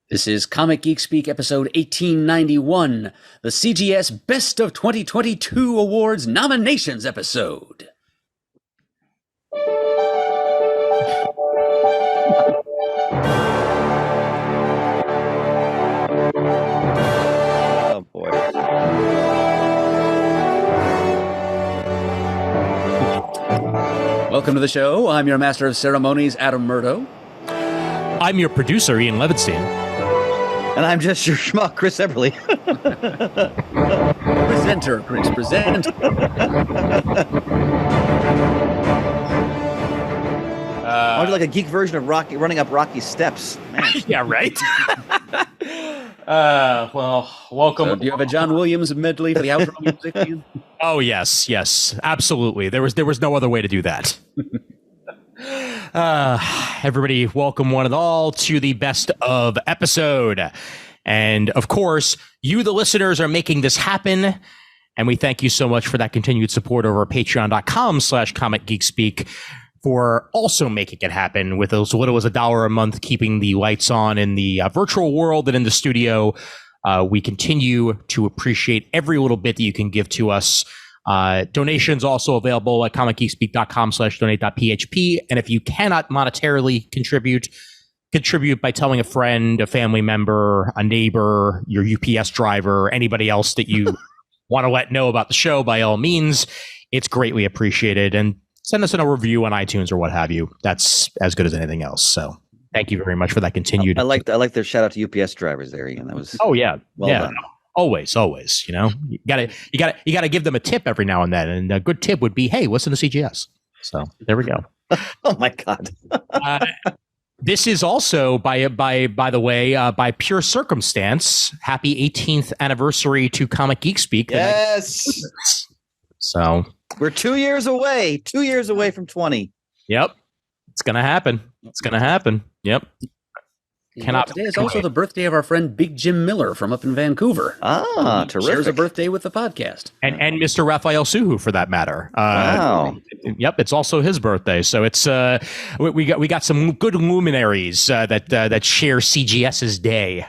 This is Comic Geek Speak episode 1891, the CGS Best of 2022 Awards nominations episode. Oh boy. Welcome to the show. I'm your Master of Ceremonies, Adam Murdough. I'm your producer, Ian Levinstein. And I'm just your schmuck, Chris Eberly. Presenter, Chris, present. I would like a geek version of Rocky running up Rocky's steps. Man. Yeah, right. Well, welcome. So, do you have a John Williams medley for the outro music, Ian? Oh yes, absolutely. There was no other way to do that. Everybody, welcome one and all to the best of episode. And of course, you, the listeners, are making this happen. And we thank you so much for that continued support over at patreon.com/comicgeekspeak for also making it happen with as little as $1 a month, keeping the lights on in the virtual world and in the studio. We continue to appreciate every little bit that you can give to us. Donations also available at comicgeekspeak.com/donate.php. And if you cannot monetarily contribute by telling a friend, a family member, a neighbor, your UPS driver, anybody else that you want to let know about the show, by all means, it's greatly appreciated. And send us a review on iTunes or what have you. That's as good as anything else. So thank you very much for that continued. I like their shout out to UPS drivers there, Ian. That was well done. Always, you know, you gotta give them a tip every now and then. And a good tip would be, hey, listen to CGS. So there we go. Oh my God. This is also by the way, by pure circumstance, happy 18th anniversary to Comic Geek Speak. Yes. So we're 2 years away. 2 years away from 20. Yep. It's gonna happen. Yep. Today is also the birthday of our friend Big Jim Miller from up in Vancouver. Terrific. Shares a birthday with the podcast. And Mr. Raphael Suhu, for that matter. Wow. Yep, it's also his birthday. So it's we got some good luminaries that share CGS's day.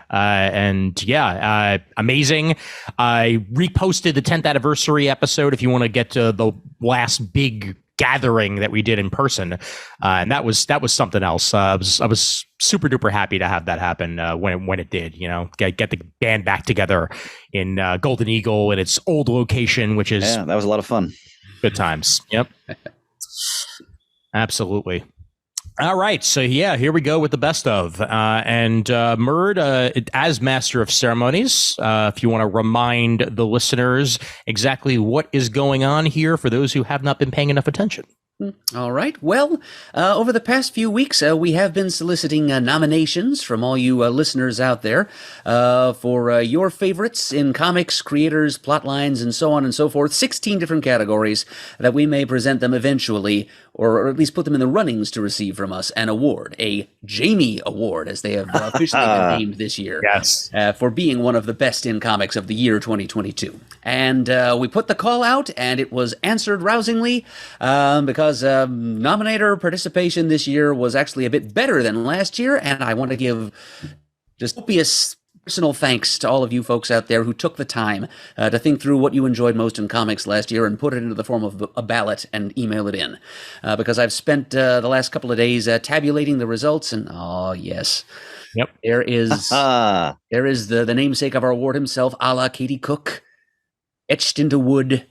Amazing. I reposted the 10th anniversary episode if you want to get to the last big gathering that we did in person, and that was something else. I was super duper happy to have that happen when it did. You know, get the band back together in Golden Eagle in its old location, which is that was a lot of fun. Good times. Yep, absolutely. All right, so here we go with the best of and Murd, as Master of Ceremonies. If you want to remind the listeners exactly what is going on here for those who have not been paying enough attention. All right. Well, over the past few weeks, we have been soliciting nominations from all you listeners out there for your favorites in comics, creators, plot lines, and so on and so forth. 16 different categories that we may present them eventually, or at least put them in the runnings to receive from us an award, a Jamie Award, as they have officially been named this year. Yes. For being one of the best in comics of the year 2022. And we put the call out, and it was answered rousingly because nominator participation this year was actually a bit better than last year, and I want to give just copious personal thanks to all of you folks out there who took the time to think through what you enjoyed most in comics last year and put it into the form of a ballot and email it in. Because I've spent the last couple of days tabulating the results, and yes. Yep. There is the namesake of our award himself, a la Katie Cook, etched into wood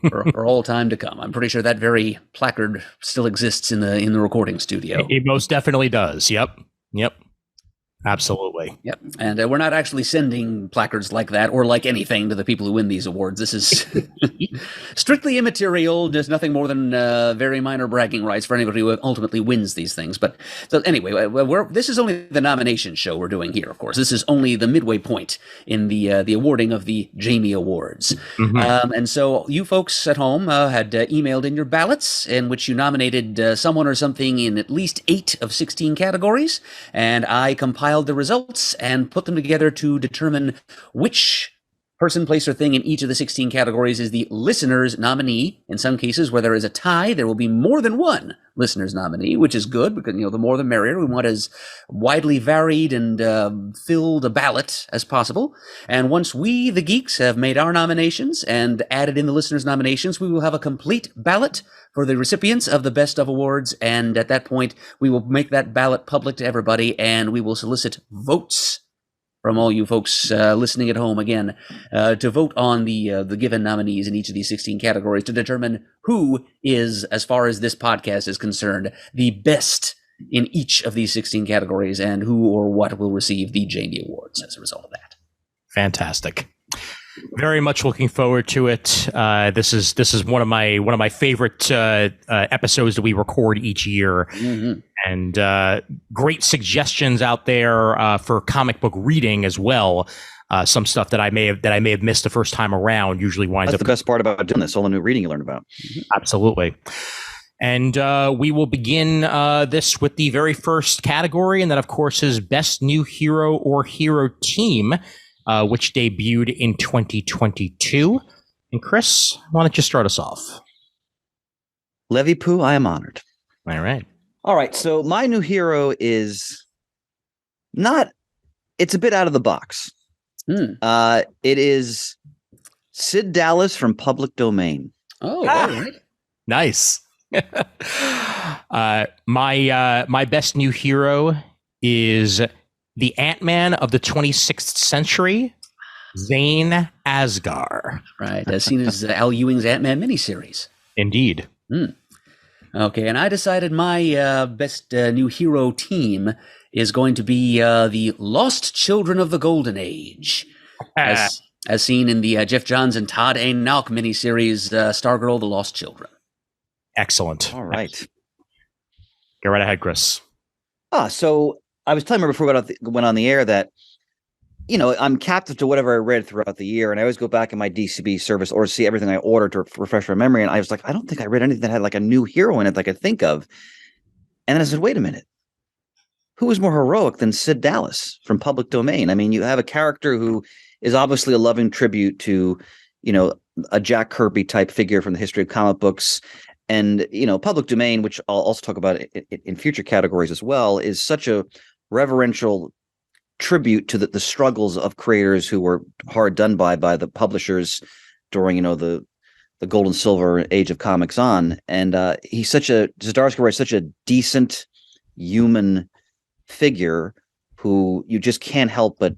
for all time to come. I'm pretty sure that very placard still exists in the recording studio. It most definitely does. Yep. Absolutely. Yep. And we're not actually sending placards like that or like anything to the people who win these awards. This is strictly immaterial. There's nothing more than very minor bragging rights for anybody who ultimately wins these things. But so anyway, this is only the nomination show we're doing here, of course. This is only the midway point in the awarding of the Jamie Awards. Mm-hmm. And so you folks at home had emailed in your ballots in which you nominated someone or something in at least 8 of 16 categories. And I compiled the results and put them together to determine which person, place, or thing in each of the 16 categories is the listener's nominee. In some cases where there is a tie, there will be more than one listener's nominee, which is good because, the more the merrier. We want as widely varied and filled a ballot as possible. And once we, the geeks, have made our nominations and added in the listeners' nominations, we will have a complete ballot for the recipients of the Best of Awards. And at that point, we will make that ballot public to everybody, and we will solicit votes from all you folks listening at home again, to vote on the given nominees in each of these 16 categories to determine who is, as far as this podcast is concerned, the best in each of these 16 categories, and who or what will receive the Jamie Awards as a result of that. Fantastic. Very much looking forward to it. This is one of my favorite episodes that we record each year, and great suggestions out there for comic book reading as well. Some stuff that I may have missed the first time around usually winds That's up. the best part about doing this. All the new reading you learn about. Absolutely. And we will begin this with the very first category, and that, of course, is Best New Hero or Hero Team, which debuted in 2022. And Chris, why don't you start us off? Levy Poo, I am honored. All right. All right. So my new hero is it's a bit out of the box. It is Sid Dallas from Public Domain. Oh, all right. Nice. My best new hero is the Ant-Man of the 26th century, Zane Asghar. Right, as seen as Al Ewing's Ant-Man miniseries. Indeed. Okay, and I decided my best new hero team is going to be the Lost Children of the Golden Age, as seen in the Jeff Johns and Todd A. Nauck miniseries, Stargirl: The Lost Children. Excellent. All right. Go right ahead, Chris. So I was telling you before we went on the air that, I'm captive to whatever I read throughout the year. And I always go back in my DCB service or see everything I ordered to refresh my memory. And I was like, I don't think I read anything that had like a new hero in it that I could think of. And then I said, wait a minute. Who is more heroic than Sid Dallas from Public Domain? I mean, you have a character who is obviously a loving tribute to, a Jack Kirby type figure from the history of comic books. And, Public Domain, which I'll also talk about in future categories as well, is such a reverential tribute to the struggles of creators who were hard done by the publishers during, the gold and silver age of comics on. And Zdarsky writes such a decent human figure who you just can't help but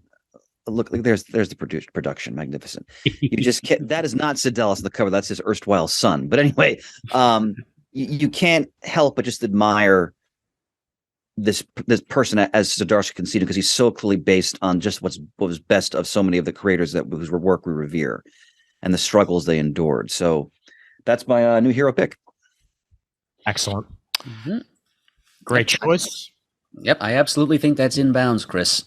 look. There's the production, magnificent. You just can't. That is not Sid Dallas on the cover. That's his erstwhile son. But anyway, you can't help but just admire this person as Zdarsky conceded, because he's so clearly based on just what was best of so many of the creators whose work we revere and the struggles they endured. So that's my new hero pick. Excellent. Great choice. Yep, I absolutely think that's in bounds, Chris.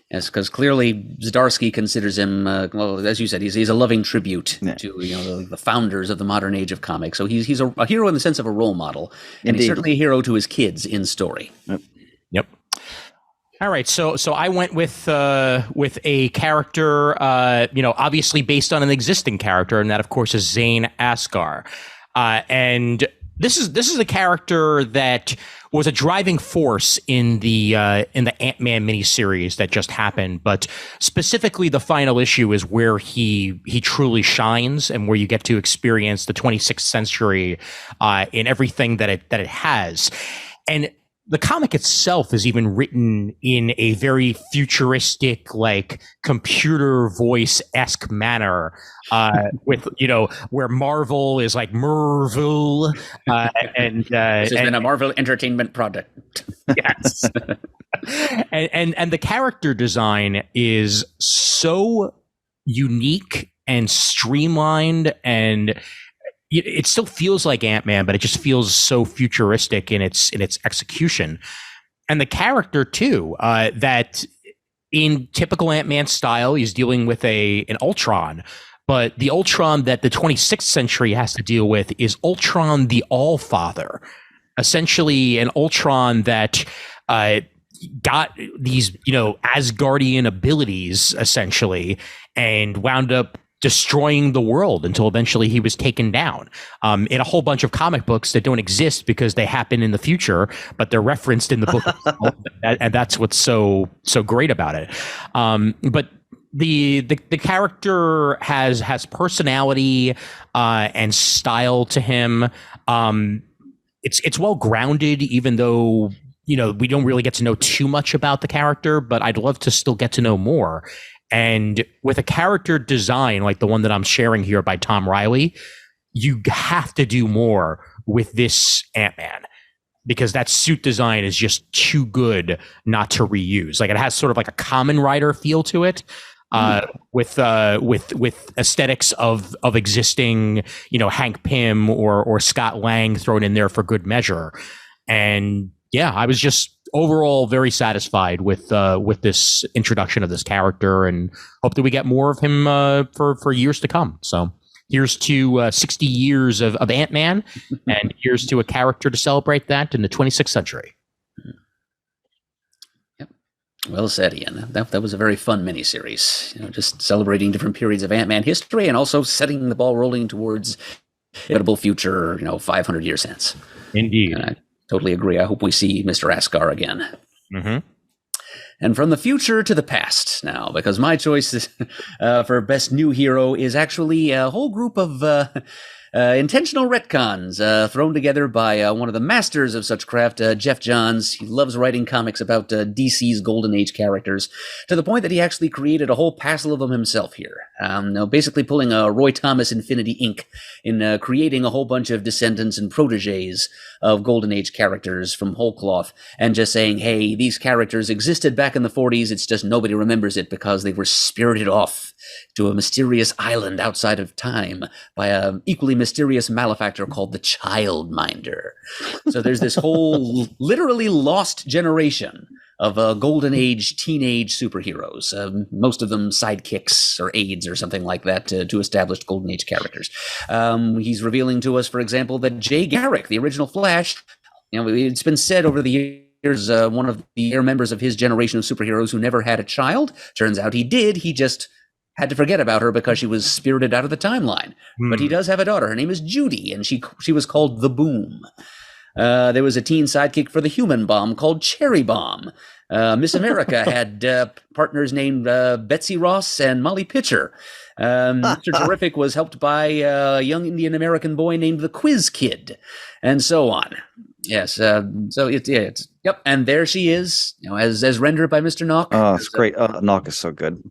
Yes, because clearly Zdarsky considers him, well, as you said, he's a loving tribute to the founders of the modern age of comics. So he's a hero in the sense of a role model, and Indeed. he's certainly a hero to his kids in story. Yep. All right, so I went with a character, obviously based on an existing character, and that of course is Zane Asghar, and this is a character that was a driving force in the Ant-Man miniseries that just happened, but specifically the final issue is where he truly shines and where you get to experience the 26th century in everything that it has. And the comic itself is even written in a very futuristic, like computer voice-esque manner, with where Marvel is like Merville, and this has been a Marvel Entertainment product. Yes, and the character design is so unique and streamlined, and it still feels like Ant-Man, but it just feels so futuristic in its execution. And the character too, that in typical Ant-Man style, he's dealing with an Ultron, but the Ultron that the 26th century has to deal with is Ultron the All-Father, essentially an Ultron that got these Asgardian abilities essentially, and wound up destroying the world until eventually he was taken down in a whole bunch of comic books that don't exist because they happen in the future, but they're referenced in the book. And that's what's so great about it. But the character has personality and style to him. It's well grounded, even though we don't really get to know too much about the character, but I'd love to still get to know more. And with a character design like the one that I'm sharing here by Tom Riley, you have to do more with this Ant-Man, because that suit design is just too good not to reuse. Like, it has sort of like a Kamen Rider feel to it, with aesthetics of existing, Hank Pym or Scott Lang thrown in there for good measure. And yeah, I was just overall very satisfied with this introduction of this character, and hope that we get more of him for years to come. So here's to 60 years of Ant-Man, and here's to a character to celebrate that in the 26th century. Yep. Well said, Ian. That was a very fun miniseries. Just celebrating different periods of Ant-Man history and also setting the ball rolling towards inevitable future, 500 years hence. Indeed. And I totally agree. I hope we see Mr. Ascar again. Mm-hmm. And from the future to the past now, because my choice is, for Best New Hero is actually a whole group of intentional retcons thrown together by one of the masters of such craft, Jeff Johns. He loves writing comics about DC's Golden Age characters, to the point that he actually created a whole passel of them himself here. Basically pulling a Roy Thomas Infinity Inc. in creating a whole bunch of descendants and proteges of Golden Age characters from whole cloth, and just saying, hey, these characters existed back in the 40s, it's just nobody remembers it because they were spirited off to a mysterious island outside of time by an equally mysterious malefactor called the Childminder. So there's this whole literally lost generation of Golden Age teenage superheroes, most of them sidekicks or aides or something like that to established Golden Age characters. He's revealing to us, for example, that Jay Garrick, the original Flash, it's been said over the years, one of the members of his generation of superheroes who never had a child. Turns out he did. He just had to forget about her because she was spirited out of the timeline. But he does have a daughter. Her name is Judy, and she was called The Boom. There was a teen sidekick for the Human Bomb called Cherry Bomb. Miss America had partners named Betsy Ross and Molly Pitcher. Mr. Terrific was helped by a young Indian American boy named the Quiz Kid, and so on. Yes, so it's yep, and there she is, as rendered by Mr. Knock. Oh, it's great. Knock is so good.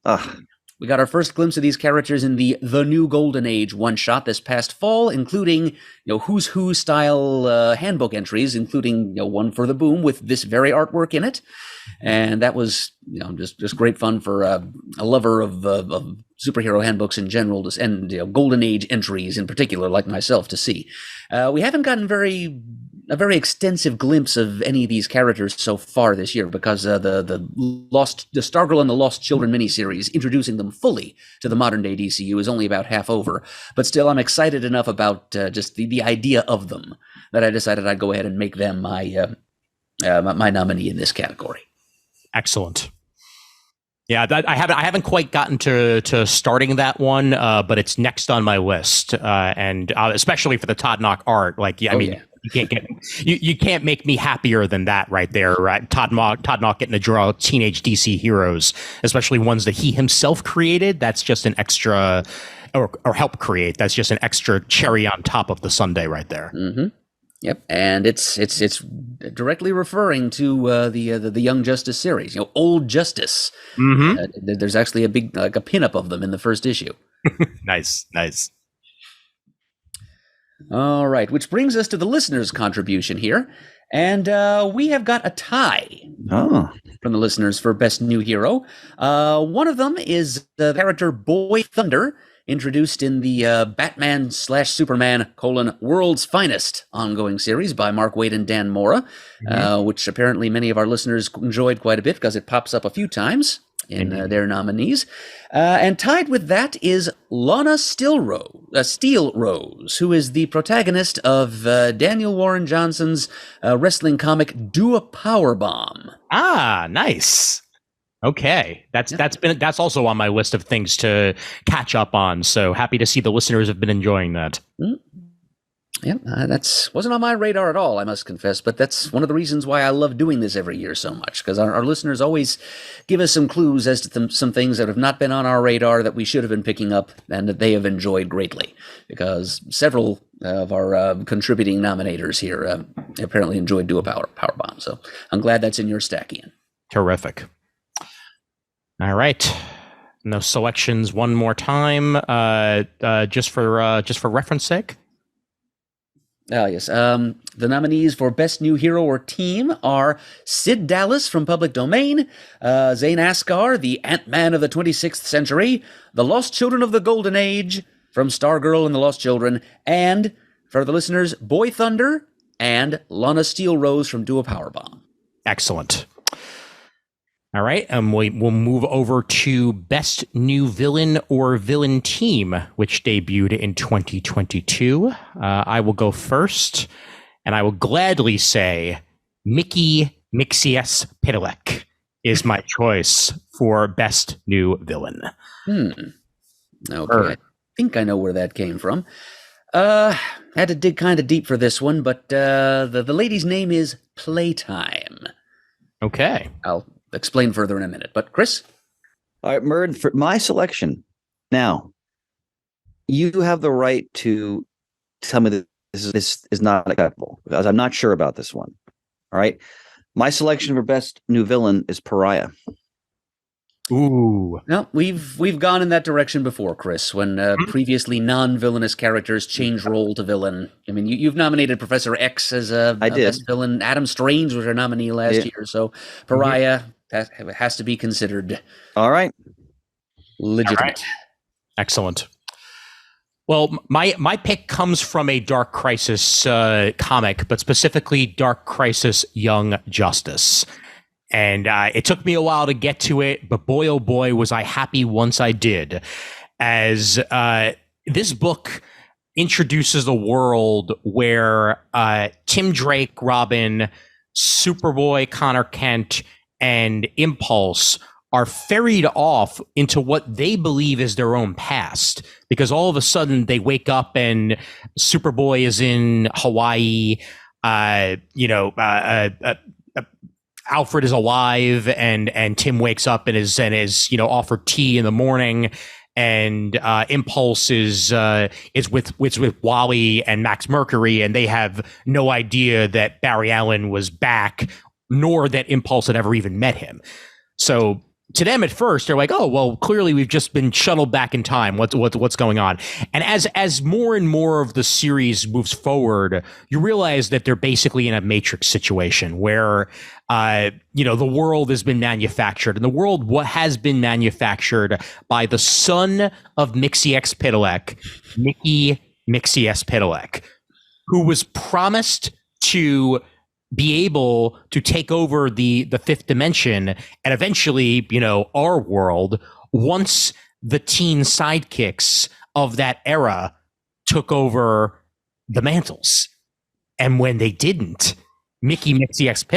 We got our first glimpse of these characters in the New Golden Age one-shot this past fall, including, Who's Who style handbook entries, including, one for the Boom with this very artwork in it. And that was, just great fun for a lover of superhero handbooks in general, and Golden Age entries in particular, like myself, to see. We haven't gotten a very extensive glimpse of any of these characters so far this year, because the Stargirl and the Lost Children miniseries, introducing them fully to the modern day DCU, is only about half over. But still, I'm excited enough about just the idea of them that I decided I'd go ahead and make them my nominee in this category. Excellent. Yeah, I haven't quite gotten to starting that one, but it's next on my list, and especially for the Todd Knock art. You can't make me happier than that right there, right? Todd Knock getting to draw teenage DC heroes, especially ones that he himself created. That's just an extra, or help create. That's just an extra cherry on top of the sundae right there. Mm-hmm. Yep, and it's directly referring to the Young Justice series, Old Justice. Mm-hmm. There's actually a big a pinup of them in the first issue. Nice. All right, which brings us to the listeners' contribution here, and we have got a tie from the listeners for Best New Hero. One of them is the character Boy Thunder, introduced in the Batman/Superman: World's Finest ongoing series by Mark Waid and Dan Mora, which apparently many of our listeners enjoyed quite a bit because it pops up a few times in their nominees. And tied with that is Lana Steel Rose, who is the protagonist of Daniel Warren Johnson's wrestling comic Do a Powerbomb. Ah, nice. Okay, that's also on my list of things to catch up on. So happy to see the listeners have been enjoying that. Yeah, that's wasn't on my radar at all, I must confess, but that's one of the reasons why I love doing this every year so much, because our listeners always give us some clues as to some things that have not been on our radar that we should have been picking up and that they have enjoyed greatly, because several of our contributing nominators here apparently enjoyed Do a Power Bomb, so I'm glad that's in your stack, Ian. Terrific. All right. And those selections one more time, just for reference sake. Yes. The nominees for Best New Hero or Team are Sid Dallas from Public Domain, Zane Asghar, the Ant-Man of the 26th Century, The Lost Children of the Golden Age from Stargirl and the Lost Children, and, for the listeners, Boy Thunder and Lana Steele-Rose from Do a Power Bomb. Excellent. All right, and we'll move over to Best New Villain or Villain Team, which debuted in 2022. I will go first, and I will gladly say mightiest is my choice for Best New Villain. Okay, I think I know where that came from. Had to dig kind of deep for this one, but the lady's name is Playtime. Okay. I'll explain further in a minute. But Chris? All right, Murd, for my selection. Now, you have the right to tell me that this is not acceptable, because I'm not sure about this one. All right. My selection for Best New Villain is Pariah. Ooh. No, we've gone in that direction before, Chris, when previously non-villainous characters change role to villain. I mean, you've nominated Professor X as a best villain. Adam Strange was our nominee last year, so Pariah has to be considered. All right. Legitimate. All right. Excellent. Well, my pick comes from a Dark Crisis comic, but specifically Dark Crisis Young Justice. And it took me a while to get to it, but boy, oh boy, was I happy once I did. As this book introduces a world where Tim Drake, Robin, Superboy, Connor Kent, and Impulse are ferried off into what they believe is their own past, because all of a sudden they wake up and Superboy is in Hawaii, Alfred is alive, and Tim wakes up and is offered tea in the morning, and Impulse is with Wally and Max Mercury, and they have no idea that Barry Allen was back, nor that Impulse had ever even met him. So to them at first, they're like, oh, well, clearly we've just been shuttled back in time. What's going on? And as more and more of the series moves forward, you realize that they're basically in a Matrix situation where, the world has been manufactured, and the world has been manufactured by the son of mightiest, mightiest, who was promised to be able to take over the fifth dimension and eventually, our world, once the teen sidekicks of that era took over the mantles. And when they didn't, mightiest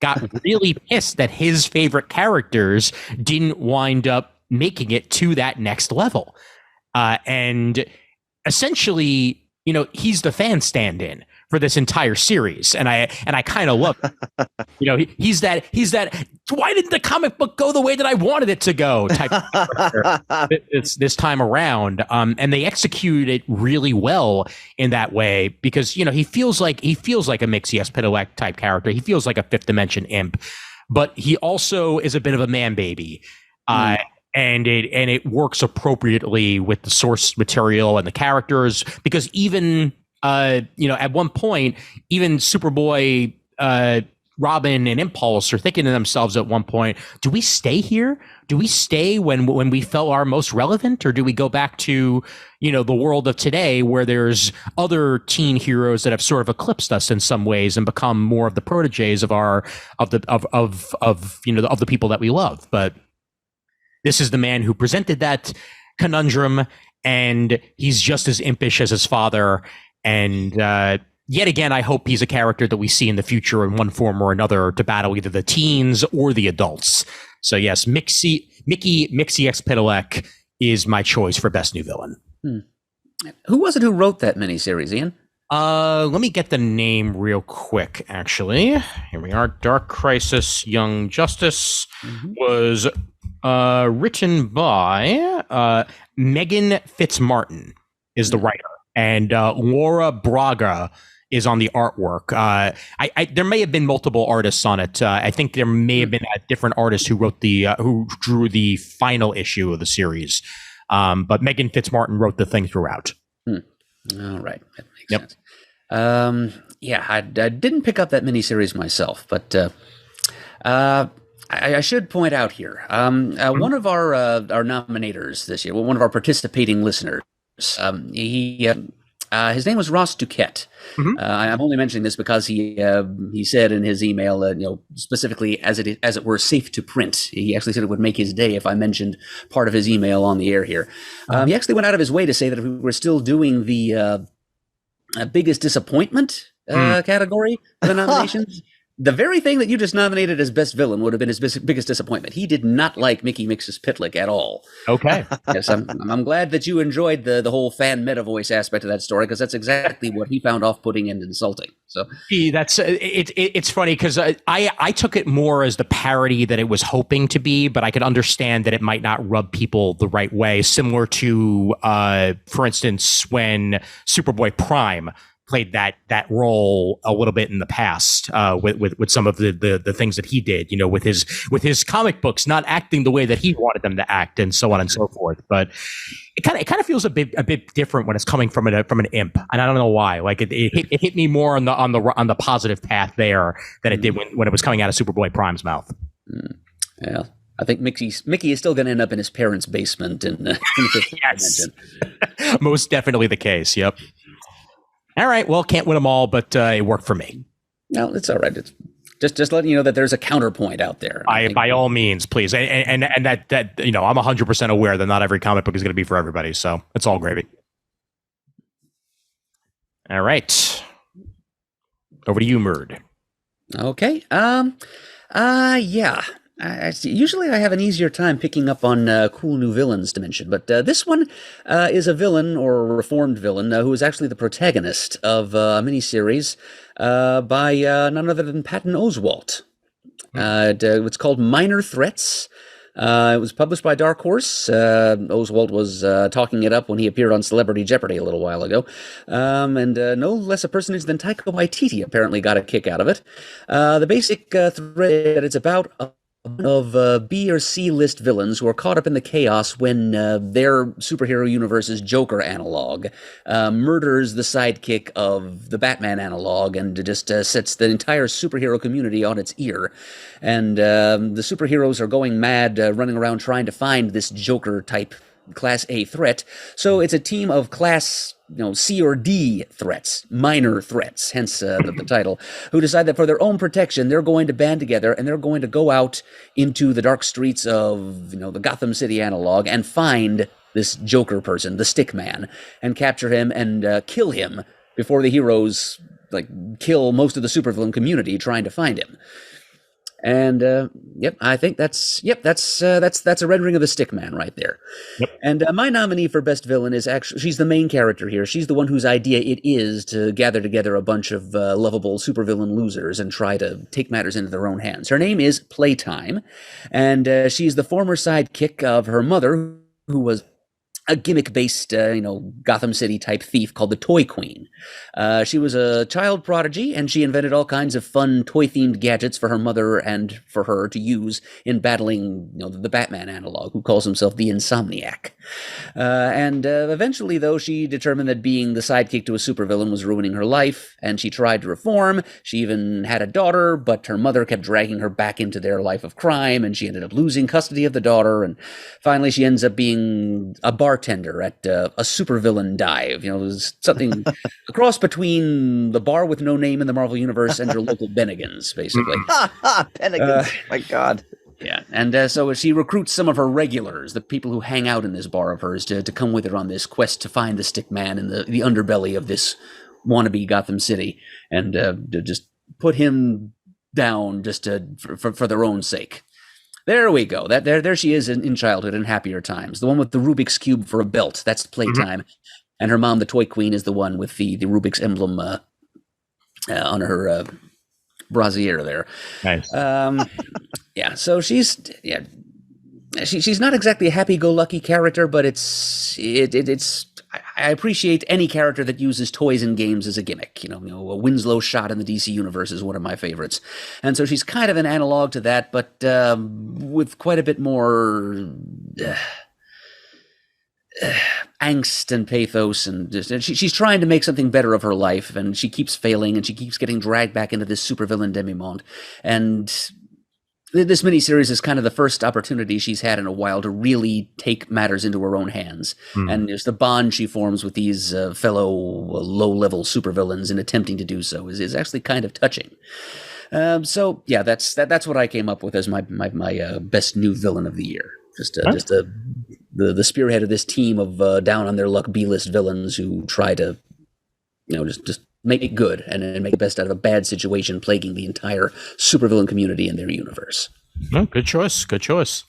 got really pissed that his favorite characters didn't wind up making it to that next level. And essentially, he's the fan stand-in for this entire series, and I kind of love it. He's that why didn't the comic book go the way that I wanted it to go type of character this time around, and they execute it really well in that way, because he feels like a mightiest type character. He feels like a fifth dimension imp, but he also is a bit of a man baby. And it works appropriately with the source material and the characters, because even at one point, even Superboy, Robin, and Impulse are thinking to themselves at one point, do we stay here? Do we stay when we felt our most relevant, or do we go back to the world of today, where there's other teen heroes that have sort of eclipsed us in some ways and become more of the proteges of the people that we love? But this is the man who presented that conundrum, and he's just as impish as his father. And yet again, I hope he's a character that we see in the future in one form or another to battle either the teens or the adults. So yes, Mickey Xpidolek is my choice for best new villain. Who was it who wrote that miniseries, Ian? Let me get the name real quick, actually. Here we are. Dark Crisis Young Justice was written by Megan Fitzmartin is the writer, and Laura Braga is on the artwork. There may have been multiple artists on it. I think there may have been a different artist who wrote who drew the final issue of the series. But Megan Fitzmartin wrote the thing throughout. All right, that makes sense. Yeah, I didn't pick up that miniseries myself, but I should point out here, one of our nominators this year, one of our participating listeners, his name was Ross Duquette. I'm only mentioning this because he said in his email, specifically as it were safe to print. He actually said it would make his day if I mentioned part of his email on the air here. He actually went out of his way to say that if we were still doing the biggest disappointment category for the nominations, the very thing that you just nominated as best villain would have been his biggest disappointment. He did not like Mickey Mixes-Pitlick at all. Okay. Yes, I'm glad that you enjoyed the whole fan meta voice aspect of that story, because that's exactly what he found off-putting and insulting. So that's it's funny because I took it more as the parody that it was hoping to be, but I could understand that it might not rub people the right way. Similar to, for instance, when Superboy Prime played that role a little bit in the past with some of the things that he did, with his comic books not acting the way that he wanted them to act, and so on and so forth. But it kind of feels a bit different when it's coming from an imp, and I don't know why. Like it hit me more on the positive path there than it did when it was coming out of Superboy Prime's mouth. Yeah. I think Mickey is still going to end up in his parents' basement in the yes, most definitely the case. Yep. All right. Well, can't win them all, but it worked for me. No, it's all right. It's just letting you know that there's a counterpoint out there. By all means, please. And that I'm 100% aware that not every comic book is going to be for everybody. So it's all gravy. All right. Over to you, Murd. Okay. Yeah. Usually I have an easier time picking up on cool new villains to mention, but this one is a villain, or a reformed villain, who is actually the protagonist of a miniseries by none other than Patton Oswalt. It's called Minor Threats. It was published by Dark Horse. Oswalt was talking it up when he appeared on Celebrity Jeopardy a little while ago. And no less a personage than Taika Waititi apparently got a kick out of it. The basic thread that it's about of B or C list villains who are caught up in the chaos when their superhero universe's Joker analog murders the sidekick of the Batman analog, and just sets the entire superhero community on its ear. And the superheroes are going mad, running around trying to find this Joker type Class A threat. So it's a team of Class C or D threats, minor threats, hence the title, who decide that for their own protection, they're going to band together and they're going to go out into the dark streets of, the Gotham City analog and find this Joker person, the Stick Man, and capture him and kill him before the heroes kill most of the supervillain community trying to find him. And I think that's a rendering of the Stick Man right there. Yep. And my nominee for best villain is she's the main character here. She's the one whose idea it is to gather together a bunch of lovable supervillain losers and try to take matters into their own hands. Her name is Playtime, and she's the former sidekick of her mother, who was a gimmick-based, Gotham City-type thief called the Toy Queen. She was a child prodigy, and she invented all kinds of fun toy-themed gadgets for her mother and for her to use in battling, the Batman analog, who calls himself the Insomniac. And eventually, though, she determined that being the sidekick to a supervillain was ruining her life, and she tried to reform. She even had a daughter, but her mother kept dragging her back into their life of crime, and she ended up losing custody of the daughter, and finally she ends up being a bartender at a supervillain dive. It was something a cross between the bar with no name in the Marvel Universe and your local Bennigan's, basically. Bennigan's, my God. Yeah, and so she recruits some of her regulars, the people who hang out in this bar of hers, to come with her on this quest to find the Stick Man in the underbelly of this wannabe Gotham City, and to just put him down just for their own sake. There we go. There she is in childhood and happier times. The one with the Rubik's cube for a belt. That's playtime. And her mom, the toy queen, is the one with the Rubik's emblem on her brassiere there. Nice. Yeah. So she's not exactly a happy-go-lucky character, but it's I appreciate any character that uses toys in games as a gimmick. You know, a Winslow shot in the DC universe is one of my favorites, and so she's kind of an analog to that, but with quite a bit more angst and pathos, and she's trying to make something better of her life, and she keeps failing, and she keeps getting dragged back into this supervillain demimonde, and this miniseries is kind of the first opportunity she's had in a while to really take matters into her own hands. And there's the bond she forms with these fellow low-level supervillains in attempting to do so is actually kind of touching. So yeah, that's what I came up with as my best new villain of the year. The spearhead of this team of down on their luck B-list villains who try to, just make it good and make the best out of a bad situation plaguing the entire supervillain community in their universe. Oh, good choice. Good choice.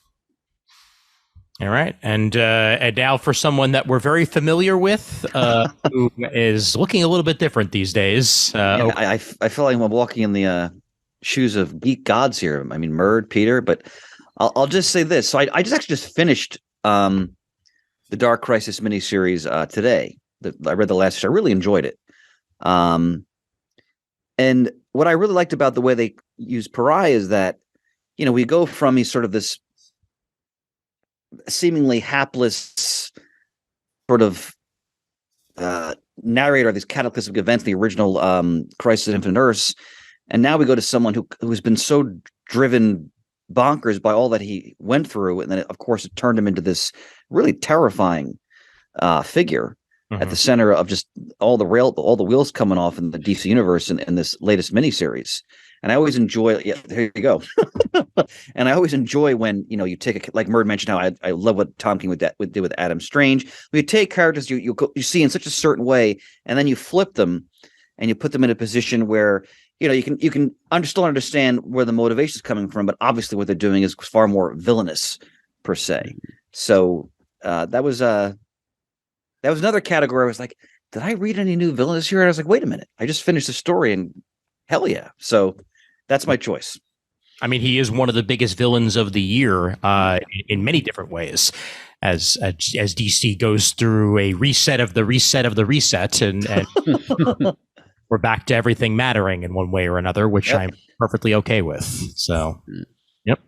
All right. And now for someone that we're very familiar with, who is looking a little bit different these days. I feel like I'm walking in the shoes of geek gods here. I mean, Murd, Peter, but I'll just say this. So I just finished the Dark Crisis miniseries today. I read the last issue. I really enjoyed it. And what I really liked about the way they use Pariah is that, we go from he's sort of this seemingly hapless sort of narrator of these cataclysmic events, the original Crisis on Infinite Earths, and now we go to someone who's been so driven bonkers by all that he went through, and then of course it turned him into this really terrifying figure. At the center of just all the wheels coming off in the DC universe in this latest miniseries. And I always enjoy, there you go. And I always enjoy when, you take like Murd mentioned how I love what Tom King did with Adam Strange. You take characters you see in such a certain way, and then you flip them and you put them in a position where, you can still understand where the motivation is coming from, but obviously what they're doing is far more villainous per se. So that was another category. I was like, did I read any new villains here? And I was like, wait a minute. I just finished the story and hell yeah. So that's my choice. I mean, he is one of the biggest villains of the year in many different ways as DC goes through a reset of the reset of the reset. And we're back to everything mattering in one way or another, which I'm perfectly okay with. So, yep.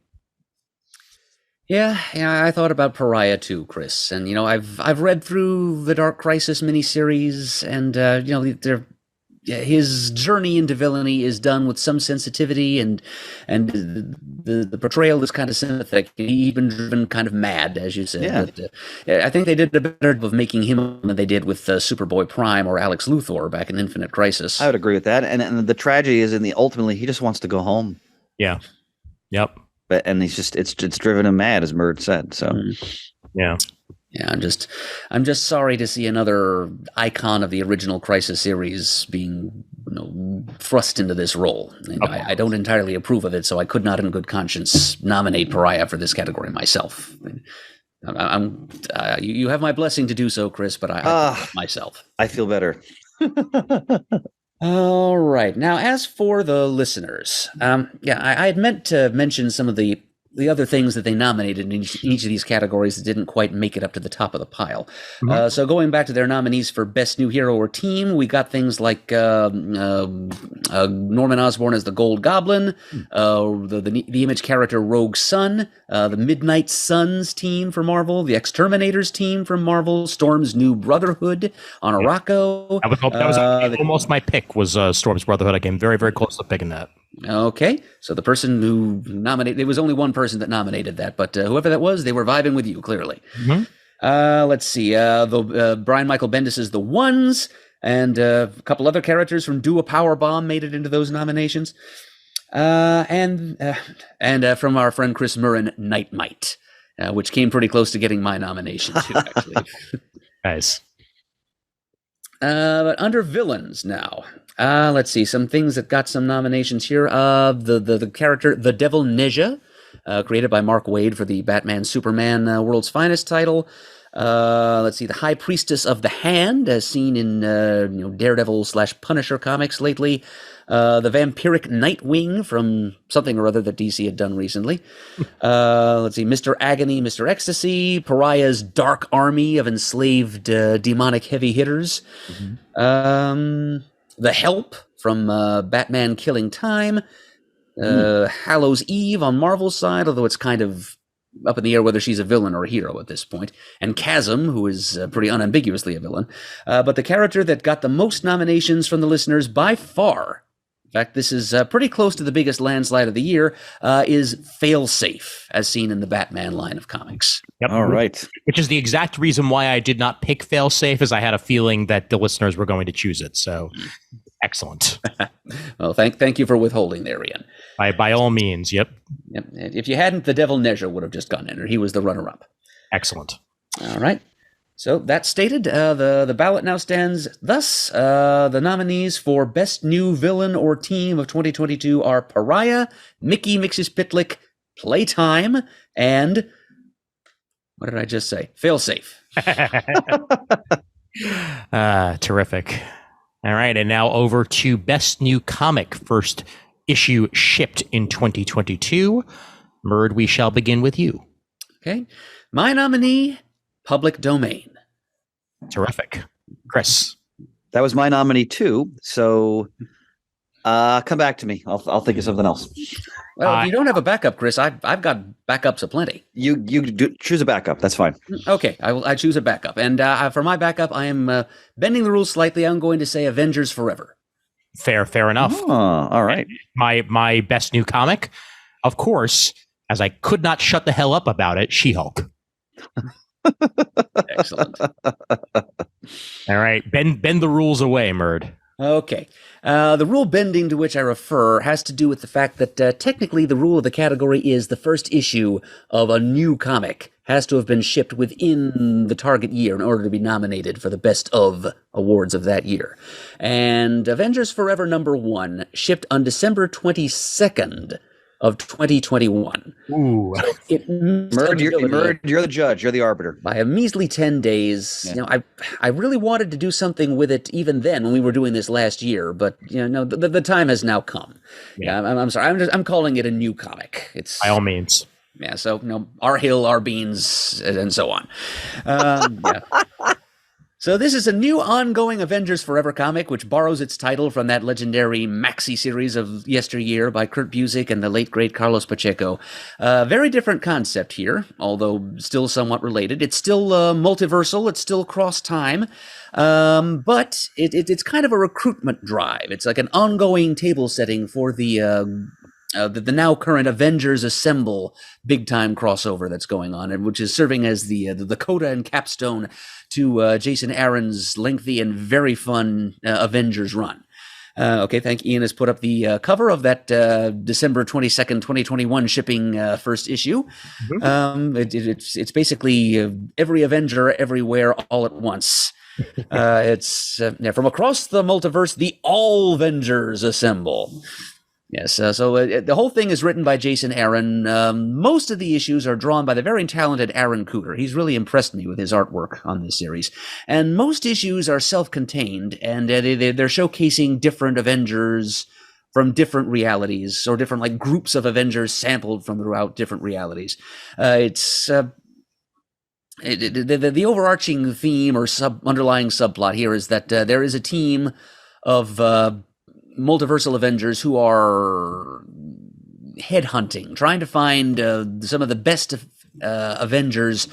Yeah, I thought about Pariah too, Chris, and I've read through the Dark Crisis miniseries, and his journey into villainy is done with some sensitivity, and the portrayal is kind of sympathetic. He's even driven kind of mad, as you said. Yeah. But, I think they did a better job of making him than they did with Superboy Prime or Alex Luthor back in Infinite Crisis. I would agree with that, and the tragedy is ultimately he just wants to go home. Yeah. Yep. And he's just it's driven him mad, as Murd said. So yeah, I'm just sorry to see another icon of the original Crisis series being thrust into this role. I don't entirely approve of it, so I could not in good conscience nominate Pariah for this category myself. You have my blessing to do so, Chris, but I myself. I feel better. All right. Now, as for the listeners, I had meant to mention some of the other things that they nominated in each of these categories that didn't quite make it up to the top of the pile. So going back to their nominees for Best New Hero or Team, we got things like Norman Osborn as the Gold Goblin, the Image character Rogue Sun, the Midnight Suns team for Marvel, the Exterminators team from Marvel, Storm's New Brotherhood on Arakko. That was almost my pick was Storm's Brotherhood. I came very, very close to picking that. Okay, so the person who nominated, there was only one person that nominated that, but whoever that was, they were vibing with you, clearly. Let's see, Brian Michael Bendis is The Ones, and a couple other characters from Do a Power Bomb made it into those nominations. And from our friend Chris Murrin, Night Might, which came pretty close to getting my nomination, too, actually. Nice. But under villains now. Let's see, some things that got some nominations here. The character, the Devil Neja, created by Mark Waid for the Batman Superman World's Finest title. Let's see, the High Priestess of the Hand, as seen in Daredevil / Punisher comics lately. The Vampiric Nightwing from something or other that DC had done recently. Let's see, Mr. Agony, Mr. Ecstasy, Pariah's Dark Army of Enslaved Demonic Heavy Hitters. The Help from Batman Killing Time. Hallows Eve on Marvel's side, although it's kind of up in the air whether she's a villain or a hero at this point. And Chasm, who is pretty unambiguously a villain. But the character that got the most nominations from the listeners by far, in fact, this is pretty close to the biggest landslide of the year, is Failsafe, as seen in the Batman line of comics. Yep. All right. Which is the exact reason why I did not pick Failsafe, as I had a feeling that the listeners were going to choose it. So, excellent. Well, thank you for withholding there, Ian. By all means, yep. If you hadn't, the Devil Nezha would have just gone in, or he was the runner-up. Excellent. All right. So that stated, the ballot now stands thus. The nominees for Best New Villain or Team of 2022 are Pariah, Mickey Mixes-Pitlick, Playtime, and what did I just say? Failsafe. Terrific. All right, and now over to Best New Comic, first issue shipped in 2022. Murd, we shall begin with you. Okay. My nominee, Public Domain. Terrific. Chris. That was my nominee too. So come back to me. I'll think of something else. Well, if you don't have a backup, Chris, I've got backups aplenty. You choose a backup. That's fine. Okay, I choose a backup. And for my backup, I am bending the rules slightly. I'm going to say Avengers Forever. Fair enough. Oh, all right. My best new comic, of course, as I could not shut the hell up about it, She-Hulk. Excellent. All right, bend the rules away, Murd. Okay. The rule bending to which I refer has to do with the fact that technically the rule of the category is the first issue of a new comic has to have been shipped within the target year in order to be nominated for the Best of awards of that year. And Avengers Forever #1 shipped on December 22nd of 2021. Ooh. Murd, you're the judge. You're the arbiter. By a measly 10 days. Yeah. I really wanted to do something with it even then when we were doing this last year, but the time has now come. Yeah, I'm sorry. I'm calling it a new comic. It's by all means. Yeah, so our hill, our beans, and so on. Yeah. So this is a new ongoing Avengers Forever comic, which borrows its title from that legendary maxi series of yesteryear by Kurt Busiek and the late, great Carlos Pacheco. Very different concept here, although still somewhat related. It's still multiversal. It's still cross-time. But it's kind of a recruitment drive. It's like an ongoing table setting for the now current Avengers Assemble big-time crossover that's going on, and which is serving as the coda and capstone to Jason Aaron's lengthy and very fun Avengers run. Okay, thank Ian has put up the cover of that December 22nd, 2021 shipping first issue. Mm-hmm. It's basically every Avenger everywhere all at once. It's from across the multiverse, the All-Vengers assemble. Yes, so the whole thing is written by Jason Aaron. Most of the issues are drawn by the very talented Aaron Cougar. He's really impressed me with his artwork on this series. And most issues are self-contained, and they're showcasing different Avengers from different realities, or different like groups of Avengers sampled from throughout different realities. The overarching theme or underlying subplot here is that there is a team of multiversal Avengers who are headhunting, trying to find some of the best Avengers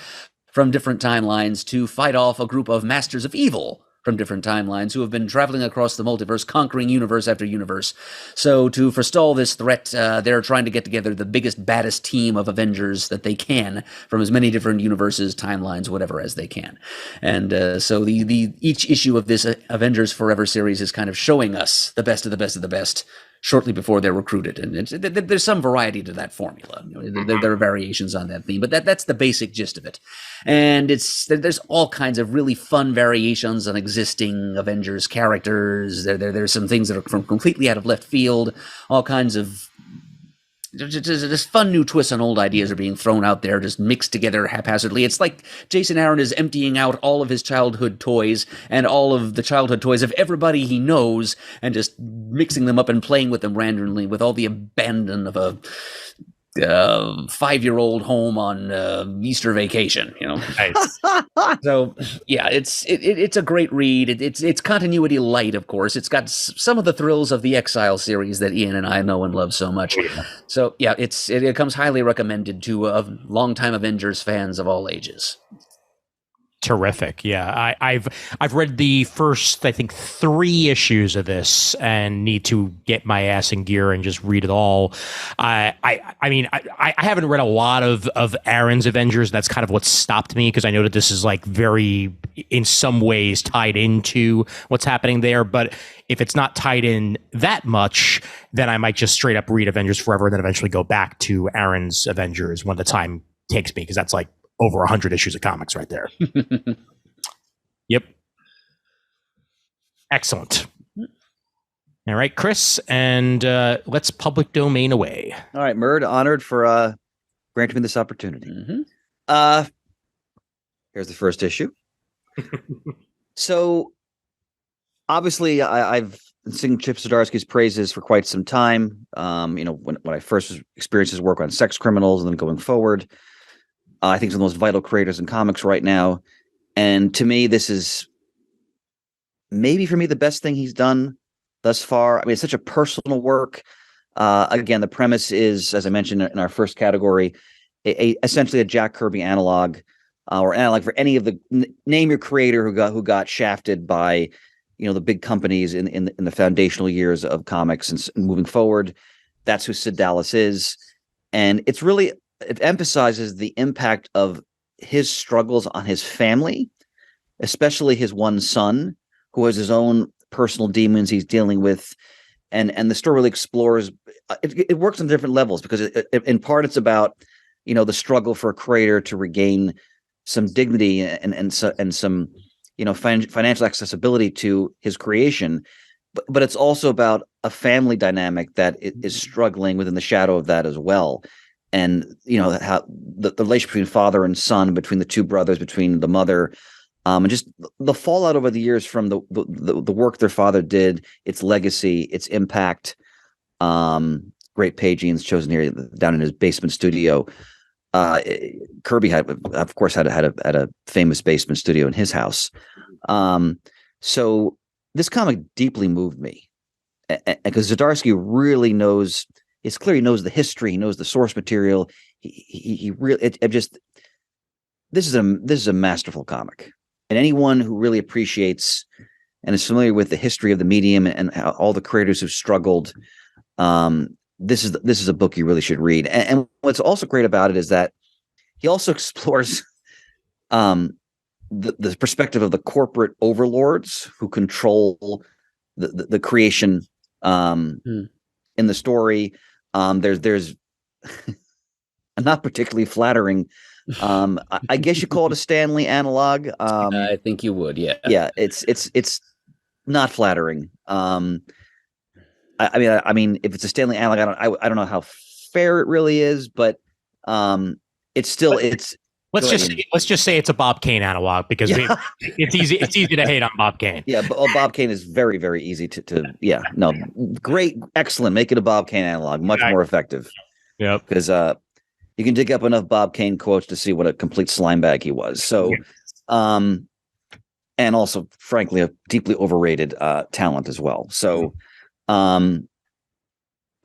from different timelines to fight off a group of Masters of Evil from different timelines who have been traveling across the multiverse, conquering universe after universe. So to forestall this threat, they're trying to get together the biggest, baddest team of Avengers that they can from as many different universes, timelines, whatever, as they can. And so each issue of this Avengers Forever series is kind of showing us the best of the best of the best shortly before they're recruited. And there's some variety to that formula. There are variations on that theme, but that's the basic gist of it. And there's all kinds of really fun variations on existing Avengers characters. There's some things that are from completely out of left field, all kinds of just fun new twists on old ideas are being thrown out there, just mixed together haphazardly. It's like Jason Aaron is emptying out all of his childhood toys and all of the childhood toys of everybody he knows and just mixing them up and playing with them randomly with all the abandon of a 5-year-old home on Easter vacation, Nice. So yeah, it's a great read. It's continuity light, of course. It's got some of the thrills of the Exile series that Ian and I know and love so much. So yeah, it comes highly recommended to longtime Avengers fans of all ages. Terrific. Yeah. I've read the first, I think, 3 issues of this and need to get my ass in gear and just read it all. I haven't read a lot of Aaron's Avengers. That's kind of what stopped me, because I know that this is like very, in some ways, tied into what's happening there. But if it's not tied in that much, then I might just straight up read Avengers Forever and then eventually go back to Aaron's Avengers when the time takes me, because that's like over 100 issues of comics right there. Yep. Excellent. All right, Chris, and let's public domain away. All right, Murd, honored for granting me this opportunity. Here's the first issue. So, obviously, I've been singing Chip Zdarsky's praises for quite some time. When I first experienced his work on Sex Criminals, and then going forward, I think he's one of the most vital creators in comics right now. And to me, this is maybe for me the best thing he's done thus far. I mean, it's such a personal work. Again, the premise is, as I mentioned in our first category, essentially a Jack Kirby analog, or analog for any of the name your creator who got shafted by the big companies in the foundational years of comics and moving forward. That's who Sid Dallas is, and it emphasizes the impact of his struggles on his family, especially his one son, who has his own personal demons he's dealing with. And the story really explores, it works on different levels, because in part it's about, the struggle for a creator to regain some dignity and some, financial accessibility to his creation. But it's also about a family dynamic that is struggling within the shadow of that as well. And how the relationship between father and son, between the two brothers, between the mother, and just the fallout over the years from the work their father did, its legacy, its impact. Great pagings chosen here down in his basement studio. Kirby had, of course, had a famous basement studio in his house. So this comic deeply moved me, because Zdarsky really knows. It's clear he knows the history. He knows the source material. He really this is a masterful comic, and anyone who really appreciates and is familiar with the history of the medium and how all the creators who've struggled, this is a book you really should read. And what's also great about it is that he also explores the perspective of the corporate overlords who control the creation in the story. There's not particularly flattering. I guess you call it a Stanley analog. I think you would, yeah. Yeah, it's not flattering. I mean, if it's a Stanley analog, I don't know how fair it really is, but it's still Let's just say it's a Bob Kane analog, because it's easy to hate on Bob Kane. Yeah, but Bob Kane is very, very easy to no, great, excellent. Make it a Bob Kane analog, much more effective. Yeah, because you can dig up enough Bob Kane quotes to see what a complete slime bag he was. So, and also, frankly, a deeply overrated talent as well. So,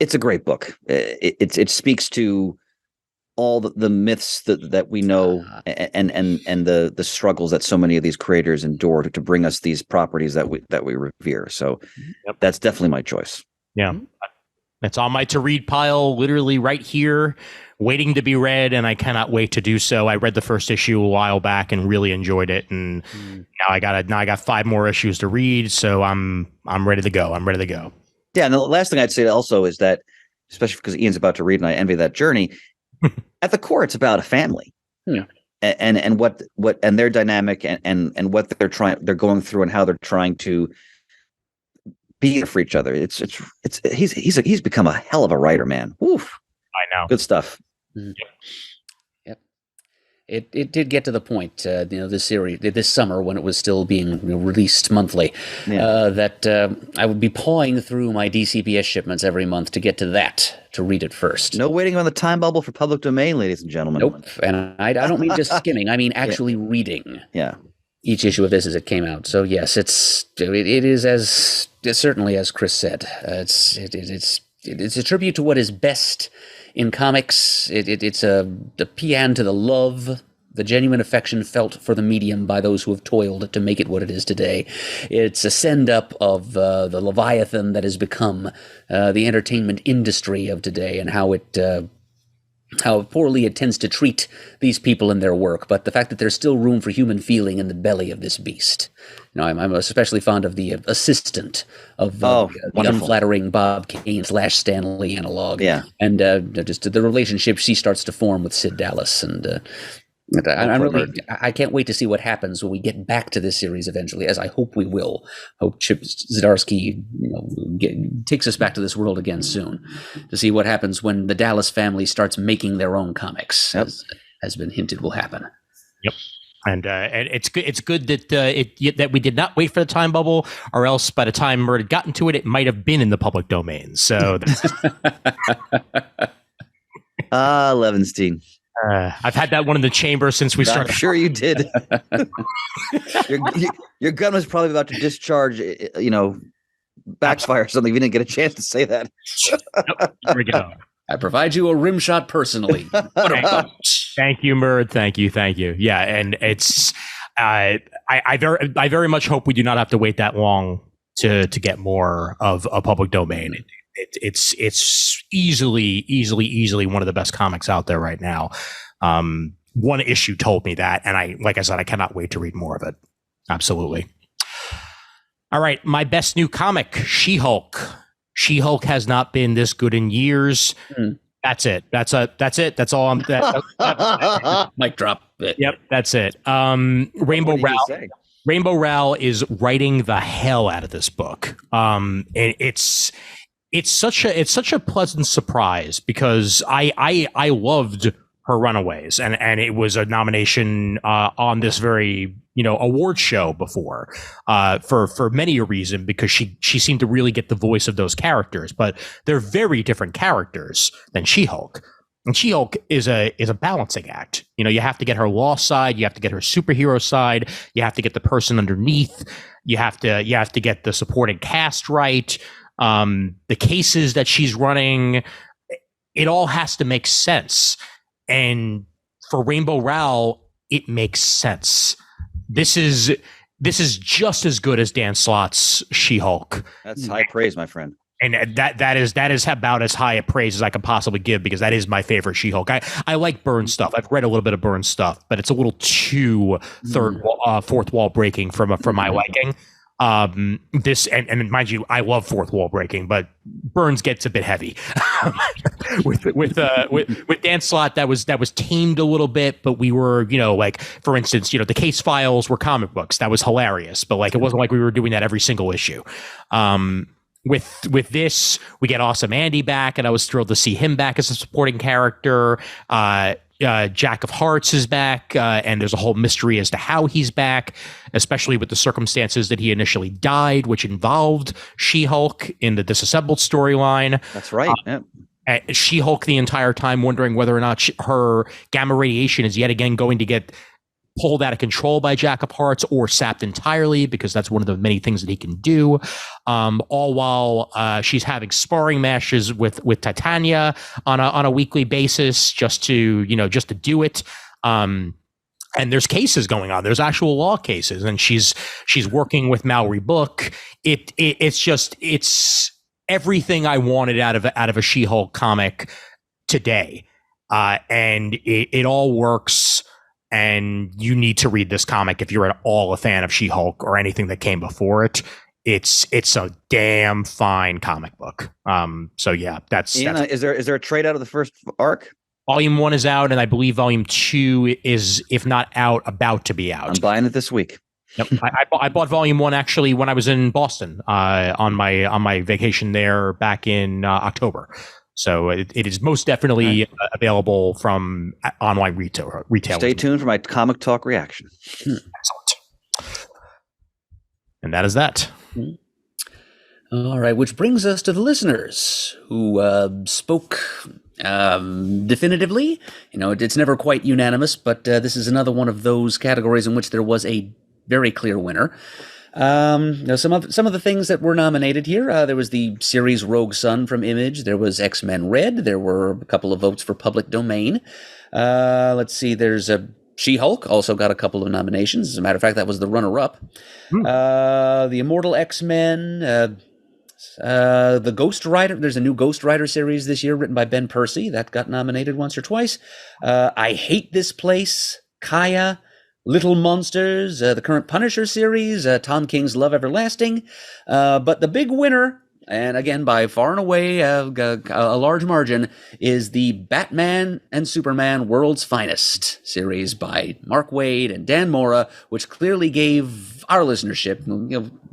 it's a great book. It speaks to all the myths that we know, and the struggles that so many of these creators endure to bring us these properties that we revere. So that's definitely my choice. Yeah. It's on my to read pile, literally right here, waiting to be read, and I cannot wait to do so. I read the first issue a while back and really enjoyed it, and now I got 5 more issues to read, so I'm ready to go. Yeah, and the last thing I'd say also is that, especially because Ian's about to read, and I envy that journey. At the core, it's about a family, and what and their dynamic and what they're going through and how they're trying to be for each other. He's become a hell of a writer, man. Oof. know. Good stuff. Mm. Yep. It did get to the point, this series, this summer when it was still being released monthly, that I would be pawing through my DCPS shipments every month to get to that, to read it first. No waiting on the time bubble for public domain, ladies and gentlemen. Nope. And I don't mean just skimming. I mean actually reading. Yeah. Each issue of this as it came out. So yes, it is as certainly as Chris said. It's a tribute to what is best in comics. It's a paean to the love, the genuine affection felt for the medium by those who have toiled to make it what it is today. It's a send-up of the Leviathan that has become the entertainment industry of today, and how poorly it tends to treat these people in their work, but the fact that there's still room for human feeling in the belly of this beast. I'm especially fond of the assistant of the unflattering Bob Kane / Stan Lee analog. Yeah. And just the relationship she starts to form with Sid Dallas. And I can't wait to see what happens when we get back to this series eventually, as I hope we will. Hope Chip Zdarsky takes us back to this world again soon, to see what happens when the Dallas family starts making their own comics, as has been hinted will happen. Yep. And it's good. It's good that that we did not wait for the time bubble, or else by the time Murd had gotten to it, it might have been in the public domain. So, Levenstein. I've had that one in the chamber since we started. I'm sure you did. your gun was probably about to discharge, backfire or something. You didn't get a chance to say that. Here we go. I provide you a rim shot personally. Thank you, Murd. Thank you. Yeah, and it's I very much hope we do not have to wait that long to get more of a public domain. It's easily one of the best comics out there right now. One issue told me that, and like I said, I cannot wait to read more of it. Absolutely. All right, my best new comic, She-Hulk. She-Hulk has not been this good in years. That's it. That's it. That's all Mic drop. Yep, that's it. Rainbow Rowell is writing the hell out of this book. And it's such a pleasant surprise, because I loved her Runaways, and it was a nomination on this very award show before for many a reason, because she seemed to really get the voice of those characters, but they're very different characters than She-Hulk. And She-Hulk is a balancing act. You have to get her law side, you have to get her superhero side, you have to get the person underneath, you have to get the supporting cast right. The cases that she's running, it all has to make sense. And for Rainbow Rowell, it makes sense. This is just as good as Dan Slott's She-Hulk. That's high praise, my friend. And that is about as high a praise as I could possibly give, because that is my favorite She-Hulk. I like Byrne's stuff. I've read a little bit of Byrne's stuff, but it's a little too fourth wall breaking for my liking. This and mind you, I love fourth wall breaking, but Burns gets a bit heavy. with Dan Slott, that was tamed a little bit, but we were, like, for instance, the case files were comic books. That was hilarious, but like, it wasn't like we were doing that every single issue. With this, we get Awesome Andy back, and I was thrilled to see him back as a supporting character. Jack of Hearts is back, and there's a whole mystery as to how he's back, especially with the circumstances that he initially died, which involved She-Hulk in the Disassembled storyline. That's right. She-Hulk the entire time wondering whether or not her gamma radiation is yet again going to get pulled out of control by Jack of Hearts or sapped entirely, because that's one of the many things that he can do. All while she's having sparring matches with Titania on a weekly basis, just to do it. And there's cases going on. There's actual law cases, and she's working with Mallory Book. It's everything I wanted out of a She-Hulk comic today, and it all works. And you need to read this comic if you're at all a fan of She-Hulk or anything that came before it. It's a damn fine comic book. So yeah, that's is there a trade out of the first arc? Volume 1 is out, and I believe Volume 2 is, if not out, about to be out. I'm buying it this week. Yep. I bought Volume 1 actually when I was in Boston on my vacation there back in October. So it is most definitely available from online retailers. Stay tuned for my comic talk reaction. Excellent. And that is that. All right, which brings us to the listeners who spoke definitively. It's never quite unanimous, but this is another one of those categories in which there was a very clear winner. Now some of the things that were nominated here, there was the series Rogue Sun from Image, there was X-Men Red, there were a couple of votes for Public Domain. Let's see, there's a She-Hulk, also got a couple of nominations. As a matter of fact, that was the runner-up. The Immortal X-Men, the Ghost Rider, there's a new Ghost Rider series this year written by Ben Percy, that got nominated once or twice. I Hate This Place, Kaya, Little Monsters, the current Punisher series, Tom King's Love Everlasting. But the big winner, and again, by far and away a large margin, is the Batman and Superman World's Finest series by Mark Waid and Dan Mora, which clearly gave our listenership,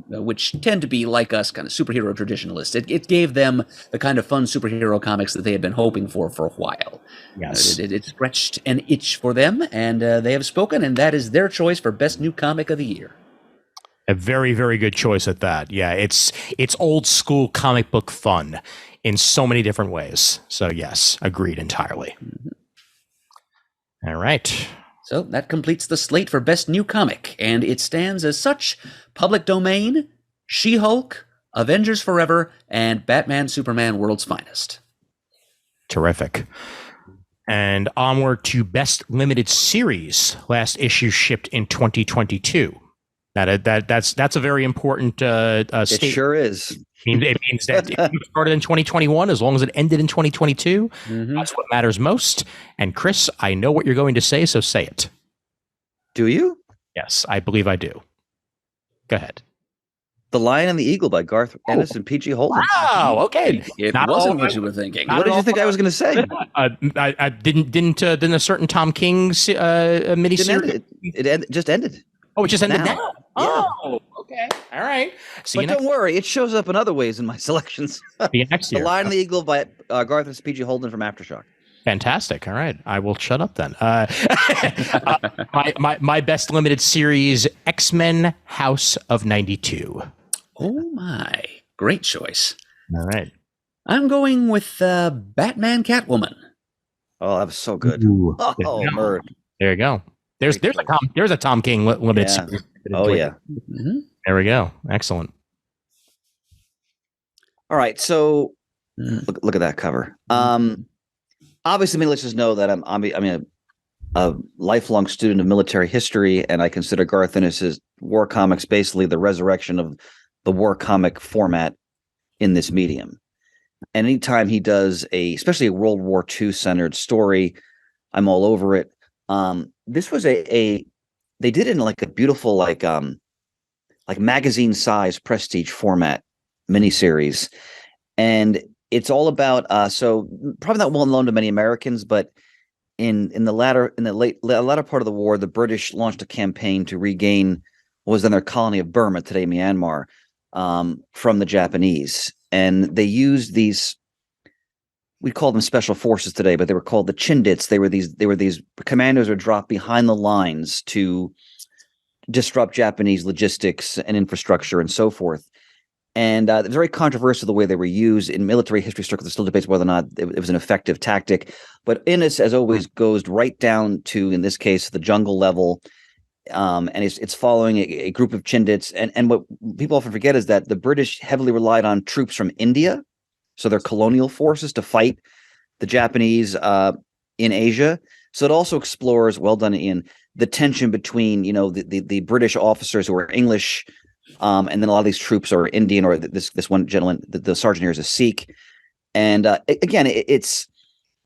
which tend to be like us, kind of superhero traditionalists, it gave them the kind of fun superhero comics that they had been hoping for a while. Yes. It scratched an itch for them, and they have spoken, and that is their choice for Best New Comic of the Year. A very, very good choice at that. Yeah, it's old school comic book fun in so many different ways. So yes, agreed entirely. All right. So that completes the slate for Best New Comic, and it stands as such: Public Domain, She-Hulk, Avengers Forever, and Batman Superman World's Finest. Terrific. And onward to Best Limited Series. Last issue shipped in 2022. That's a very important statement. It sure is. It means that it started in 2021, as long as it ended in 2022. That's what matters most. And Chris, I know what you're going to say, so say it. Do you? Yes, I believe I do. Go ahead. The Lion and the Eagle by Garth Ennis and P.G. Holden. Wow. Okay. It wasn't what you were thinking. What did you think I was going to say? I didn't a certain Tom King miniseries? It just ended. Oh, it just ended now. Yeah. Oh, okay. All right. But don't worry, it shows up in other ways in my selections. See you next year. The Lion and the Eagle by Garth and P.G. Holden from Aftershock. Fantastic. All right. I will shut up then. My best limited series, X-Men House of 92. Oh my. Great choice. All right. I'm going with Batman Catwoman. Oh, that was so good. Ooh, Murd. There you go. There's a Tom King limited series. Oh yeah. There we go. Excellent. All right. So look at that cover. Obviously, many listeners know that I'm a lifelong student of military history, and I consider Garth Ennis's war comics basically the resurrection of the war comic format in this medium. And anytime he does especially a World War II centered story, I'm all over it. This was they did it in like a beautiful like magazine size prestige format miniseries, and it's all about so probably not well known to many Americans, but in the latter part of the war, the British launched a campaign to regain what was then their colony of Burma, today Myanmar, from the Japanese, and they used these. We call them special forces today, but they were called the Chindits. They were these commandos who were dropped behind the lines to disrupt Japanese logistics and infrastructure and so forth. And it was very controversial the way they were used in military history circles. There's still debates whether or not it was an effective tactic. But Ennis, as always, goes right down to, in this case, the jungle level. And it's following a group of Chindits. And what people often forget is that the British heavily relied on troops from India, so their colonial forces, to fight the Japanese in Asia. So it also explores, well done, Ian, the tension between, the British officers who are English, and then a lot of these troops are Indian, or this one gentleman, the sergeant here is a Sikh. And again, it's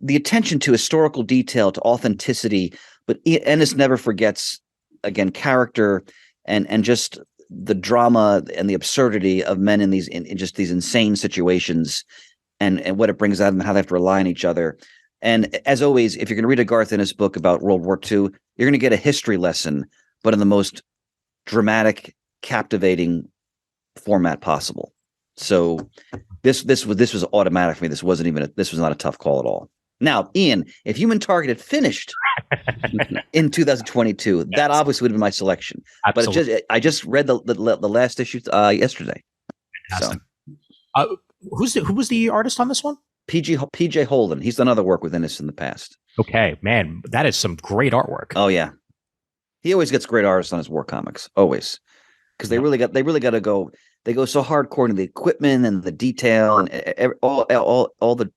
the attention to historical detail, to authenticity, but Ennis never forgets, again, character and just the drama and the absurdity of men in just these insane situations, and what it brings out of them, how they have to rely on each other. And as always, if you're going to read a Garth Ennis book about World War II, you're going to get a history lesson, but in the most dramatic, captivating format possible. So This was automatic for me. This was not a tough call at all. Now, Ian, if Human Target had finished in 2022, that obviously would have been my selection. Absolutely. But I just read the last issue yesterday. Fantastic. So. Who was the artist on this one? PJ Holden. He's done other work within this in the past. Okay, man, that is some great artwork. Oh yeah, he always gets great artists on his war comics, always, because they really got to go. They go so hardcore into the equipment and the detail, and all the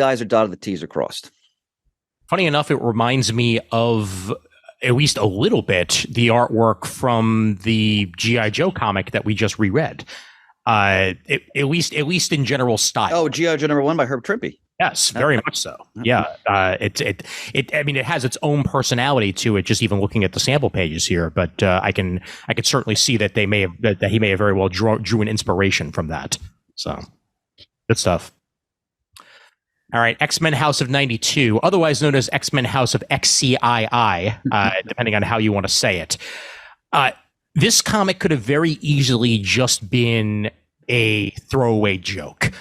I's are dotted, the T's are crossed. Funny enough, it reminds me of at least a little bit the artwork from the G.I. Joe comic that we just reread. At least in general style. Oh, G.I. Joe #1 by Herb Trimpe. Yes, very much so. Yeah, it. I mean, it has its own personality to it. Just even looking at the sample pages here, but I could certainly see that he may have very well drew an inspiration from that. So, good stuff. All right, X-Men House of 92, otherwise known as X-Men House of XCII, depending on how you want to say it. This comic could have very easily just been a throwaway joke,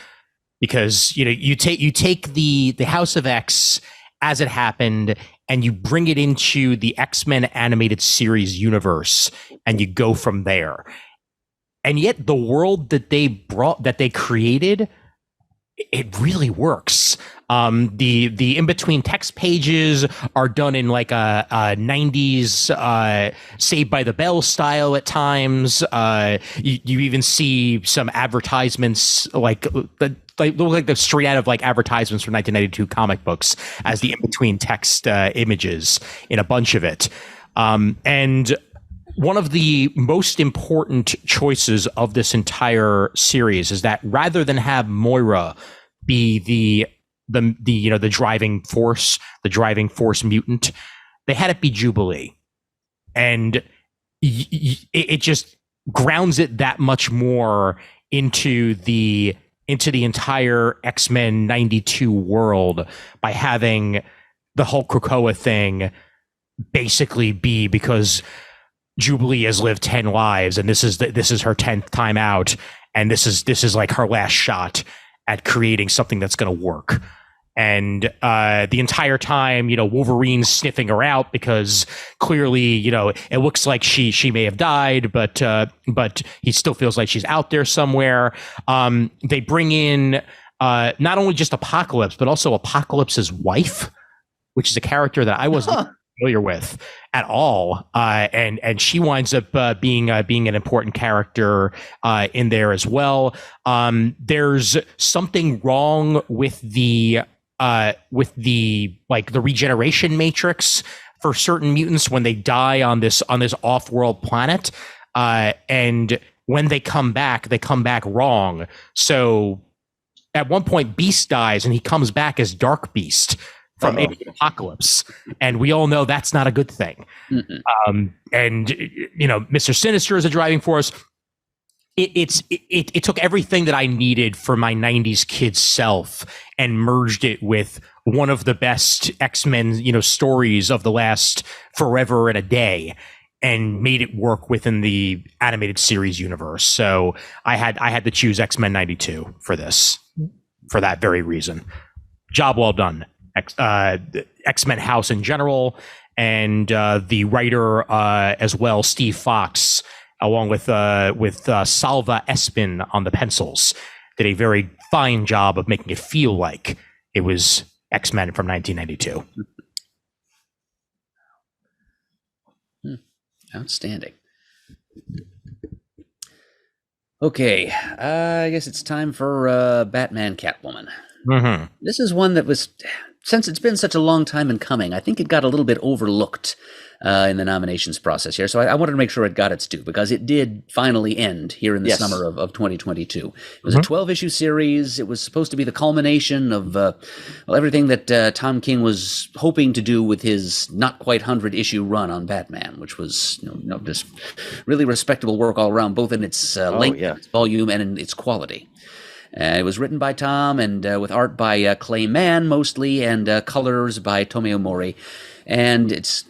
because you take the House of X as it happened and you bring it into the X-Men animated series universe and you go from there. And yet the world that they created, it really works. The in between text pages are done in like a 90s Saved by the Bell style at times. You even see some advertisements like look like the straight out of like advertisements from 1992 comic books as the in between text images in a bunch of it. And one of the most important choices of this entire series is that rather than have Moira be the driving force mutant, they had it be Jubilee, and it just grounds it that much more into the entire X-Men 92 world by having the Hulk Krakoa thing basically be because Jubilee has lived 10 lives and this is her 10th time out, and this is like her last shot at creating something that's going to work. And the entire time, Wolverine's sniffing her out because clearly, it looks like she may have died, but he still feels like she's out there somewhere. They bring in not only just Apocalypse, but also Apocalypse's wife, which is a character that I wasn't familiar with at all, and she winds up being an important character in there as well. There's something wrong with the regeneration matrix for certain mutants when they die on this off-world planet, and when they come back wrong. So at one point, Beast dies and he comes back as Dark Beast from Apocalypse, and we all know that's not a good thing. And Mr. Sinister is a driving force. It took everything that I needed for my 90s kid self and merged it with one of the best X-Men stories of the last forever and a day, and made it work within the animated series universe. So I had to choose X-Men 92 for this, for that very reason. Job well done, X-Men House in general, and the writer as well, Steve Fox, along with Salva Espin on the pencils, did a very fine job of making it feel like it was X-Men from 1992. Outstanding. Okay, I guess it's time for Batman Catwoman. Mm-hmm. This is one that was, since it's been such a long time in coming, I think it got a little bit overlooked in the nominations process here. So I wanted to make sure it got its due, because it did finally end here in the summer of 2022. It was a 12-issue series. It was supposed to be the culmination of everything that Tom King was hoping to do with his not quite 100-issue run on Batman, which was just really respectable work all around, both in its length, its volume, and in its quality. It was written by Tom and with art by Clay Mann mostly, and colors by Tomeo Mori. And it's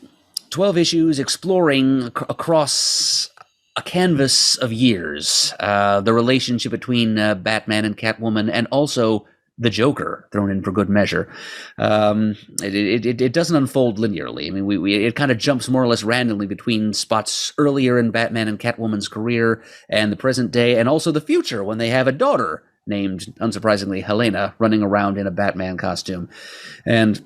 12 issues exploring across a canvas of years, the relationship between Batman and Catwoman, and also the Joker thrown in for good measure. It doesn't unfold linearly. I mean, it kind of jumps more or less randomly between spots earlier in Batman and Catwoman's career and the present day, and also the future when they have a daughter named, unsurprisingly, Helena, running around in a Batman costume. And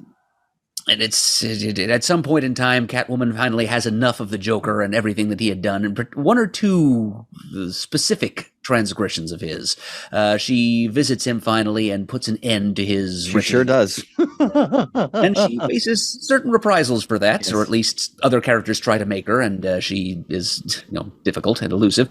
it's at some point in time, Catwoman finally has enough of the Joker and everything that he had done, and one or two specific transgressions of his. She visits him finally and puts an end to his. She sure does. And she faces certain reprisals for that, yes. Or at least other characters try to make her, and she is, difficult and elusive.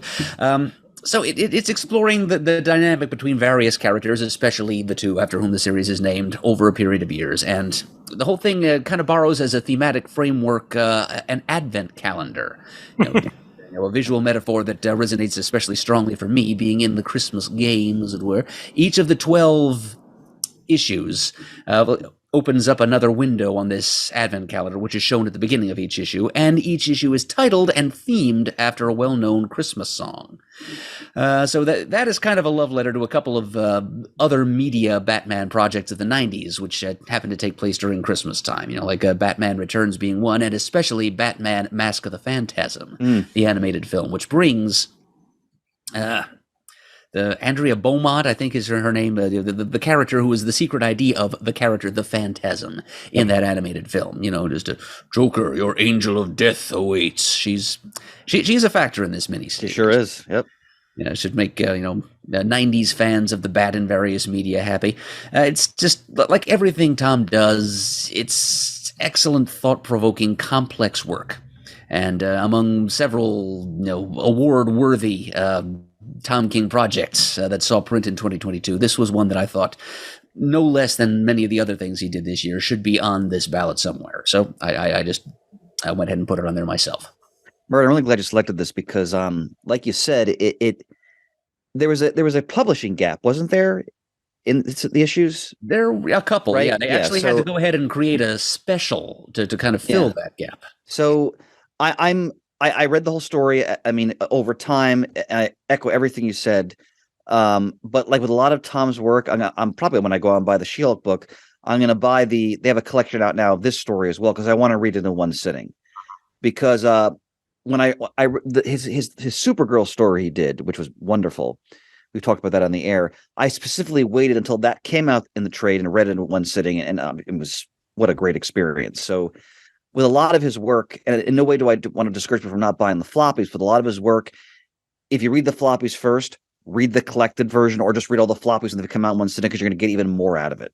So it's exploring the dynamic between various characters, especially the two after whom the series is named, over a period of years. And the whole thing kind of borrows as a thematic framework an advent calendar. A visual metaphor that resonates especially strongly for me, being in the Christmas game, as it were. Each of the 12 issues opens up another window on this advent calendar, which is shown at the beginning of each issue, and each issue is titled and themed after a well-known Christmas song. So that is kind of a love letter to a couple of other media Batman projects of the 90s, which happened to take place during Christmas time, like Batman Returns being one, and especially Batman Mask of the Phantasm, the animated film, which brings... the Andrea Beaumont, I think is her name, the character who was the secret ID of the character, the Phantasm, in that animated film. Just a Joker, your angel of death awaits. She's a factor in this miniseries. She sure is. Yep. Should make 90s fans of the Bat in various media happy. It's just like everything Tom does. It's excellent, thought-provoking, complex work, and among several award-worthy Tom King projects that saw print in 2022. This was one that I thought, no less than many of the other things he did this year, should be on this ballot somewhere. So I went ahead and put it on there myself. Murd, I'm really glad you selected this because, like you said, there was a publishing gap, wasn't there, in the issues? There were a couple, right? Yeah. They actually had to go ahead and create a special to kind of fill that gap. So I read the whole story. I mean, over time, I echo everything you said. But like with a lot of Tom's work, I'm probably, when I go out and buy the She-Hulk book, I'm going to buy they have a collection out now of this story as well, because I want to read it in one sitting. Because when his Supergirl story he did, which was wonderful, we talked about that on the air. I specifically waited until that came out in the trade and read it in one sitting, and it was what a great experience. So, with a lot of his work, and in no way do I want to discourage people from not buying the floppies, but a lot of his work, if you read the floppies first, read the collected version, or just read all the floppies and they come out in one sitting, because you're going to get even more out of it.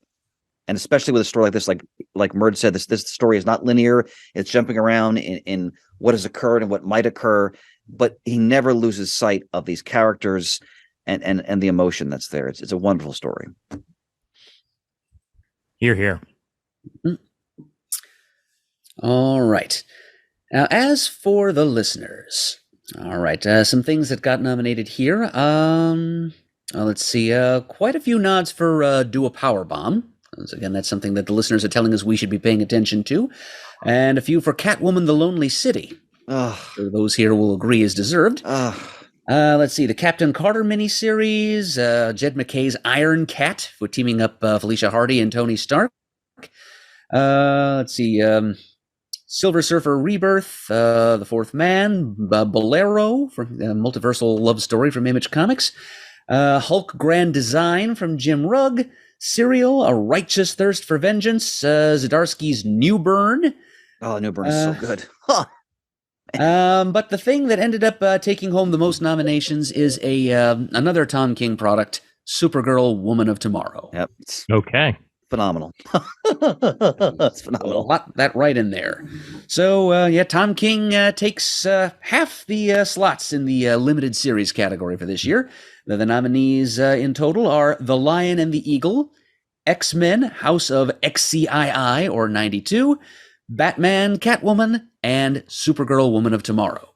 And especially with a story like this, like Murd said, this story is not linear. It's jumping around in what has occurred and what might occur, but he never loses sight of these characters and the emotion that's there. It's a wonderful story. Hear, hear. Mm-hmm. All right. Now, as for the listeners, all right, some things that got nominated here. Let's see, quite a few nods for Do a Powerbomb. Again, that's something that the listeners are telling us we should be paying attention to. And a few for Catwoman, The Lonely City. So those here will agree is deserved. Let's see, the Captain Carter miniseries, Jed McKay's Iron Cat for teaming up Felicia Hardy and Tony Stark. Let's see, Silver Surfer Rebirth, The Fourth Man, Bolero from Multiversal Love Story from Image Comics, Hulk Grand Design from Jim Rugg, Serial, A Righteous Thirst for Vengeance, Zdarsky's New Burn. Oh, New Burn is so good. But the thing that ended up taking home the most nominations is another Tom King product, Supergirl, Woman of Tomorrow. Yep. Okay. Phenomenal. That's phenomenal. A lot that right in there. So, Tom King takes half the slots in the limited series category for this year. The nominees in total are The Lion and the Eagle, X-Men, House of XCII, or 92, Batman, Catwoman, and Supergirl, Woman of Tomorrow.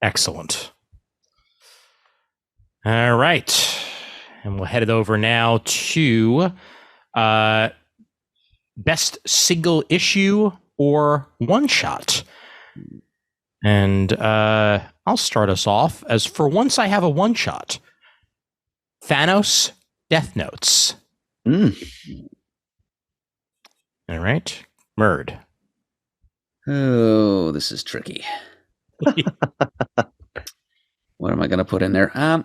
Excellent. All right. And we'll head it over now to best single issue or one shot. And I'll start us off as for once I have a one-shot. Thanos Death Notes. Mm. All right. Murd. Oh, this is tricky. What am I going to put in there? I'm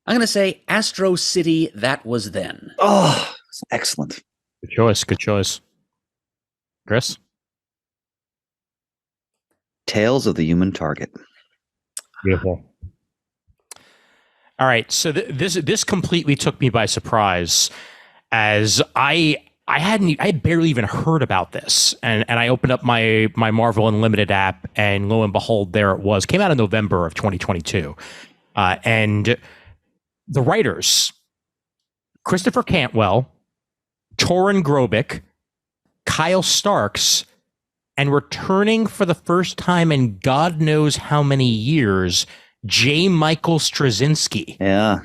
going to say Astro City, That Was Then. Oh, excellent. Good choice. Good choice. Chris? Tales of the Human Target. Beautiful. All right. So this completely took me by surprise, as I had barely even heard about this, and I opened up my Marvel Unlimited app, and lo and behold, there it was. Came out in November of 2022, and the writers, Christopher Cantwell, Torrin Grobik, Kyle Starks, and returning for the first time in God knows how many years, J. Michael Straczynski. Yeah.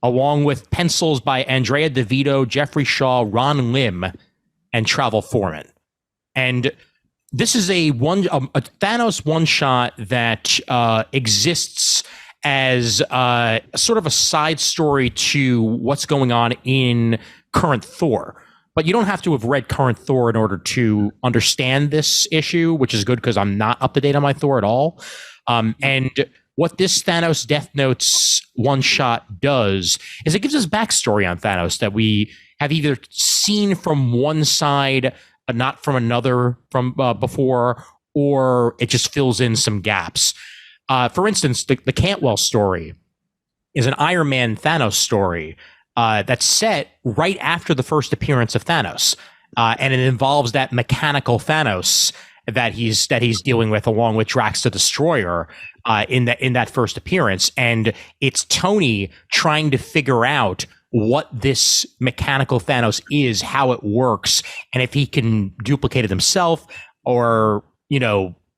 Along with pencils by Andrea DeVito, Jeffrey Shaw, Ron Lim, and Travel Foreman. And this is a Thanos one-shot that exists as sort of a side story to what's going on in current Thor. But you don't have to have read current Thor in order to understand this issue, which is good because I'm not up to date on my Thor at all. And what this Thanos Death Notes one-shot does is it gives us backstory on Thanos that we have either seen from one side, but not from another from before, or it just fills in some gaps. For instance, the Cantwell story is an Iron Man Thanos story that's set right after the first appearance of Thanos. And it involves that mechanical Thanos that he's dealing with, along with Drax the Destroyer, in that first appearance. And it's Tony trying to figure out what this mechanical Thanos is, how it works, and if he can duplicate it himself, or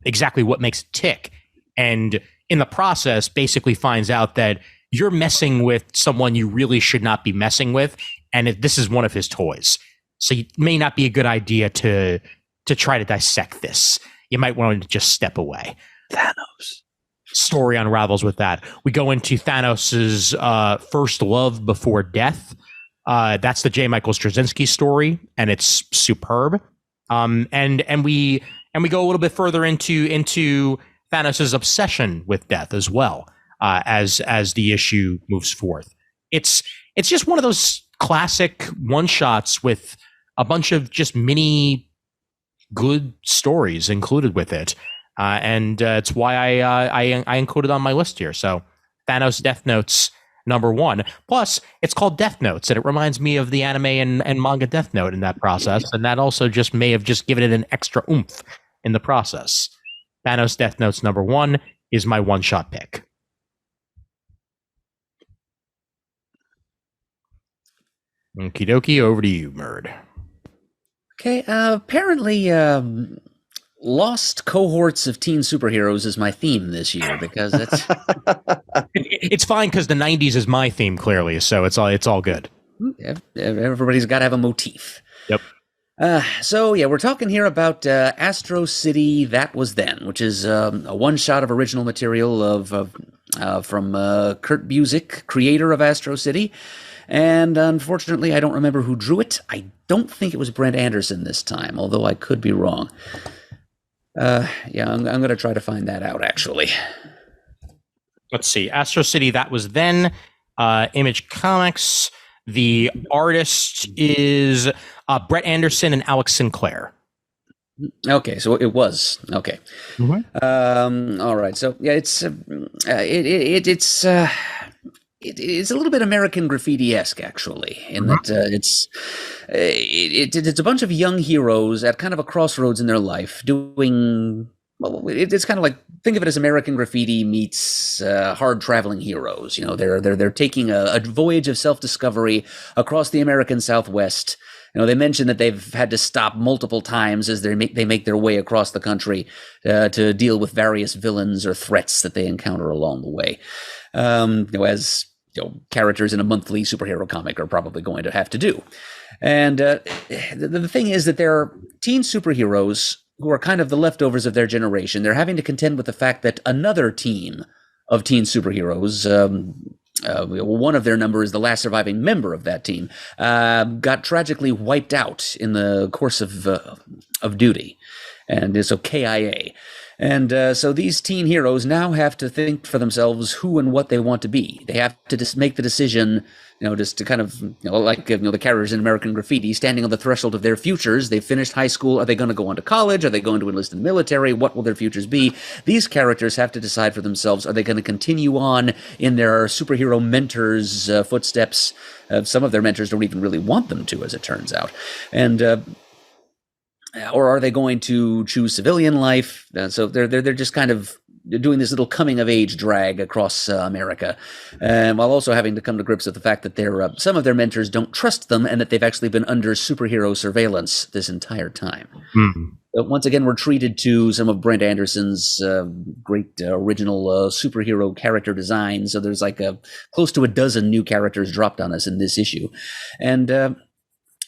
exactly what makes it tick. And in the process, basically finds out that you're messing with someone you really should not be messing with, and this is one of his toys. So it may not be a good idea to try to dissect this. You might want to just step away. Thanos. Story unravels with that. We go into Thanos's first love before death. That's the J. Michael Straczynski story, and it's superb. And we go a little bit further into Thanos's obsession with death as well, as the issue moves forth. It's just one of those classic one shots with a bunch of just mini good stories included with it, and it's why I included on my list here. So Thanos Death Notes #1. Plus, it's called Death Notes, and it reminds me of the anime and manga Death Note in that process, and that also just may have just given it an extra oomph in the process. Thanos Death Notes #1 is my one-shot pick. Okie dokie, over to you, Murd. Okay, apparently lost cohorts of teen superheroes is my theme this year, because it's it's fine because the 90s is my theme, clearly, so it's all good. Everybody's got to have a motif. Yep. So yeah, we're talking here about Astro City, That Was Then, which is a one-shot of original material from Kurt Busiek, creator of Astro City. And unfortunately, I don't remember who drew it. I don't think it was Brent Anderson this time, although I could be wrong. Yeah, I'm going to try to find that out, actually. Let's see. Astro City, That Was Then. Image Comics. The artist is Brett Anderson and Alex Sinclair. Okay, so it was. Okay. Mm-hmm. All right. So yeah, it's a little bit American Graffiti-esque, actually, in that it's a bunch of young heroes at kind of a crossroads in their life doing. Well, it's kind of like, think of it as American Graffiti meets hard traveling heroes. They're taking a voyage of self-discovery across the American Southwest. They mention that they've had to stop multiple times as they make their way across the country to deal with various villains or threats that they encounter along the way. As characters in a monthly superhero comic are probably going to have to do. And the thing is that they're teen superheroes who are kind of the leftovers of their generation. They're having to contend with the fact that another team of teen superheroes, one of their number is the last surviving member of that team, got tragically wiped out in the course of duty, and so KIA. And so these teen heroes now have to think for themselves who and what they want to be. They have to just make the decision, just to kind of, like, the characters in American Graffiti, standing on the threshold of their futures. They've finished high school. Are they going to go on to college? Are they going to enlist in the military? What will their futures be? These characters have to decide for themselves. Are they going to continue on in their superhero mentors' footsteps? Some of their mentors don't even really want them to, as it turns out. And or are they going to choose civilian life? So they're just kind of doing this little coming of age drag across America, while also having to come to grips with the fact that some of their mentors don't trust them, and that they've actually been under superhero surveillance this entire time. But once again, we're treated to some of Brent Anderson's great original superhero character design. So there's like close to a dozen new characters dropped on us in this issue, and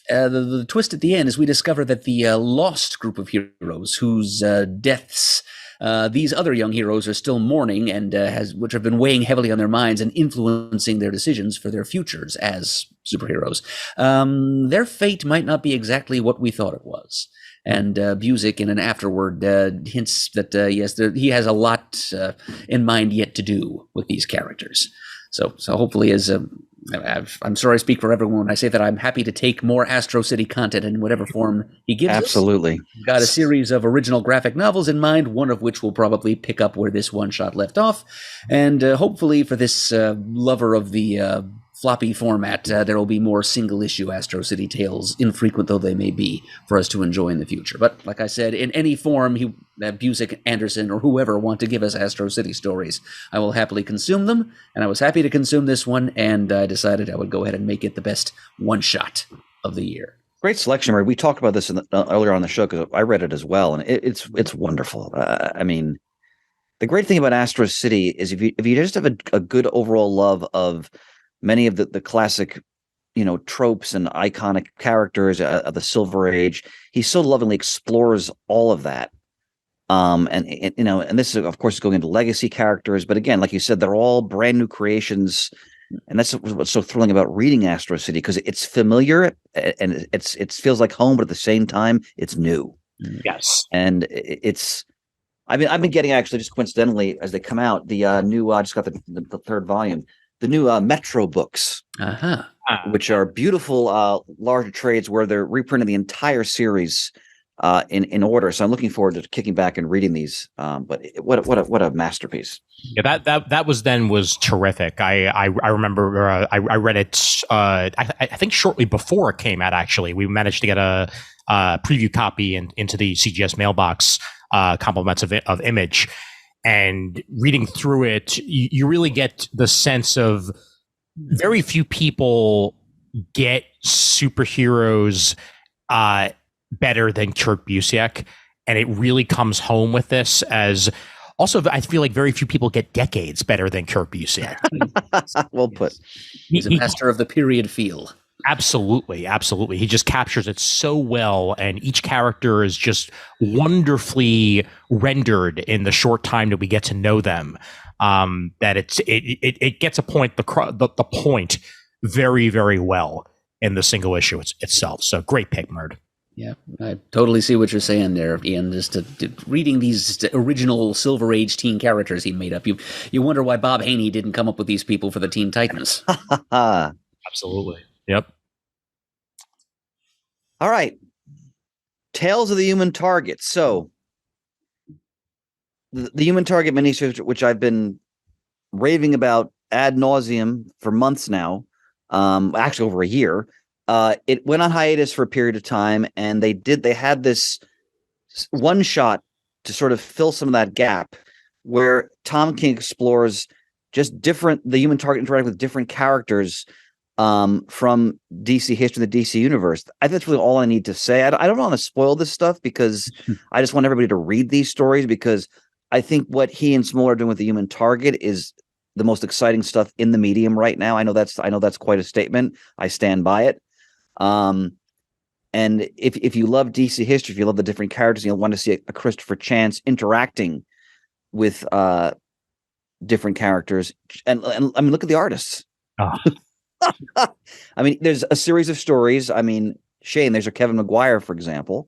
the twist at the end is we discover that the lost group of heroes whose deaths these other young heroes are still mourning, and which have been weighing heavily on their minds and influencing their decisions for their futures as superheroes. Their fate might not be exactly what we thought it was. And Busiek, in an afterword, hints that yes, he has a lot in mind yet to do with these characters. So hopefully, I'm sure I speak for everyone when I say that I'm happy to take more Astro City content in whatever form he gives us. Absolutely. Got a series of original graphic novels in mind, one of which will probably pick up where this one shot left off. And hopefully for this lover of the floppy format, there will be more single-issue Astro City tales, infrequent though they may be, for us to enjoy in the future. But like I said, in any form Busiek, Anderson, or whoever want to give us Astro City stories, I will happily consume them, and I was happy to consume this one, and I decided I would go ahead and make it the best one-shot of the year. Great selection, Murd. We talked about this earlier on the show because I read it as well, and it's wonderful. I mean, the great thing about Astro City is if you just have a good overall love of many of the classic, tropes and iconic characters of the Silver Age, he so lovingly explores all of that. And this is, of course, going into legacy characters, but again, like you said, they're all brand new creations, and that's what's so thrilling about reading Astro City, because it's familiar and it feels like home, but at the same time, it's new. Yes, and I've been getting, actually, just coincidentally, as they come out, the new. I just got the third volume. The new Metro books, which are beautiful larger trades where they're reprinting the entire series in order. So I'm looking forward to kicking back and reading these. But what a masterpiece! Yeah, that was terrific. I remember I read it. I think shortly before it came out. Actually, we managed to get a preview copy into the CGS mailbox. Compliments of Image. And reading through it, you really get the sense of very few people get superheroes better than Kurt Busiek. And it really comes home with this as also, I feel like very few people get decades better than Kurt Busiek. Well put. He's a master of the period feel. Absolutely. He just captures it so well, and each character is just wonderfully rendered in the short time that we get to know them. That it gets the point very, very well in the single issue itself. So great pick, Murd. Yeah, I totally see what you're saying there, Ian. Just reading these original Silver Age teen characters he made up, you wonder why Bob Haney didn't come up with these people for the Teen Titans. Absolutely. Yep. All right. Tales of the Human Target. So the Human Target miniseries, which I've been raving about ad nauseum for months now, actually over a year, it went on hiatus for a period of time, and they had this one shot to sort of fill some of that gap where Tom King explores just the Human Target interacting with different characters from DC history, the DC universe. I think that's really all I need to say. I don't want to spoil this stuff because I just want everybody to read these stories, because I think what he and Small are doing with the Human Target is the most exciting stuff in the medium right now. I know that's quite a statement. I stand by it. And if you love DC history, if you love the different characters, you'll want to see a Christopher Chance interacting with different characters. And I mean, look at the artists. Oh. I mean, there's a series of stories. I mean, Shane, there's a Kevin Maguire, for example,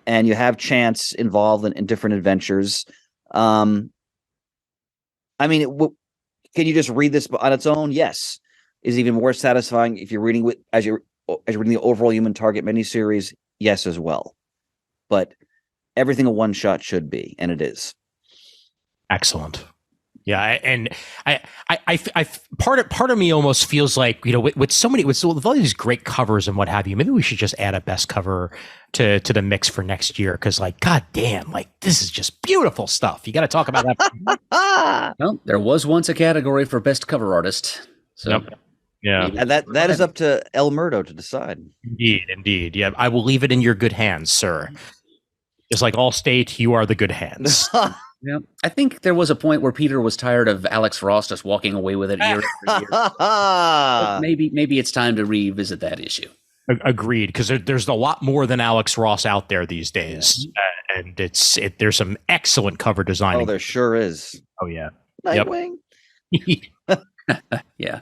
and you have Chance involved in different adventures. I mean, can you just read this on its own? Yes. Is it even more satisfying if you're reading as you're reading the overall Human Target miniseries? Yes, as well. But everything a one shot should be, and it is. Excellent. Yeah, and I part of me almost feels like, you know, with all these great covers and what have you, maybe we should just add a best cover to the mix for next year, because like, god damn, like this is just beautiful stuff. You got to talk about that. Well, there was once a category for best cover artist. So yep. Yeah, and that is up to El Murdough to decide. Indeed. Yeah, I will leave it in your good hands, sir. Just like Allstate, you are the good hands. Yeah, I think there was a point where Peter was tired of Alex Ross just walking away with it year after year. Maybe it's time to revisit that issue. Agreed, because there's a lot more than Alex Ross out there these days, and there's some excellent cover design. Oh, there sure is. Oh yeah, Nightwing. Yep. Yeah.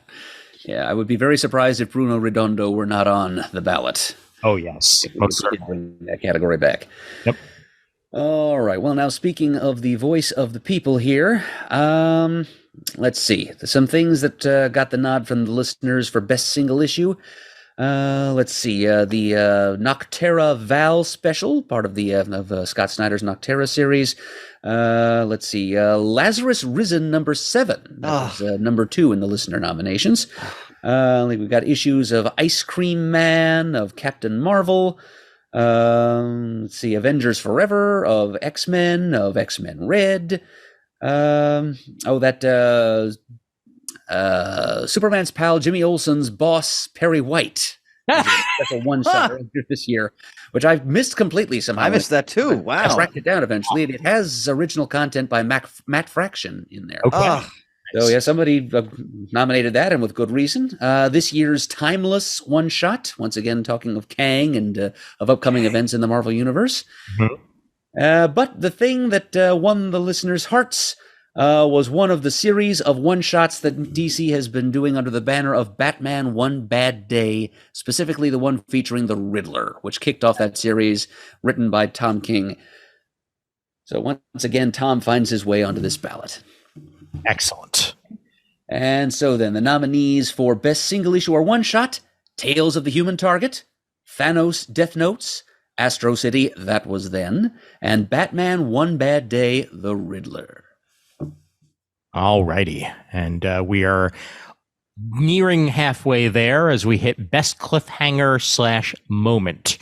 I would be very surprised if Bruno Redondo were not on the ballot. Oh yes, most certainly bring that category back. Yep. All right. Well, now speaking of the voice of the people here, let's see. Some things that got the nod from the listeners for best single issue. Let's see. The Nocterra Val special, part of the of Scott Snyder's Nocterra series. Let's see. Lazarus Risen #7. That was #2 in the listener nominations. We've got issues of Ice Cream Man, of Captain Marvel. Let's see, Avengers Forever, of X-Men Red. Superman's pal Jimmy Olsen's boss Perry White. That's a one-shot this year, which I've missed completely somehow. I missed that too. Wow. I tracked it down eventually. It has original content by Matt Fraction in there. Okay. So yeah, somebody nominated that, and with good reason. This year's Timeless one-shot, once again talking of Kang and of upcoming events in the Marvel Universe. But the thing that won the listeners' hearts was one of the series of one-shots that DC has been doing under the banner of Batman One Bad Day, specifically the one featuring the Riddler, which kicked off that series, written by Tom King. So once again, Tom finds his way onto this ballot. Excellent. And so then the nominees for best single issue or one shot: Tales of the Human Target, Thanos Death Notes, Astro City That Was Then, and Batman One Bad Day, The Riddler. All righty. And we are nearing halfway there as we hit best cliffhanger / moment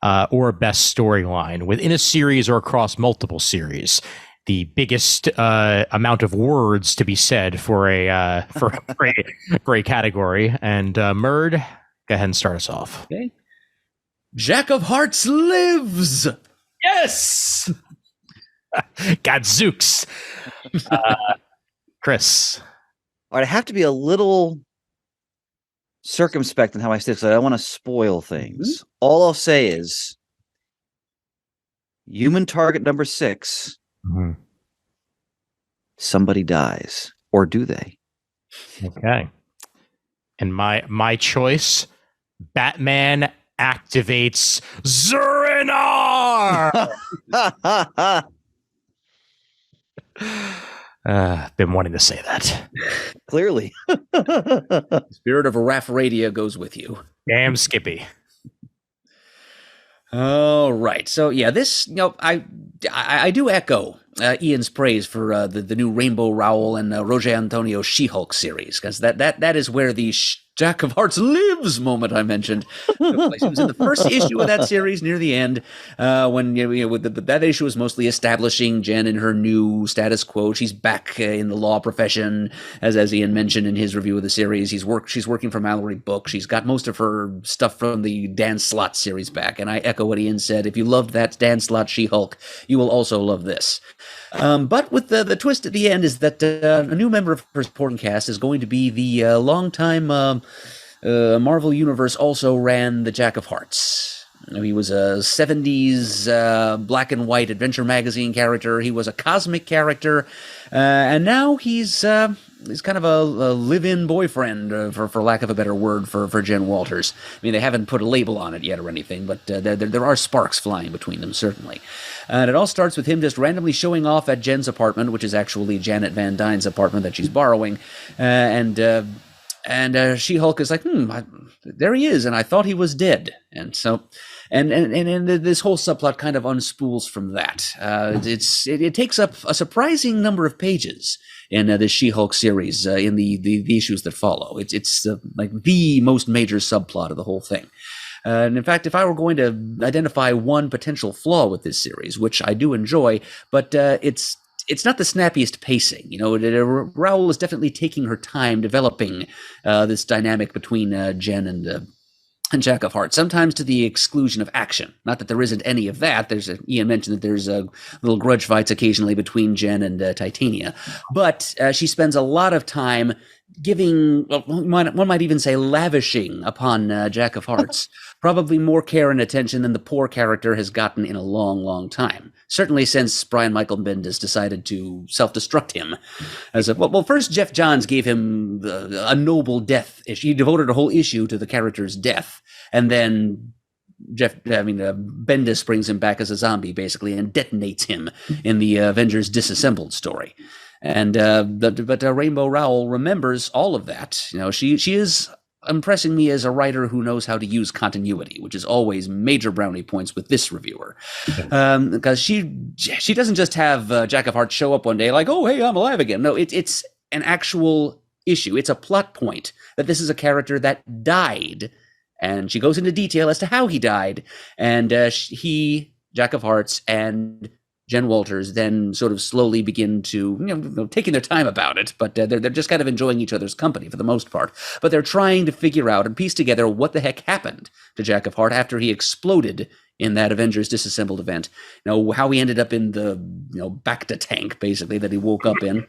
or best storyline within a series or across multiple series. The biggest amount of words to be said for a great category. And Murd, go ahead and start us off. Okay. Jack of Hearts lives. Yes. Gadzooks. Chris. All right, I have to be a little circumspect in how I say this. I don't want to spoil things. All I'll say is Human Target #6. Somebody dies, or do they? Okay. And my choice: Batman activates Zur-En-Arrh. Been wanting to say that. Clearly. Spirit of Raffradia goes with you. Damn Skippy. All right. So yeah, this, I do echo Ian's praise for the new Rainbow Rowell and Roger Antonio She-Hulk series, because that is where the Jack of Hearts lives moment I mentioned took place. It was in the first issue of that series near the end, when that issue was mostly establishing Jen in her new status quo. She's back in the law profession, as Ian mentioned in his review of the series. She's working for Mallory Book. She's got most of her stuff from the Dan Slott series back, and I echo what Ian said. If you loved that Dan Slott She-Hulk, you will also love this. But with the twist at the end is that a new member of her supporting cast is going to be the longtime Marvel Universe also ran the Jack of Hearts. He was a 70s black and white adventure magazine character. He was a cosmic character. And now he's kind of a live-in boyfriend, for lack of a better word, for Jen Walters. I mean, they haven't put a label on it yet or anything, but there are sparks flying between them, certainly. And it all starts with him just randomly showing off at Jen's apartment, which is actually Janet Van Dyne's apartment that she's borrowing. And She-Hulk is like, there he is, and I thought he was dead. And so, and this whole subplot kind of unspools from that. It takes up a surprising number of pages in the She-Hulk series in the issues that follow. It's like the most major subplot of the whole thing. And in fact, if I were going to identify one potential flaw with this series, which I do enjoy, but it's not the snappiest pacing. Raoul is definitely taking her time developing this dynamic between Jen and Jack of Hearts, sometimes to the exclusion of action. Not that there isn't any of that. Ian mentioned that there's little grudge fights occasionally between Jen and Titania, but she spends a lot of time giving, one might even say lavishing upon Jack of Hearts, probably more care and attention than the poor character has gotten in a long, long time. Certainly since Brian Michael Bendis decided to self-destruct him. First Jeff Johns gave him a noble death. He devoted a whole issue to the character's death, and then Bendis brings him back as a zombie, basically, and detonates him in the Avengers Disassembled story. And but Rainbow Rowell remembers all of that. She is impressing me as a writer who knows how to use continuity, which is always major brownie points with this reviewer, because she doesn't just have Jack of Hearts show up one day like, oh hey, I'm alive again. No, it's an actual issue. It's a plot point that this is a character that died, and she goes into detail as to how he died, and Jack of Hearts and Jen Walters then sort of slowly begin to, taking their time about it, but they're just kind of enjoying each other's company for the most part. But they're trying to figure out and piece together what the heck happened to Jack of Hearts after he exploded in that Avengers Disassembled event. How he ended up in the, Bacta tank, basically, that he woke up in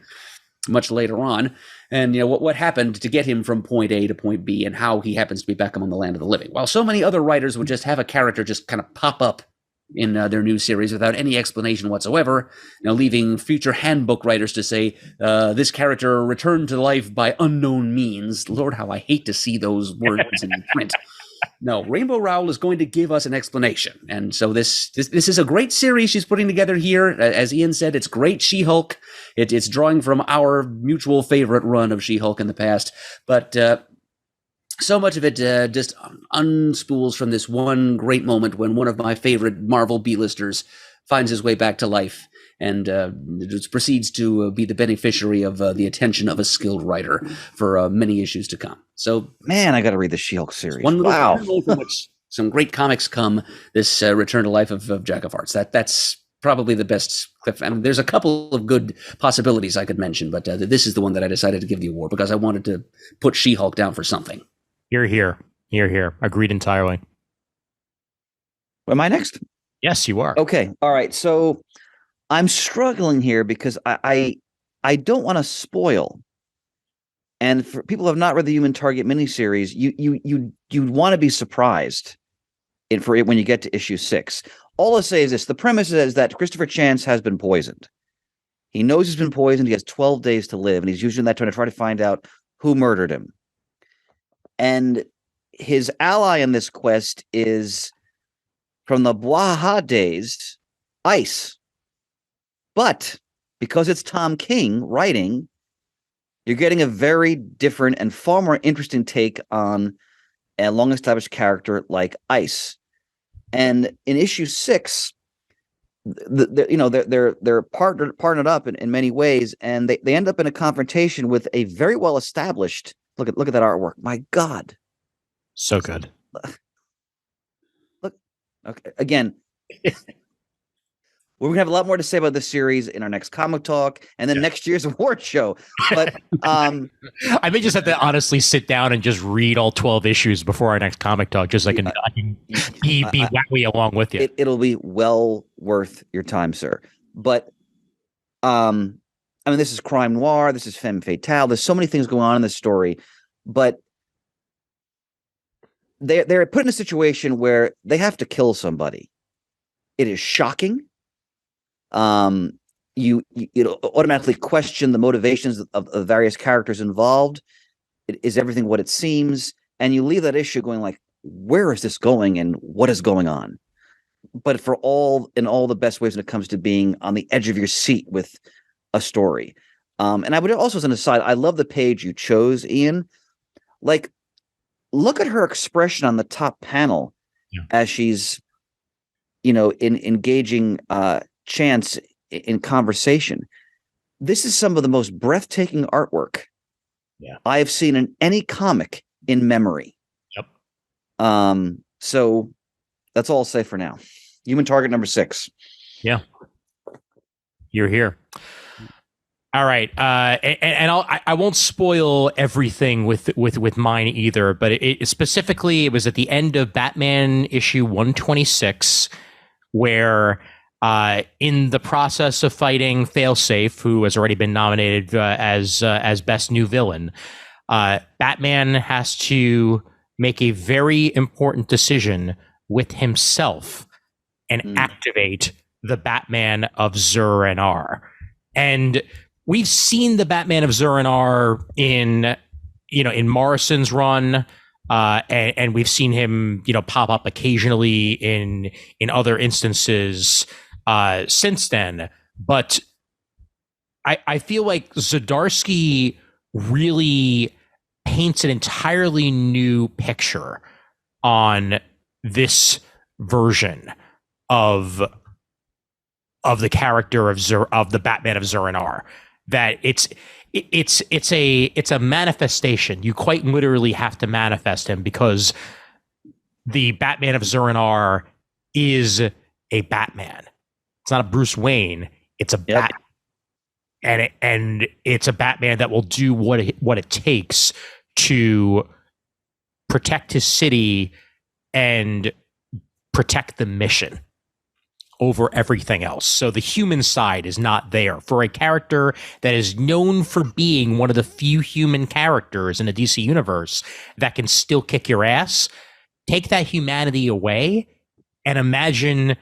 much later on. And, what happened to get him from point A to point B, and how he happens to be back among the land of the living. While so many other writers would just have a character just kind of pop up in their new series without any explanation whatsoever, leaving future handbook writers to say, this character returned to life by unknown means. Lord, how I hate to see those words in print. No, Rainbow Rowell is going to give us an explanation. And so this is a great series she's putting together here. As Ian said, it's great She-Hulk. It's drawing from our mutual favorite run of She-Hulk in the past. But so much of it just unspools from this one great moment when one of my favorite Marvel B-listers finds his way back to life and just proceeds to be the beneficiary of the attention of a skilled writer for many issues to come. So, man, I got to read the She-Hulk series. One little from which some great comics come. This return to life of Jack of Hearts. That's probably the best. There's a couple of good possibilities I could mention, but this is the one that I decided to give the award because I wanted to put She-Hulk down for something. You're here. Agreed entirely. Am I next? Yes, you are. Okay. All right. So I'm struggling here because I don't want to spoil. And for people who have not read the Human Target miniseries, you want to be surprised when you get to issue 6. All I'll say is this: the premise is that Christopher Chance has been poisoned. He knows he's been poisoned. He has 12 days to live, and he's using that time to try to find out who murdered him. And his ally in this quest is, from the Bwaha days, Ice. But because it's Tom King writing, you're getting a very different and far more interesting take on a long-established character like Ice. And in issue 6, they're partnered up in many ways, and they end up in a confrontation with a very well-established. Look at that artwork. My God. So good. Look. Okay. Again, we're going to have a lot more to say about this series in our next comic talk and then next year's award show. But I may just have to honestly sit down and just read all 12 issues before our next comic talk, just so I can be wowie along with you. It'll be well worth your time, sir. But this is crime noir. This is femme fatale. There's so many things going on in this story. But they're put in a situation where they have to kill somebody. It is shocking. You automatically question the motivations of the various characters involved. Is everything what it seems? And you leave that issue going like, where is this going and what is going on? But in all the best ways when it comes to being on the edge of your seat with a story. And I would also, as an aside, I love the page you chose, Ian. Like, look at her expression on the top panel as she's, engaging Chance in conversation. This is some of the most breathtaking artwork I have seen in any comic in memory. Yep. So that's all I'll say for now. Human Target number 6. Yeah. You're here. All right, and I won't spoil everything with mine either, but specifically it was at the end of Batman issue 126, where in the process of fighting Failsafe, who has already been nominated as best new villain, Batman has to make a very important decision with himself and activate the Batman of Zur-En-Arr. And we've seen the Batman of Zur-En-Arr in Morrison's run, and we've seen him, pop up occasionally in other instances since then. But I feel like Zdarsky really paints an entirely new picture on this version of the character of the Batman of Zur-En-Arr. That it's a manifestation. You quite literally have to manifest him, because the Batman of Zur-En-Arr is a Batman. It's not a Bruce Wayne. It's a Bat, and it's a Batman that will do what it takes to protect his city and protect the mission over everything else. So the human side is not there for a character that is known for being one of the few human characters in the DC universe that can still kick your ass. Take that humanity away and imagine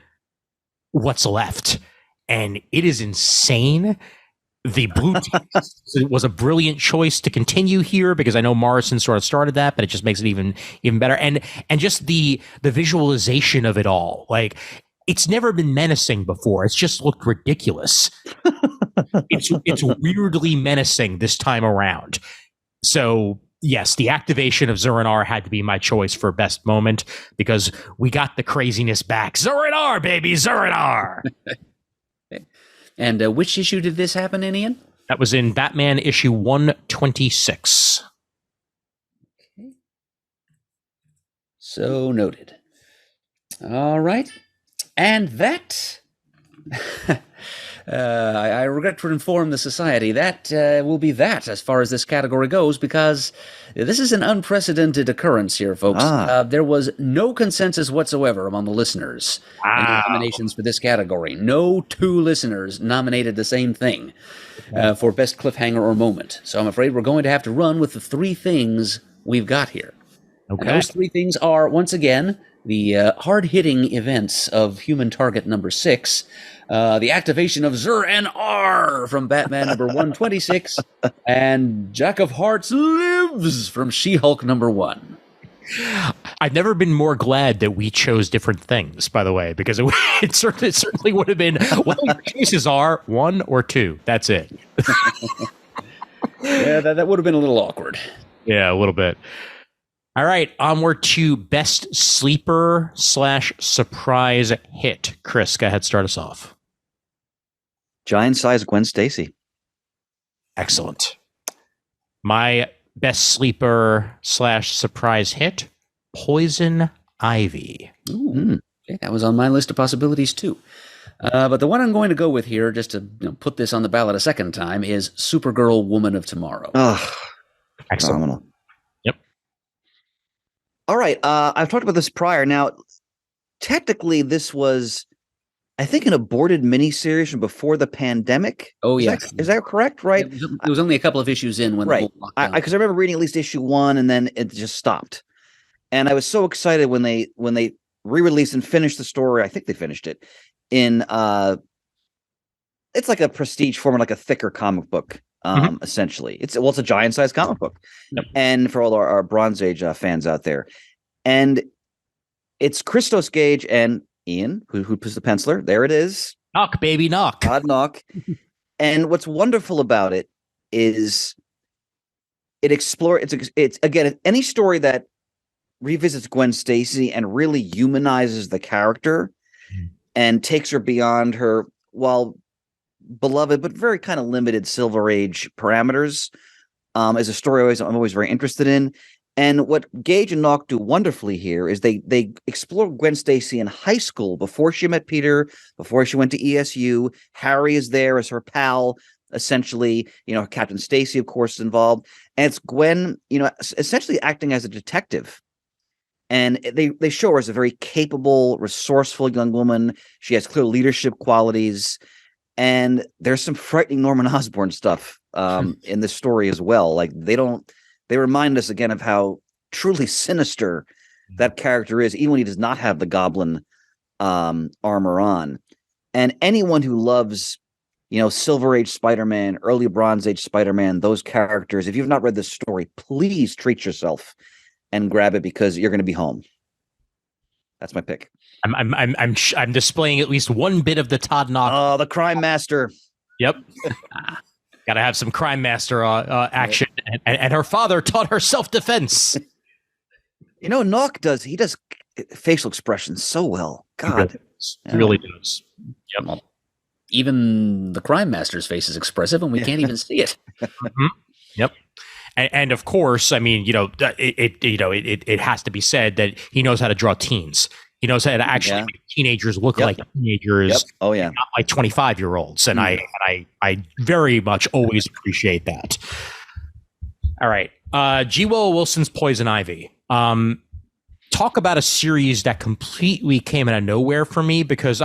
what's left. And it is insane. The blue text was a brilliant choice to continue here, because I know Morrison sort of started that, but it just makes it even better. And just the visualization of it all, like, it's never been menacing before. It's just looked ridiculous. It's weirdly menacing this time around. So yes, the activation of Zur-En-Arr had to be my choice for best moment, because we got the craziness back. Zur-En-Arr, baby, Zur-En-Arr. And which issue did this happen in, Ian? That was in Batman issue 126. Okay. So noted. All right. And that, I regret to inform the society, that will be that as far as this category goes, because this is an unprecedented occurrence here, folks. There was no consensus whatsoever among the listeners in the nominations for this category. No two listeners nominated the same thing for best cliffhanger or moment. So I'm afraid we're going to have to run with the 3 things we've got here. Okay. And those 3 things are, once again, the hard-hitting events of Human Target number 6, the activation of Zur-En-Arr from Batman number 126, and Jack of Hearts lives from She-Hulk number 1. I've never been more glad that we chose different things, by the way, because it certainly would have been, well, your choices are 1 or 2. That's it. Yeah, that would have been a little awkward. Yeah, a little bit. All right, onward to best sleeper / surprise hit. Chris, go ahead, start us off. Giant size Gwen Stacy. Excellent. My best sleeper / surprise hit, Poison Ivy. Ooh, okay, that was on my list of possibilities too. But the one I'm going to go with here, just to put this on the ballot a second time, is Supergirl Woman of Tomorrow. Oh, excellent. Phenomenal. All right. I've talked about this prior. Now, technically, this was, I think, an aborted miniseries from before the pandemic. Oh, yeah. Is that correct? Right. It was only a couple of issues in when the whole lockdown. Because I remember reading at least issue 1, and then it just stopped. And I was so excited when they re-released and finished the story. I think they finished it in it's like a prestige format, like a thicker comic book. Essentially, it's a giant sized comic book. Yep. And for all our Bronze Age fans out there, and it's Christos Gage and Ian, who puts the penciler. There it is. Knock, baby, knock. God knock. And what's wonderful about it is it explores. It's again any story that revisits Gwen Stacy and really humanizes the character and takes her beyond her beloved but very kind of limited Silver Age parameters. Is a story I'm always very interested in. And what Gage and Knock do wonderfully here is they explore Gwen Stacy in high school before she met Peter, before she went to ESU. Harry is there as her pal, essentially. Captain Stacy, of course, is involved. And it's Gwen, essentially acting as a detective. And they show her as a very capable, resourceful young woman. She has clear leadership qualities. And there's some frightening Norman Osborn stuff in this story as well. Like they remind us again of how truly sinister that character is, even when he does not have the goblin armor on. And anyone who loves, Silver Age Spider-Man, early Bronze Age Spider-Man, those characters, if you've not read this story, please treat yourself and grab it because you're going to be home. That's my pick. I'm displaying at least one bit of the Todd Knock. Oh, the Crime Master. Yep. Got to have some Crime Master action. And her father taught her self-defense. Knock does facial expressions so well. God. He really does. Yep. Well, even the Crime Master's face is expressive and we can't even see it. Yep. And of course, I mean, it has to be said that he knows how to draw teens. He knows how to actually make teenagers look like teenagers. Yep. Oh yeah, not like 25-year-olds. And I very much always appreciate that. All right, G. Willow Wilson's Poison Ivy. Talk about a series that completely came out of nowhere for me because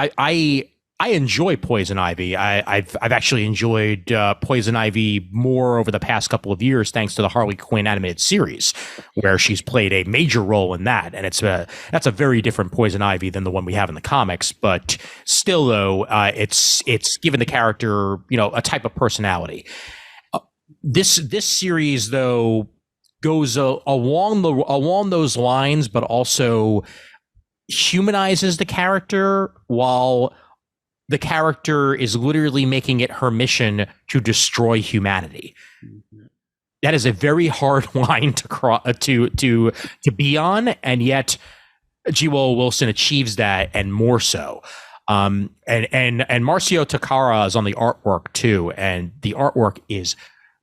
I enjoy Poison Ivy. I've actually enjoyed Poison Ivy more over the past couple of years thanks to the Harley Quinn animated series, where she's played a major role in that, and that's a very different Poison Ivy than the one we have in the comics. But still, though, it's given the character a type of personality. This series though goes along those lines, but also humanizes the character while the character is literally making it her mission to destroy humanity. That is a very hard line to be on, and yet G. Willow Wilson achieves that and more so. And Marcio Takara is on the artwork too, and the artwork is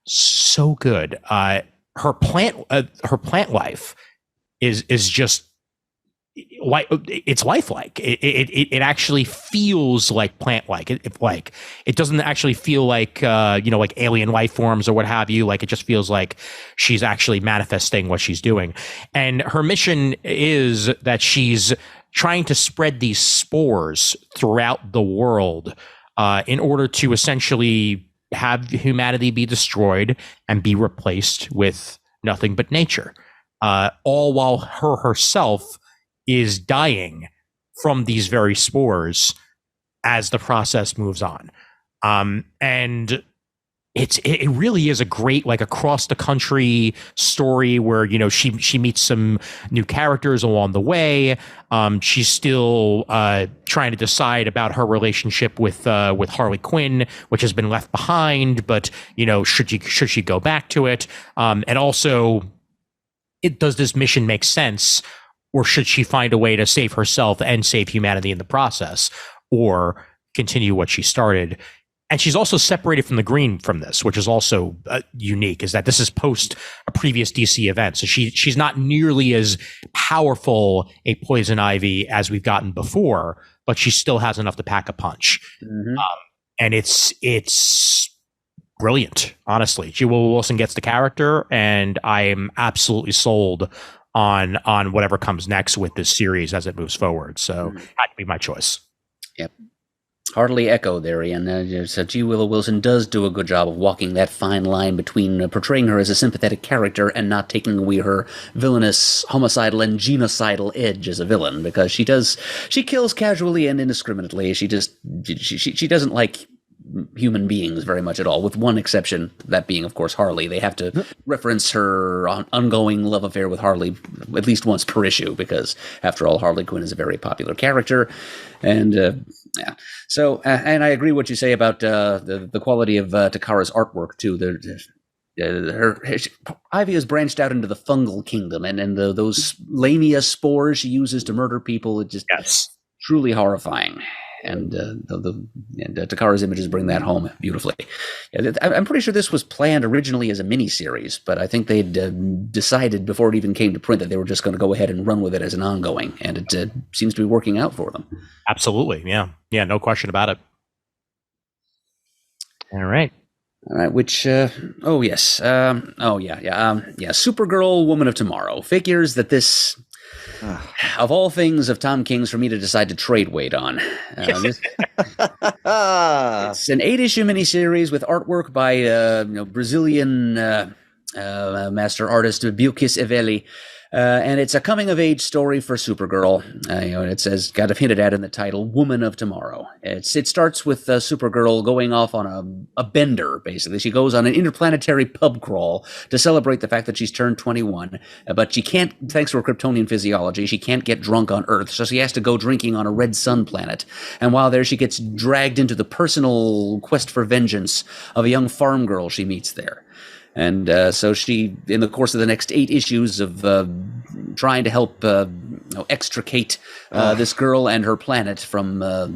so good. Her plant life is just like it's lifelike. It actually feels like plant-like. It doesn't actually feel like like alien life forms or what have you. Like it just feels like she's actually manifesting what she's doing. And her mission is that she's trying to spread these spores throughout the world in order to essentially have humanity be destroyed and be replaced with nothing but nature. All while her herself is dying from these very spores as the process moves on. And it really is a great, like, across the country story where, she meets some new characters along the way. She's still trying to decide about her relationship with Harley Quinn, which has been left behind, but, should she go back to it? And also, does this mission make sense? Or should she find a way to save herself and save humanity in the process, or continue what she started? And she's also separated from the Green from this, which is also unique, is that this is post a previous DC event. So she's not nearly as powerful a Poison Ivy as we've gotten before, but she still has enough to pack a punch. Mm-hmm. And it's brilliant, honestly. G. Willow Wilson gets the character, and I am absolutely sold on whatever comes next with this series as it moves forward. So had to be my choice. Yep. Hardly echo there, Ian. So G. Willow Wilson does do a good job of walking that fine line between portraying her as a sympathetic character and not taking away her villainous, homicidal, and genocidal edge as a villain, because she kills casually and indiscriminately. She doesn't like human beings very much at all, with one exception, that being, of course, Harley. They have to reference her ongoing love affair with Harley at least once per issue, because, after all, Harley Quinn is a very popular character. And, yeah. So, and I agree what you say about the quality of Takara's artwork, too. Ivy has branched out into the fungal kingdom, and those lamia spores she uses to murder people, it just truly horrifying. And Takara's images bring that home beautifully. I'm pretty sure this was planned originally as a miniseries, but I think they'd decided before it even came to print that they were just going to go ahead and run with it as an ongoing, and it seems to be working out for them. Absolutely, yeah, no question about it. All right. Which, Supergirl, Woman of Tomorrow. Figures that this, of all things of Tom King's, for me to decide to trade weight on. It's an 8-issue miniseries with artwork by Brazilian master artist Bilquis Eveli. And it's a coming-of-age story for Supergirl. It says, kind of hinted at in the title, Woman of Tomorrow. It starts with Supergirl going off on a bender, basically. She goes on an interplanetary pub crawl to celebrate the fact that she's turned 21. But she can't, thanks to her Kryptonian physiology, she can't get drunk on Earth, so she has to go drinking on a red sun planet. And while there, she gets dragged into the personal quest for vengeance of a young farm girl she meets there. And so she, in the course of the next 8 issues of trying to help extricate this girl and her planet from the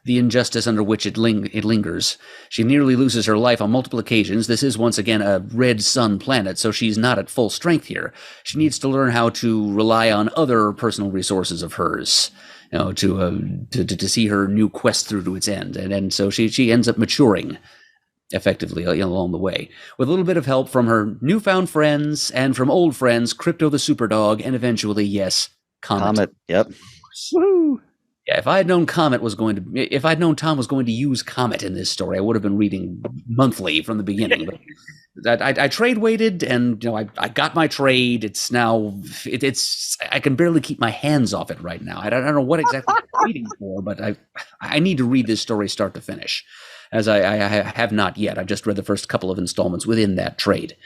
injustice under which it lingers. She nearly loses her life on multiple occasions. This is once again a red sun planet, so she's not at full strength here. She needs to learn how to rely on other personal resources of hers, to see her new quest through to its end. And so she ends up maturing effectively along the way, with a little bit of help from her newfound friends and from old friends, Crypto the Superdog, and eventually, yes, Comet. Yep. Woo! Yeah, if I had known Tom was going to use Comet in this story, I would have been reading monthly from the beginning. But I trade weighted, and I got my trade. It's now I can barely keep my hands off it right now. I don't know what exactly I'm reading for, but I need to read this story start to finish, as I have not yet. I've just read the first couple of installments within that trade,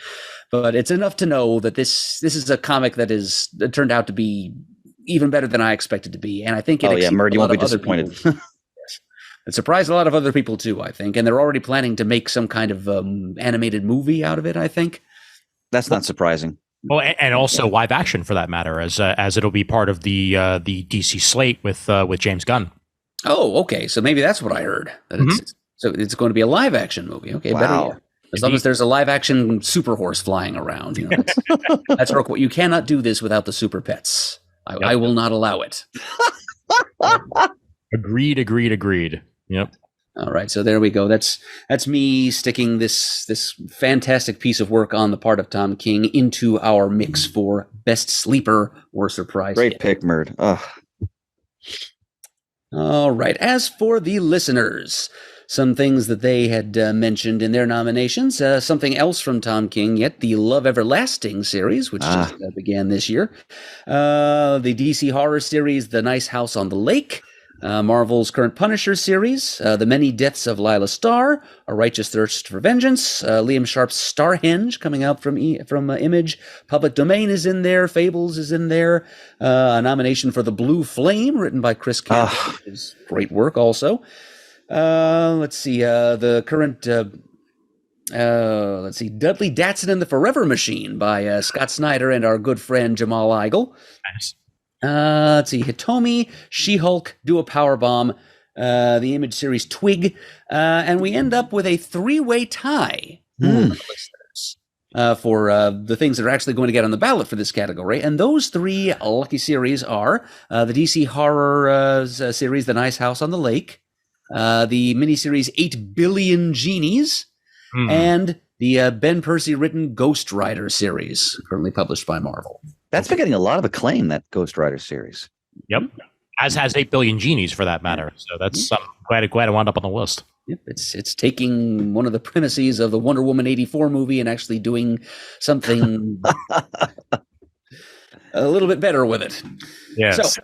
but it's enough to know that this is a comic that turned out to be even better than I expected to be, and I think Murd, you won't be disappointed. It surprised a lot of other people too, I think, and they're already planning to make some kind of animated movie out of it, I think. That's not surprising. Well, and also live action for that matter, as it'll be part of the DC slate with James Gunn. Oh, okay, so maybe that's what I heard. That it's going to be a live action movie. Okay, wow. Better. As long as there's a live action super horse flying around, that's what you cannot do this without the super pets. I will not allow it. Agreed. Yep. All right, so there we go. That's me sticking this fantastic piece of work on the part of Tom King into our mix for best sleeper or surprise. Great pick, Murd. All right. As for the listeners, some things that they had mentioned in their nominations. Something else from Tom King, the Love Everlasting series, which just began this year. The DC horror series, The Nice House on the Lake. Marvel's current Punisher series, The Many Deaths of Lila Starr, A Righteous Thirst for Vengeance, Liam Sharp's Starhenge coming out from Image, Public Domain is in there, Fables is in there, a nomination for The Blue Flame, written by Chris Campbell, which is great work also. Let's see, the current, Dudley Datsun and the Forever Machine by Scott Snyder and our good friend Jamal Igle. Nice. Let's see, Hitomi, She-Hulk, Do a Powerbomb, the Image series Twig, and we end up with a 3-way tie for the things that are actually going to get on the ballot for this category. And those 3 lucky series are the DC horror series, The Nice House on the Lake, the miniseries 8 Billion Genies, and the Ben Percy written Ghost Rider series, currently published by Marvel. That's been getting a lot of acclaim, that Ghost Rider series. Yep. As has 8 Billion Genies, for that matter. So that's I'm glad I wound up on the list. Yep, it's taking one of the premises of the Wonder Woman 84 movie and actually doing something a little bit better with it. Yes.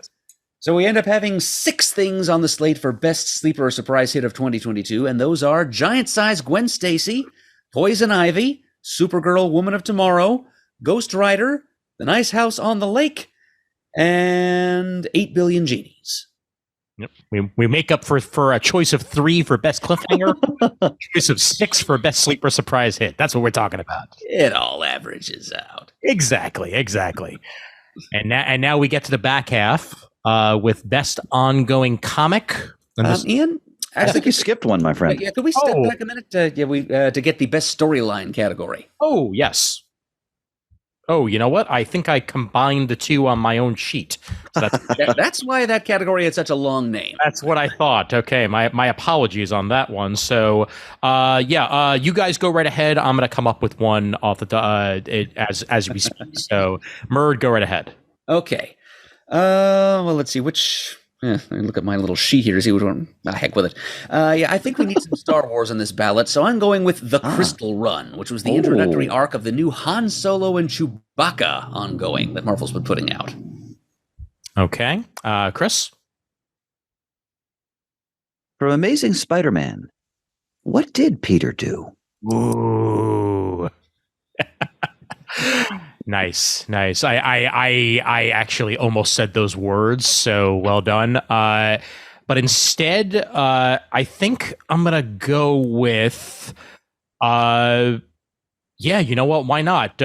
So we end up having 6 things on the slate for Best Sleeper or Surprise Hit of 2022, and those are Giant-Size Gwen Stacy, Poison Ivy, Supergirl Woman of Tomorrow, Ghost Rider, The Nice House on the Lake, and 8 Billion Genies. Yep. We make up for a choice of 3 for Best Cliffhanger, choice of 6 for Best Sleeper Surprise Hit. That's what we're talking about. It all averages out. Exactly. And now we get to the back half with Best Ongoing Comic. Ian? I think you skipped one, my friend. Yeah, could we step back a minute to get the Best Storyline category? Oh, yes. Oh, you know what? I think I combined the 2 on my own sheet. So that's why that category had such a long name. That's what I thought. Okay, my apologies on that one. So, you guys go right ahead. I'm going to come up with one off the as we speak. So, Murd, go right ahead. Okay. Well, let's see which. Let me look at my little sheet here to see which one. Heck with it. I think we need some Star Wars on this ballot, so I'm going with The Crystal Run, which was the introductory arc of the new Han Solo and Chewbacca ongoing that Marvel's been putting out. Okay. Chris? From Amazing Spider-Man, what did Peter do? Ooh. Nice. I actually almost said those words, so well done. But instead, I think I'm gonna go with, you know what? Why not?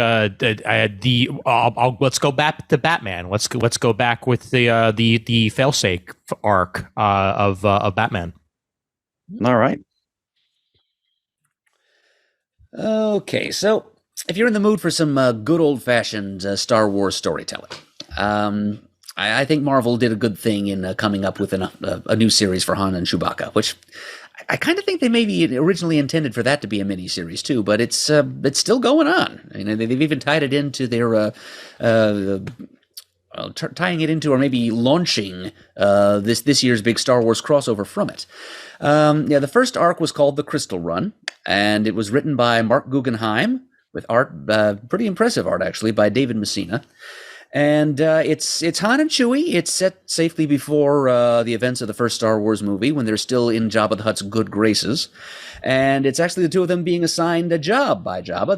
Let's go back to Batman. Let's go back with the failsafe arc of Batman. All right. Okay, so if you're in the mood for some good old-fashioned Star Wars storytelling, I think Marvel did a good thing in coming up with a new series for Han and Chewbacca, which I kind of think they maybe originally intended for that to be a mini-series too, but it's still going on. I mean, they've even tied it into their tying it into or maybe launching this year's big Star Wars crossover from it. The first arc was called The Crystal Run, and it was written by Mark Guggenheim, with art, pretty impressive art actually, by David Messina. And it's Han and Chewie. It's set safely before the events of the first Star Wars movie, when they're still in Jabba the Hutt's good graces. And it's actually the 2 of them being assigned a job by Jabba.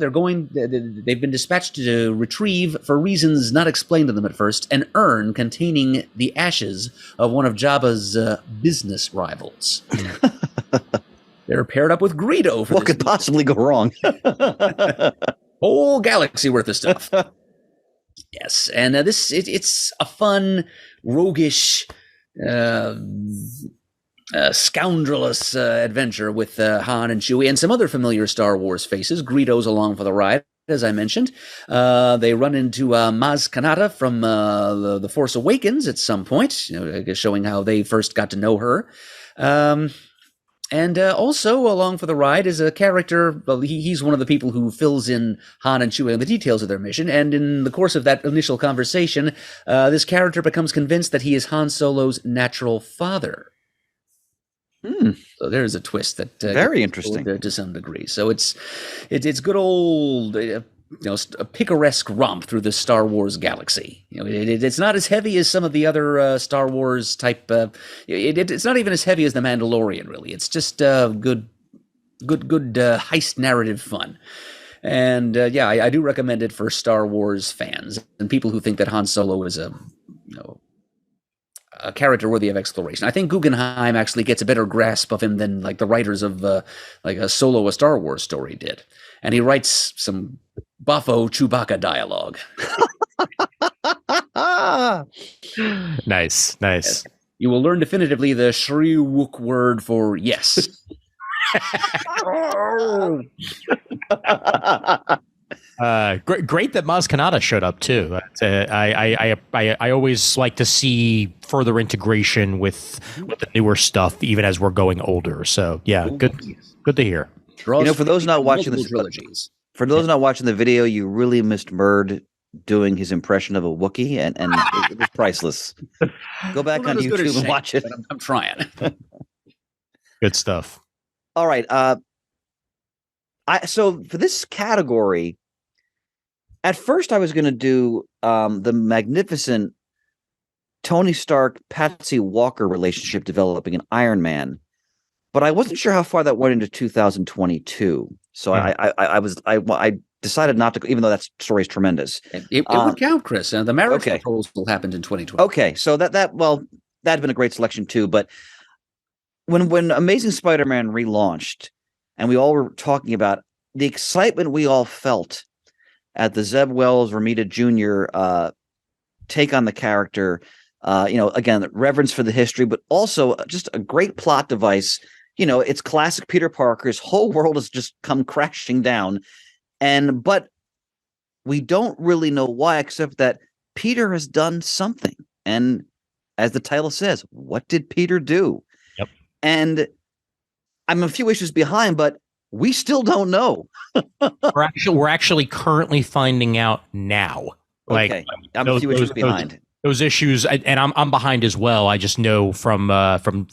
They've been dispatched to retrieve, for reasons not explained to them at first, an urn containing the ashes of one of Jabba's business rivals. They're paired up with Greedo. What could possibly go wrong? Whole galaxy worth of stuff. Yes, and it's a fun, roguish, scoundrelous adventure with Han and Chewie and some other familiar Star Wars faces. Greedo's along for the ride, as I mentioned. They run into Maz Kanata from The Force Awakens at some point, I guess showing how they first got to know her. And also along for the ride is a character. Well, he's one of the people who fills in Han and Chewie on the details of their mission. And in the course of that initial conversation, this character becomes convinced that he is Han Solo's natural father. So there's a twist that very interesting to some degree. So it's good old. A picaresque romp through the Star Wars galaxy. It's not as heavy as some of the other Star Wars type. It's not even as heavy as The Mandalorian, really. It's just good heist narrative fun. And I do recommend it for Star Wars fans and people who think that Han Solo is a character worthy of exploration. I think Guggenheim actually gets a better grasp of him than like the writers of like a Solo, a Star Wars story did. And he writes some buffo Chewbacca dialogue. Nice. Yes. You will learn definitively the Shriwook word for yes. Great that Maz Kanata showed up too. I always like to see further integration with the newer stuff, even as we're going older. So yeah, good to hear. For those not watching the trilogies. For those not watching the video, you really missed Murd doing his impression of a Wookiee, and it was priceless. Go back Well, on not as good as YouTube and Shane, watch it. but I'm trying. Good stuff. All right. So for this category, at first I was going to do the magnificent Tony Stark Patsy Walker relationship developing in Iron Man, but I wasn't sure how far that went into 2022. So I decided not to, even though that story is tremendous. It would count, Chris. The marriage Okay. proposal happened in 2012. Okay, so that'd been a great selection too. But when Amazing Spider-Man relaunched, and we all were talking about the excitement we all felt at the Zeb Wells Romita Jr. Take on the character, again, reverence for the history, but also just a great plot device. It's classic Peter Parker. His whole world has just come crashing down. But we don't really know why, except that Peter has done something. And as the title says, what did Peter do? Yep. And I'm a few issues behind, but we still don't know. we're actually currently finding out now. Okay. I'm a few issues behind. Those issues, and I'm behind as well. I just know from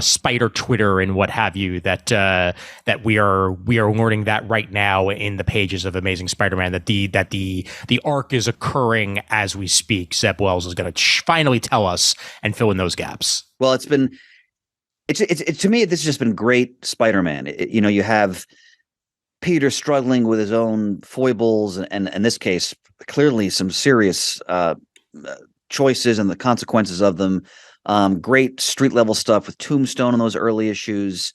Spider Twitter and what have you that we are learning that right now in the pages of Amazing Spider-Man that the arc is occurring as we speak. Zeb Wells is going to finally tell us and fill in those gaps. Well, it's to me, this has just been great Spider-Man. You have Peter struggling with his own foibles, and in this case, clearly some serious choices and the consequences of them. Great street level stuff with Tombstone in those early issues.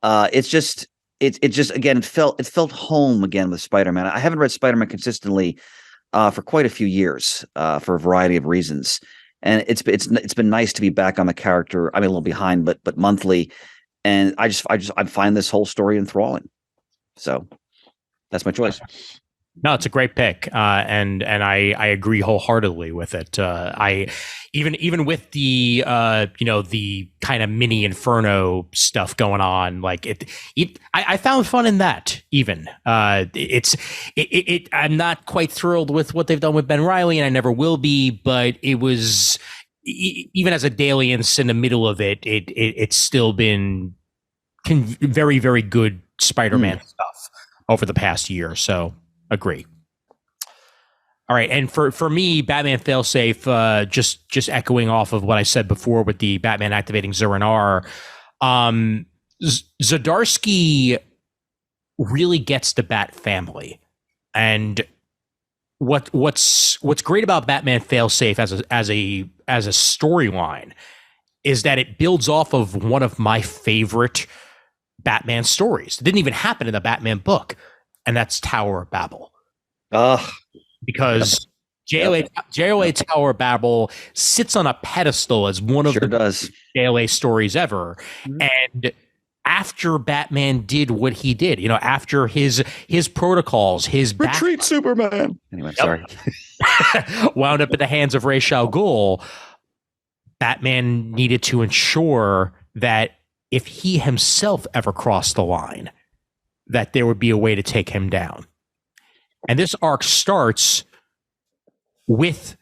It just again, it felt home again with Spider-Man. I haven't read Spider-Man consistently for quite a few years for a variety of reasons, and it's been nice to be back on the character. I'm a little behind, but monthly, and I find this whole story enthralling. So that's my choice. No, it's a great pick, and I agree wholeheartedly with it. I even with the the kind of mini Inferno stuff going on, like I found fun in that. Even I'm not quite thrilled with what they've done with Ben Reilly, and I never will be. But it was even as a dalliance in the middle of it, it's still been very, very good Spider-Man stuff over the past year. So. Agree. All right, and for me, Batman Failsafe, just echoing off of what I said before with the Batman activating Zur-En-Arrh, Zdarsky really gets the Bat family, and what's great about Batman Failsafe as a storyline is that it builds off of one of my favorite Batman stories. It didn't even happen in the Batman book. And that's Tower of Babel. Because JLA Tower of Babel sits on a pedestal as one of the JLA stories ever. Mm-hmm. And after Batman did what he did, after his protocols, his retreat Superman. Anyway, sorry. wound up in the hands of Ra's al Ghul, Batman needed to ensure that if he himself ever crossed the line, that there would be a way to take him down. And this arc starts with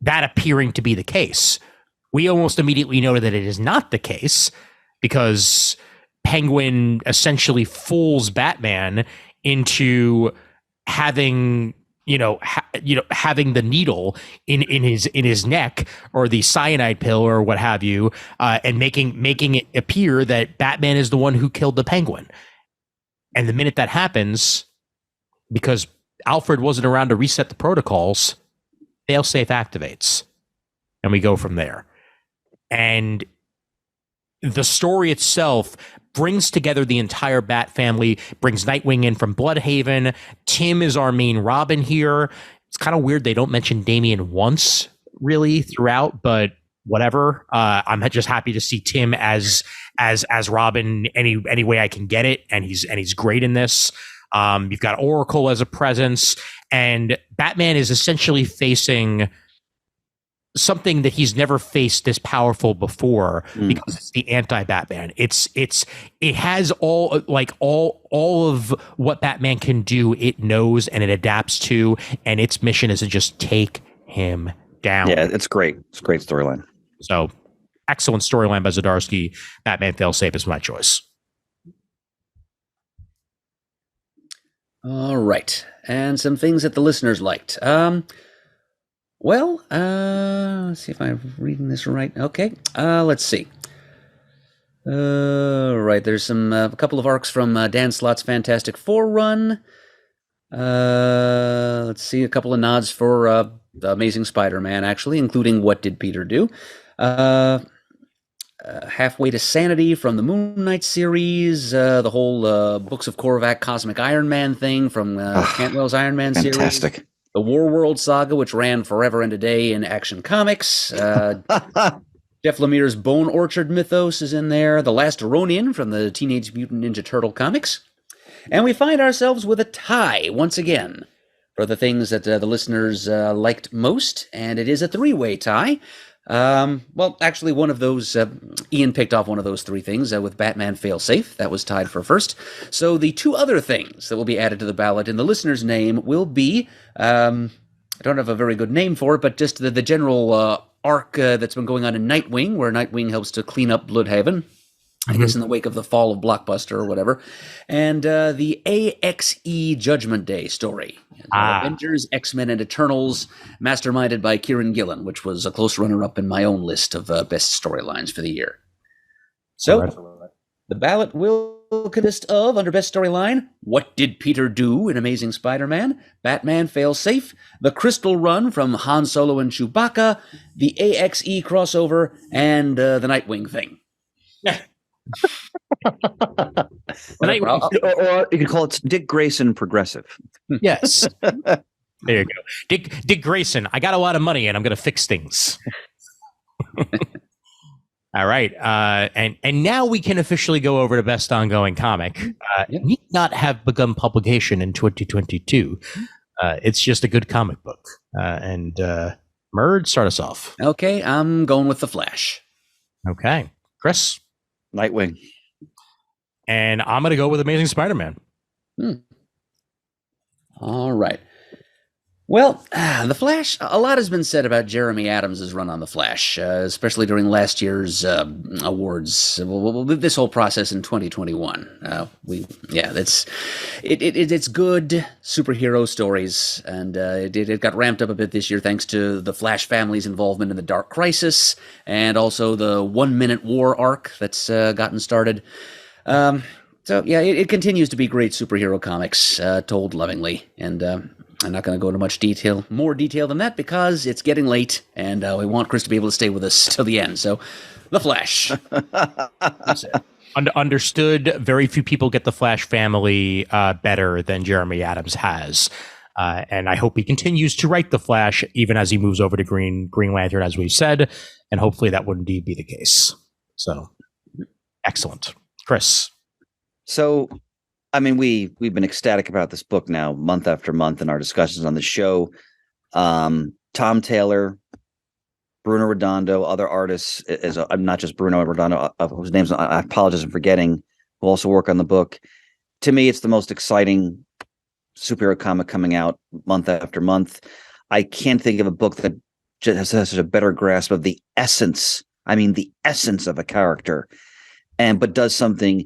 that appearing to be the case. We almost immediately know that it is not the case because Penguin essentially fools Batman into having having the needle in his neck or the cyanide pill or what have you, and making it appear that Batman is the one who killed the Penguin. And the minute that happens, because Alfred wasn't around to reset the protocols, Failsafe activates. And we go from there. And the story itself brings together the entire Bat family, brings Nightwing in from Bloodhaven. Tim is our main Robin here. It's kind of weird they don't mention Damian once, really, throughout, but whatever. I'm just happy to see Tim as Robin any way I can get it, and he's great in this. You've got Oracle as a presence, and Batman is essentially facing something that he's never faced this powerful before because it's the anti-Batman. It has all of what Batman can do. It knows and it adapts to, and its mission is to just take him down. Yeah, it's great. It's a great storyline. So excellent storyline by Zdarsky. Batman Failsafe is my choice. All right. And some things that the listeners liked. Let's see if I'm reading this right. Okay. Let's see. Right. There's a couple of arcs from Dan Slott's Fantastic Four run. Let's see, a couple of nods for the Amazing Spider-Man, actually, including What Did Peter Do? Halfway to Sanity from the Moon Knight series, the whole Books of Korvac Cosmic Iron Man thing from Cantwell's Iron Man series. Fantastic. The War World saga, which ran forever and a day in Action Comics. Jeff Lemire's Bone Orchard mythos is in there. The Last Ronian from the Teenage Mutant Ninja Turtle comics. And we find ourselves with a tie once again for the things that the listeners liked most. And it is a three-way tie. Actually, one of those, Ian picked off one of those three things with Batman Failsafe. That was tied for first. So the two other things that will be added to the ballot in the listener's name will be, I don't have a very good name for it, but just the general arc that's been going on in Nightwing, where Nightwing helps to clean up Bloodhaven. I guess in the wake of the fall of Blockbuster or whatever. And the AXE Judgment Day story. Avengers, X-Men, and Eternals, masterminded by Kieran Gillen, which was a close runner-up in my own list of best storylines for the year. So, the ballot will consist of, under best storyline, What Did Peter Do in Amazing Spider-Man, Batman Failsafe, The Crystal Run from Han Solo and Chewbacca, the AXE crossover, and the Nightwing thing. Or you could call it Dick Grayson progressive. Yes. There you go. Dick Grayson, I got a lot of money and I'm going to fix things. All right. And now we can officially go over to Best Ongoing Comic. Need not have begun publication in 2022. It's just a good comic book. Murd, start us off. Okay, I'm going with The Flash. Okay. Chris? Nightwing. And I'm going to go with Amazing Spider-Man. All right. Well, The Flash, a lot has been said about Jeremy Adams' run on The Flash, especially during last year's awards. This whole process in 2021. It's good superhero stories, and it got ramped up a bit this year thanks to the Flash family's involvement in the Dark Crisis, and also the 1 Minute War arc that's gotten started. It continues to be great superhero comics, told lovingly, and I'm not going to go into more detail than that, because it's getting late, and we want Chris to be able to stay with us till the end. So, The Flash. Understood. Very few people get the Flash family better than Jeremy Adams has. And I hope he continues to write the Flash, even as he moves over to Green Lantern, as we've said. And hopefully that would indeed be the case. So, excellent. Chris. So, I mean, we've been ecstatic about this book now, month after month, in our discussions on the show. Tom Taylor, Bruno Redondo, other artists, not just Bruno Redondo, whose names I apologize for forgetting, who also work on the book. To me, it's the most exciting superhero comic coming out month after month. I can't think of a book that just has such a better grasp of the essence. I mean, the essence of a character, but does something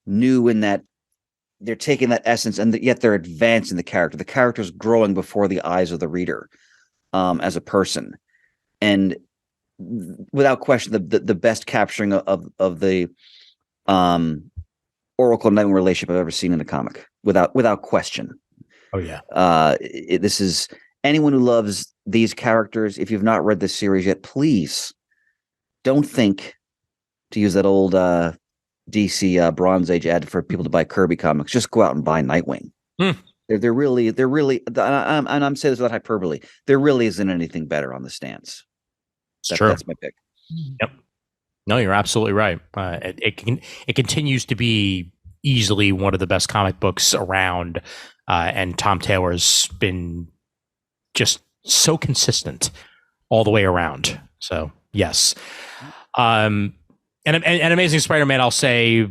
new in that they're taking that essence and yet they're advancing the character. The character's growing before the eyes of the reader as a person. And without question, the best capturing of the Oracle and Nightwing relationship I've ever seen in a comic, without question. Oh, yeah. This is anyone who loves these characters. If you've not read this series yet, please don't think, to use that old DC Bronze Age ad for people to buy Kirby comics, just go out and buy Nightwing. They're really, and I'm saying this without hyperbole, there really isn't anything better on the stands. True. That's my pick. Yep. No, you're absolutely right. It continues to be easily one of the best comic books around, and Tom Taylor's been just so consistent all the way around. So yes. And Amazing Spider-Man, I'll say,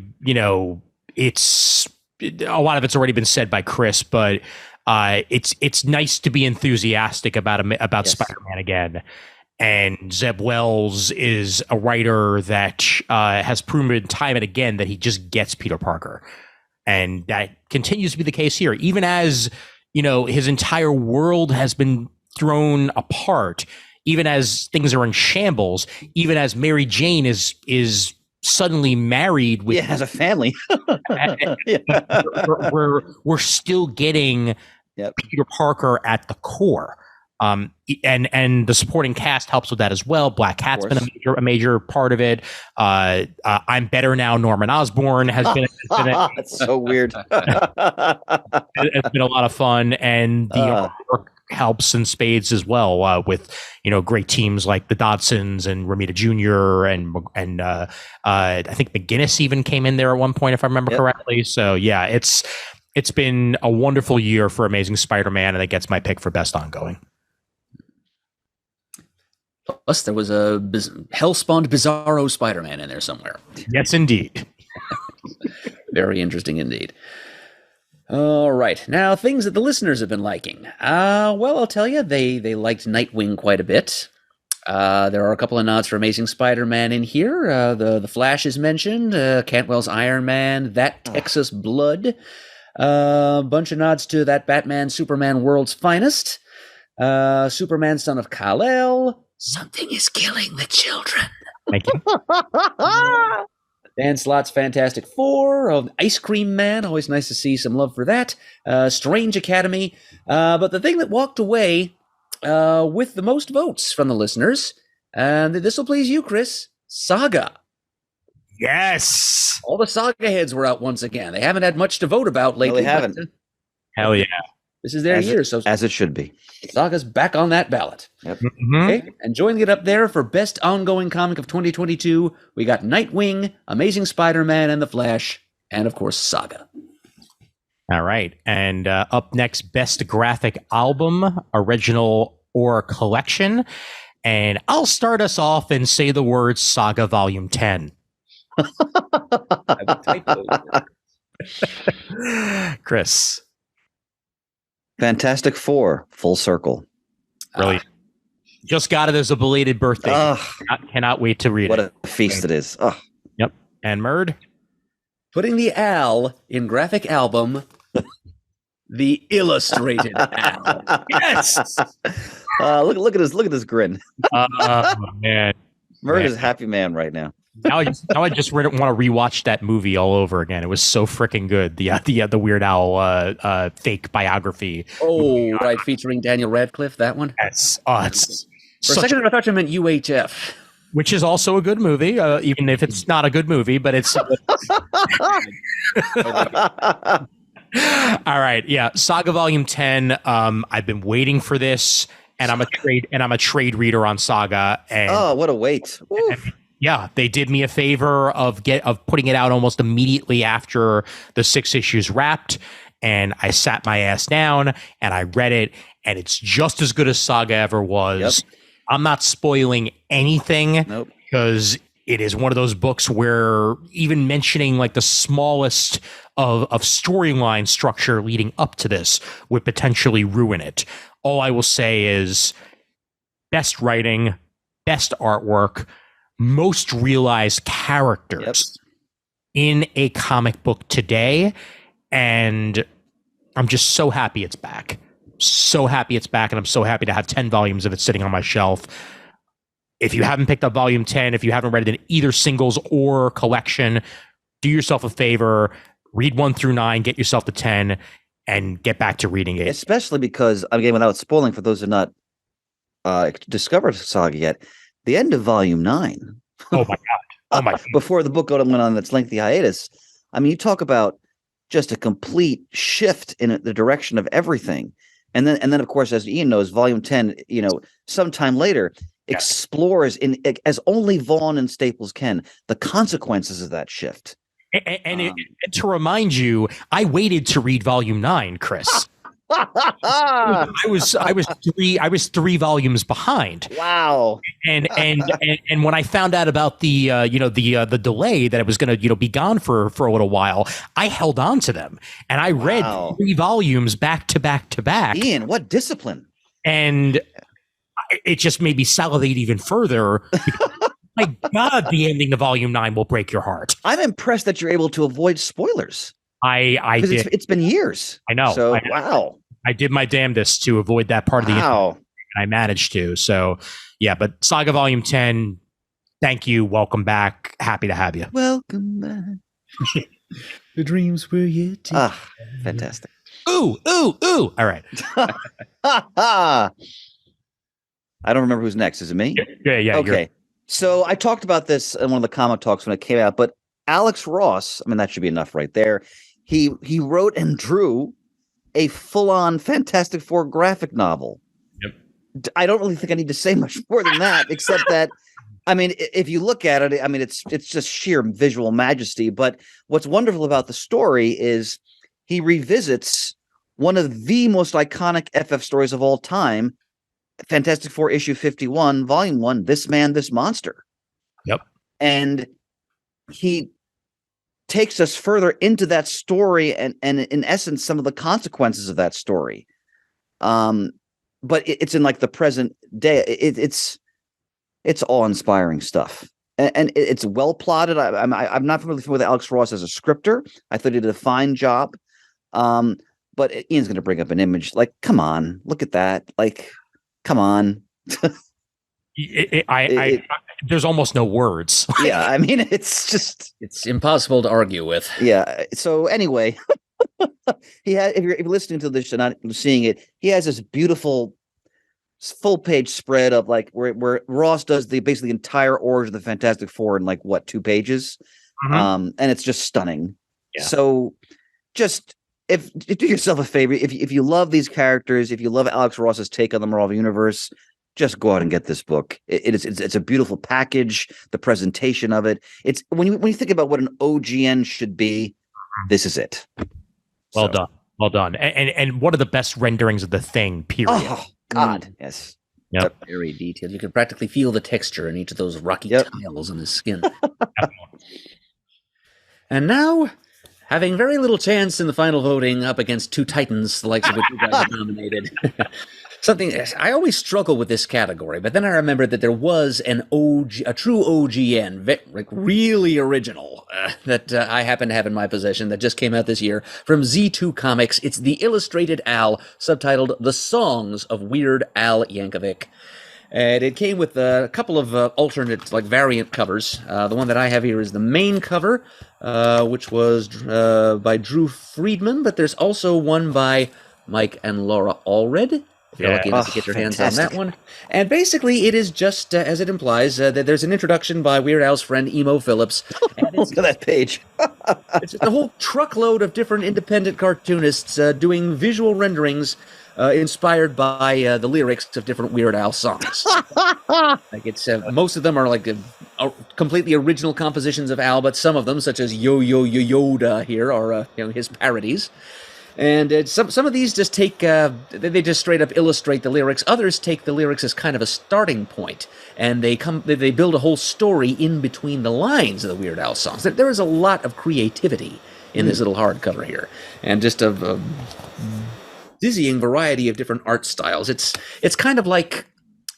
it's a lot of it's already been said by Chris, but it's nice to be enthusiastic about yes. Spider-Man again. And Zeb Wells is a writer that has proven time and again that he just gets Peter Parker. And that continues to be the case here. Even as, his entire world has been thrown apart, even as things are in shambles, even as Mary Jane is suddenly married with has a family. we're still getting Peter Parker at the core. And the supporting cast helps with that as well. Black Cat's been a major part of it. I'm Better Now, Norman Osborn has been that's so weird. It's been a lot of fun, and the artwork helps in spades as well, with great teams like the Dodsons and Romita Jr. and I think McGinnis even came in there at one point, if I remember correctly. So yeah, it's been a wonderful year for Amazing Spider-Man, and it gets my pick for best ongoing. Plus, there was a hell-spawned Bizarro Spider-Man in there somewhere. Yes, indeed. Very interesting indeed. All right. Now, things that the listeners have been liking. Well, I'll tell you, they liked Nightwing quite a bit. There are a couple of nods for Amazing Spider-Man in here. The Flash is mentioned, Cantwell's Iron Man, That Texas Blood. A bunch of nods to That Batman, Superman World's Finest. Superman, Son of Kal-El. Something is killing the children. Thank you. Dan Slott's Fantastic Four, Ice Cream Man, always nice to see some love for that. Strange Academy. But the thing that walked away with the most votes from the listeners, and this will please you, Chris, Saga. Yes. All the Saga heads were out once again. They haven't had much to vote about lately. No, they haven't. Hell yeah. This is their year. As it should be. Saga's back on that ballot. Yep. Mm-hmm. Okay, and joining it up there for best ongoing comic of 2022, we got Nightwing, Amazing Spider-Man, and The Flash, and of course Saga. All right, and up next, best graphic album, original or collection, and I'll start us off and say the words Saga Volume 10. Chris. Fantastic Four, full circle. Brilliant. Just got it as a belated birthday. Cannot wait to read what it. What a feast it is. Yep. And Murd? Putting the Al in graphic album, the illustrated Al. Yes! Look at this grin. Man. Murd is a happy man right now. Now I just want to rewatch that movie all over again. It was so freaking good. The Weird Al fake biography. Oh, right, featuring Daniel Radcliffe. That one. It's for a second I thought you meant UHF, which is also a good movie, even if it's not a good movie. But it's all right. Yeah, Saga Volume 10. I've been waiting for this, and I'm a trade reader on Saga. And what a wait. yeah, they did me a favor of putting it out almost immediately after the 6 issues wrapped, and I sat my ass down and I read it, and it's just as good as Saga ever was. Yep. I'm not spoiling anything because it is one of those books where even mentioning like the smallest of storyline structure leading up to this would potentially ruin it. All I will say is best writing, best artwork, most realized characters in a comic book today, and I'm just so happy it's back. So happy it's back, and I'm so happy to have 10 volumes of it sitting on my shelf. If you haven't picked up Volume 10, if you haven't read it in either singles or collection, do yourself a favor, read 1 through 9, get yourself to 10, and get back to reading it. Especially because, again, without spoiling for those who have not discovered Saga yet, the end of Volume 9. Oh my God. Oh my God. Before the book went on its lengthy hiatus. I mean, you talk about just a complete shift in the direction of everything. And then of course, as Ian knows, Volume 10, sometime later explores as only Vaughn and Staples can, the consequences of that shift. And to remind you, I waited to read Volume 9, Chris. I was 3 volumes behind. Wow. And when I found out about the the delay that it was going to be gone for a little while, I held on to them and I read 3 volumes back to back to back. Ian, what discipline! And it just made me salivate even further. My God, the ending to Volume 9 will break your heart. I'm impressed that you're able to avoid spoilers. I did. It's been years. I know. So wow. I did my damnedest to avoid that part of the ending, and I managed to. So yeah, but Saga Volume 10, thank you. Welcome back. Happy to have you. Welcome back. The dreams were yet. Fantastic. Ooh. All right. I don't remember who's next. Is it me? Yeah. Okay. So I talked about this in one of the comic talks when it came out, but Alex Ross, I mean, that should be enough right there. He wrote and drew a full-on Fantastic Four graphic novel. Yep. I don't really think I need to say much more than that, except that, I mean, if you look at it, I mean, it's just sheer visual majesty. But what's wonderful about the story is he revisits one of the most iconic FF stories of all time, Fantastic Four issue 51, volume 1, This Man, This Monster. Yep. And he takes us further into that story and in essence some of the consequences of that story. But it's in like the present day. It's awe-inspiring stuff. And it's well plotted. I'm not really familiar with Alex Ross as a scripter. I thought he did a fine job. But Ian's going to bring up an image. Like, come on, look at that. Like, come on. There's almost no words. Yeah, I mean, it's impossible to argue with. Yeah. So anyway, if you're listening to this and not seeing it, he has this beautiful full page spread of like where Ross does basically the entire origin of the Fantastic Four in like 2 pages. Mm-hmm. And it's just stunning. Yeah. So just do yourself a favor. If you love these characters, if you love Alex Ross's take on the Marvel Universe, just go out and get this book. It's a beautiful package. The presentation of it. It's when you think about what an OGN should be, this is it. Well done. And one of the best renderings of the Thing. Period. Oh God, yes. Yep. Very detailed. You can practically feel the texture in each of those rocky tiles on his skin. And now, having very little chance in the final voting up against 2 titans, the likes of which you guys have nominated. Something I always struggle with this category, but then I remembered that there was a true OGN, like really original, that I happen to have in my possession that just came out this year from Z2 Comics. It's the Illustrated Al, subtitled "The Songs of Weird Al Yankovic." And it came with a couple of alternate, like variant covers. The one that I have here is the main cover, which was by Drew Friedman, but there's also one by Mike and Laura Allred. If you're lucky enough to get your hands on that one. And basically, it is just, as it implies, that there's an introduction by Weird Al's friend, Emo Phillips. And Look at that page. It's a whole truckload of different independent cartoonists doing visual renderings inspired by the lyrics of different Weird Al songs. Like it's most of them are like completely original compositions of Al, but some of them, such as Yo Yo Yo Yoda here, are his parodies. And some of these just take, they just straight up illustrate the lyrics. Others take the lyrics as kind of a starting point, and they build a whole story in between the lines of the Weird Al songs. There is a lot of creativity in this little hardcover here, and just a dizzying variety of different art styles. It's kind of like,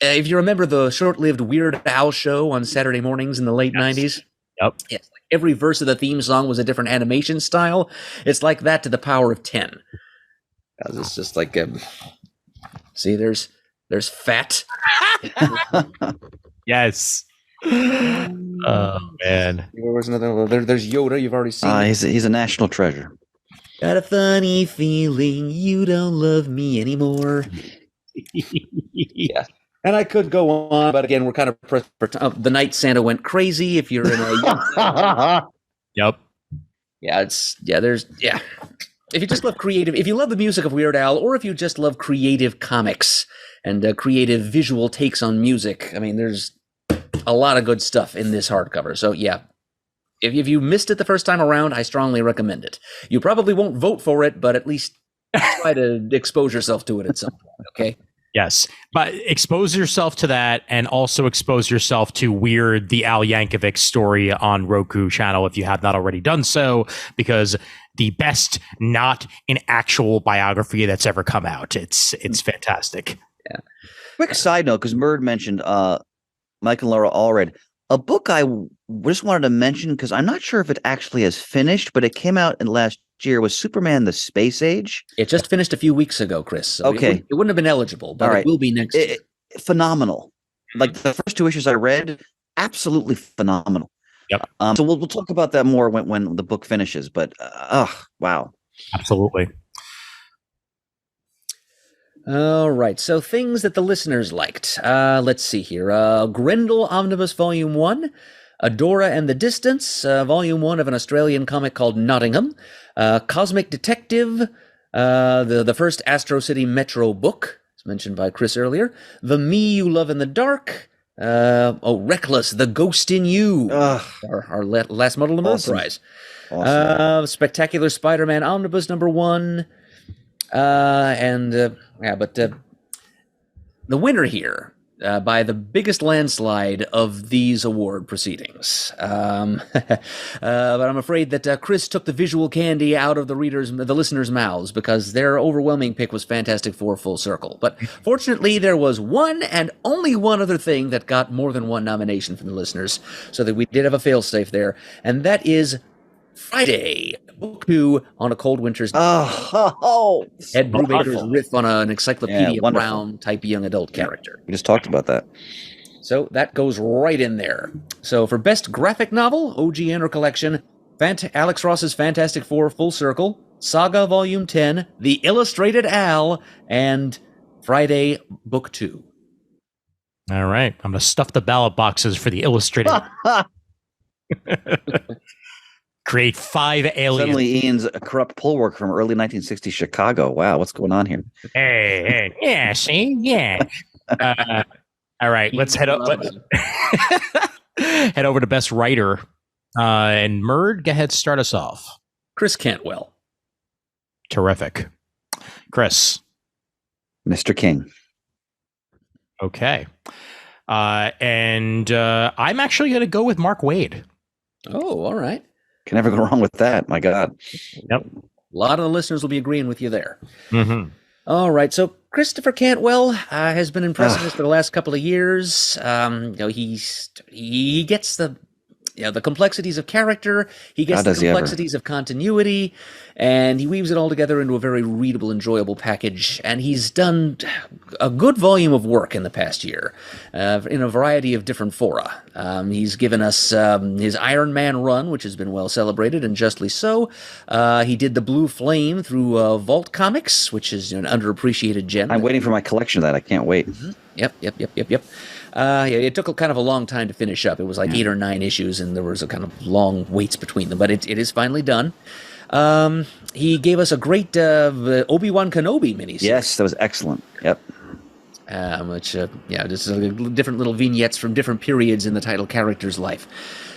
if you remember the short-lived Weird Al show on Saturday mornings in the late 90s. Yep. Yes. Every verse of the theme song was a different animation style. It's like that to the power of 10. It's just like, see, there's fat. Yes. Oh man. There's another. There's Yoda. You've already seen. He's a national treasure. Got a funny feeling you don't love me anymore. Yeah. And I could go on, but again, we're kind of pressed for time. The Night Santa Went Crazy. If you're in a Yep. If you just love if you love the music of Weird Al, or if you just love creative comics and creative visual takes on music, I mean, there's a lot of good stuff in this hardcover. So yeah, if you missed it the first time around, I strongly recommend it. You probably won't vote for it, but at least try to expose yourself to it at some point, okay? Yes, but expose yourself to that, and also expose yourself to Weird, the Al Yankovic story on Roku channel if you have not already done so, because the best not an actual biography that's ever come out. It's fantastic. Yeah. Quick side note, because Murd mentioned Mike and Laura Allred. A book I just wanted to mention, because I'm not sure if it actually has finished, but it came out in last year, was Superman the Space Age. It just finished a few weeks ago, Chris. So Okay. It wouldn't have been eligible, but it will be next year. Phenomenal. Like the first 2 issues I read, absolutely phenomenal. Yep. So we'll talk about that more when the book finishes. But wow. Absolutely. All right, so things that the listeners liked. Let's see here. Grendel Omnibus Volume 1, Adora and the Distance, Volume 1 of an Australian comic called Nottingham, Cosmic Detective, the first Astro City Metro book, as mentioned by Chris earlier, The Me You Love in the Dark, Reckless, The Ghost in You, our last model of the Murd Prize. Awesome. Spectacular Spider-Man Omnibus number 1, but the winner here, by the biggest landslide of these award proceedings. But I'm afraid that Chris took the visual candy out of the listeners' mouths, because their overwhelming pick was Fantastic Four Full Circle. But fortunately, there was one and only one other thing that got more than one nomination from the listeners, so that we did have a failsafe there, and that is Friday, Book 2 on a Cold Winter's Day. Ed Brubaker's riff on an Encyclopedia Brown type young adult character. We just talked about that. So that goes right in there. So for Best Graphic Novel, OGN or Collection, Alex Ross's Fantastic Four Full Circle, Saga Volume 10, The Illustrated Al, and Friday, Book 2. All right. I'm going to stuff the ballot boxes for the Illustrated. Create 5 aliens. Suddenly Ian's a corrupt poll worker from early 1960s Chicago. Wow, what's going on here? Hey, yeah, see? Yeah. All right, let's head over to Best Writer. And Murd, go ahead, start us off. Chris Cantwell. Terrific. Chris. Mr. King. Okay. And I'm actually going to go with Mark Waid. Oh, all right. Can never go wrong with that. My God. Yep. A lot of the listeners will be agreeing with you there. Mm-hmm. All right. So Christopher Cantwell has been impressing us for the last couple of years. He gets the complexities of character. He gets the complexities of continuity, and he weaves it all together into a very readable, enjoyable package. And he's done a good volume of work in the past year in a variety of different fora. He's given us his Iron Man run, which has been well celebrated, and justly so. He did the Blue Flame through Vault Comics, which is an underappreciated gem. I'm waiting for my collection of that. I can't wait. Mm-hmm. Yep. It took kind of a long time to finish up. It was like 8 or 9 issues, and there was a kind of long waits between them. But it is finally done. He gave us a great Obi-Wan Kenobi miniseries. Yes, that was excellent. Yep. Just different little vignettes from different periods in the title character's life.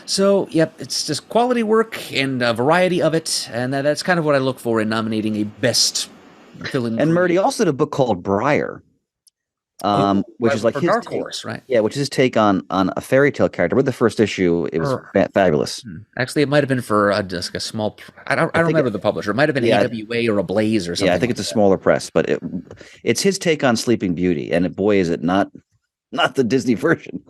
So, yep, it's just quality work and a variety of it, and that's kind of what I look for in nominating a best fill-in. And Murdy also did a book called Briar. Which is like his Dark Horse, right? Yeah, which is his take on a fairy tale character. With the first issue, it was fabulous. Actually, it might have been for just a small. I don't remember the publisher. It might have been AWA or a Blaze or something. Yeah, I think it's a smaller press, but it's his take on Sleeping Beauty, and boy, is it not the Disney version.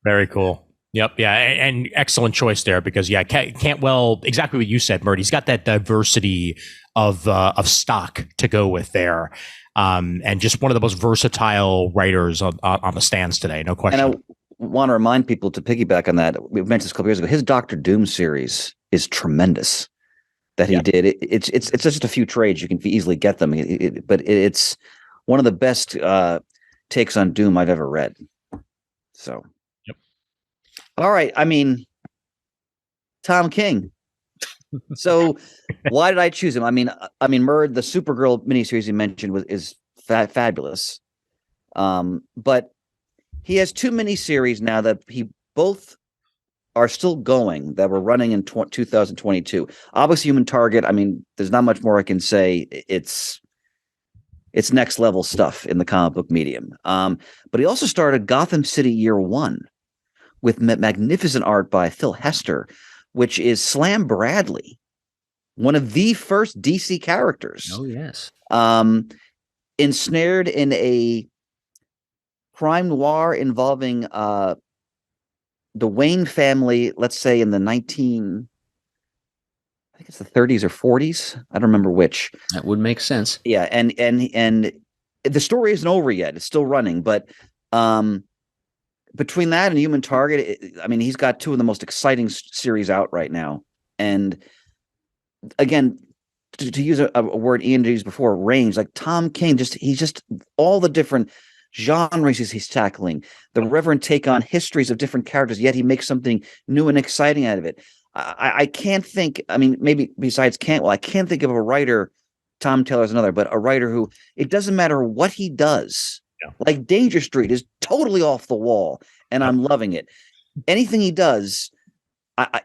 Very cool. Yep. Yeah. And excellent choice there, because Cantwell, exactly what you said, Murd. He's got that diversity of stock to go with there. And just one of the most versatile writers on the stands today. No question. And I want to remind people to piggyback on that. We've mentioned this a couple years ago. His Doctor Doom series is tremendous that he did. It's just a few trades. You can easily get them, but it's one of the best takes on Doom I've ever read. So. All right. I mean, Tom King. So why did I choose him? I mean, Murd, the Supergirl miniseries you mentioned is fabulous. But he has 2 miniseries now that he both are still going that were running in 2022. Obviously, Human Target. I mean, there's not much more I can say. It's next level stuff in the comic book medium. But he also started Gotham City Year One with magnificent art by Phil Hester, which is Slam Bradley, one of the first DC characters. Oh, yes. Ensnared in a crime noir involving the Wayne family, let's say in the I think it's the 30s or 40s. I don't remember which. That would make sense. Yeah, and the story isn't over yet. It's still running, but between that and Human Target, I mean, he's got two of the most exciting series out right now. And again, to use a word Ian used before, range, like Tom King, he's just all the different genres he's tackling, the reverent take on histories of different characters, yet he makes something new and exciting out of it. I can't think, I mean, maybe besides Cantwell, I can't think of a writer, Tom Taylor's another, but a writer who, it doesn't matter what he does, like Danger Street is totally off the wall, and I'm loving it. Anything he does,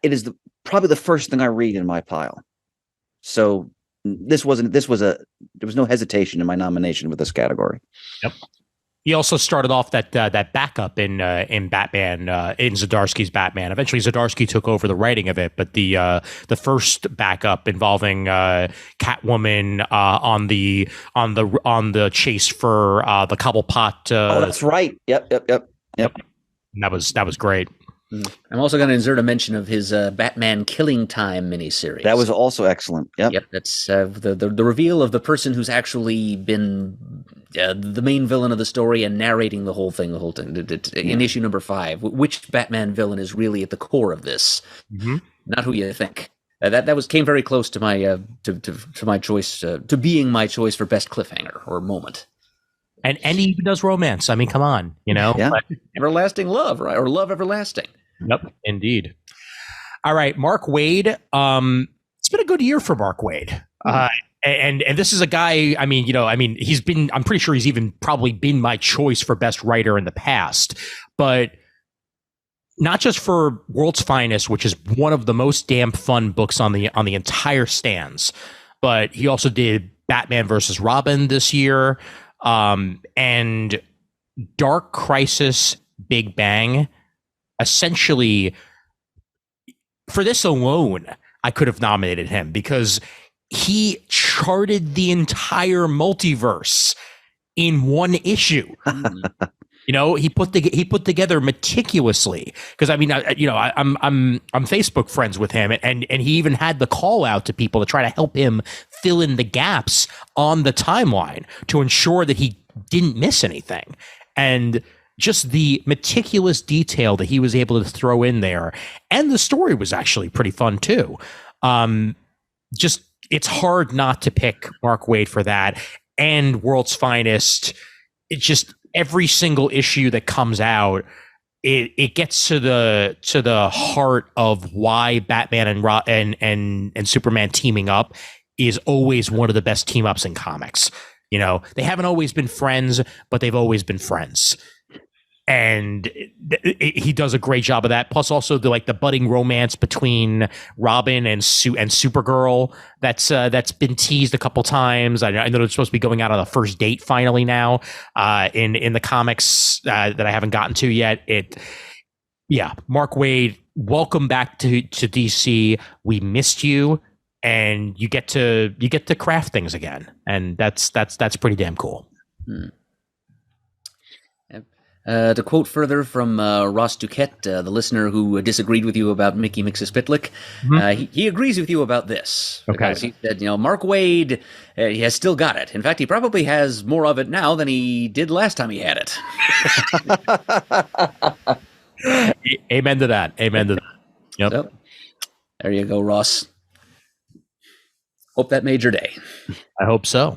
it is probably the first thing I read in my pile. So there was no hesitation in my nomination with this category. Yep. He also started off that backup in Batman, in Zdarsky's Batman. Eventually, Zdarsky took over the writing of it, but the first backup involving Catwoman on the chase for the Cobblepot. Oh, that's right. Yep. And that was great. I'm also going to insert a mention of his Batman Killing Time miniseries. That was also excellent. Yep. That's the reveal of the person who's actually been the main villain of the story and narrating the whole thing. In issue number 5, which Batman villain is really at the core of this? Mm-hmm. Not who you think. That came very close to my to my choice to being my choice for best cliffhanger or moment. And he even does romance. I mean, come on, Yeah. But, everlasting love, right? Or love everlasting. Yep, indeed. All right, Mark Waid. It's been a good year for Mark Waid. And this is a guy, he's been, I'm pretty sure he's even probably been my choice for best writer in the past, but not just for World's Finest, which is one of the most damn fun books on the entire stands, but he also did Batman versus Robin this year. And Dark Crisis Big Bang, essentially, for this alone, I could have nominated him because he charted the entire multiverse in one issue. He put together meticulously, because I'm Facebook friends with him, and he even had the call out to people to try to help him fill in the gaps on the timeline to ensure that he didn't miss anything. And just the meticulous detail that he was able to throw in there, and the story was actually pretty fun too. It's hard not to pick Mark Waid for that, and World's Finest. It just, every single issue that comes out, it gets to the heart of why Batman and Superman teaming up is always one of the best team ups in comics. They haven't always been friends, but they've always been friends. And he does a great job of that. Plus, also the budding romance between Robin and Supergirl that's been teased a couple times. I know it's supposed to be going out on a first date finally now in the comics that I haven't gotten to yet. Mark Waid, welcome back to DC. We missed you, and you get to craft things again, and that's pretty damn cool. To quote further from Ross Duquette, the listener who disagreed with you about Mickey Mixes-Pitlick, he agrees with you about this. Okay. Because he said, Mark Waid, he has still got it. In fact, he probably has more of it now than he did last time he had it. Amen to that. Yep. So, there you go, Ross. Hope that made your day. I hope so.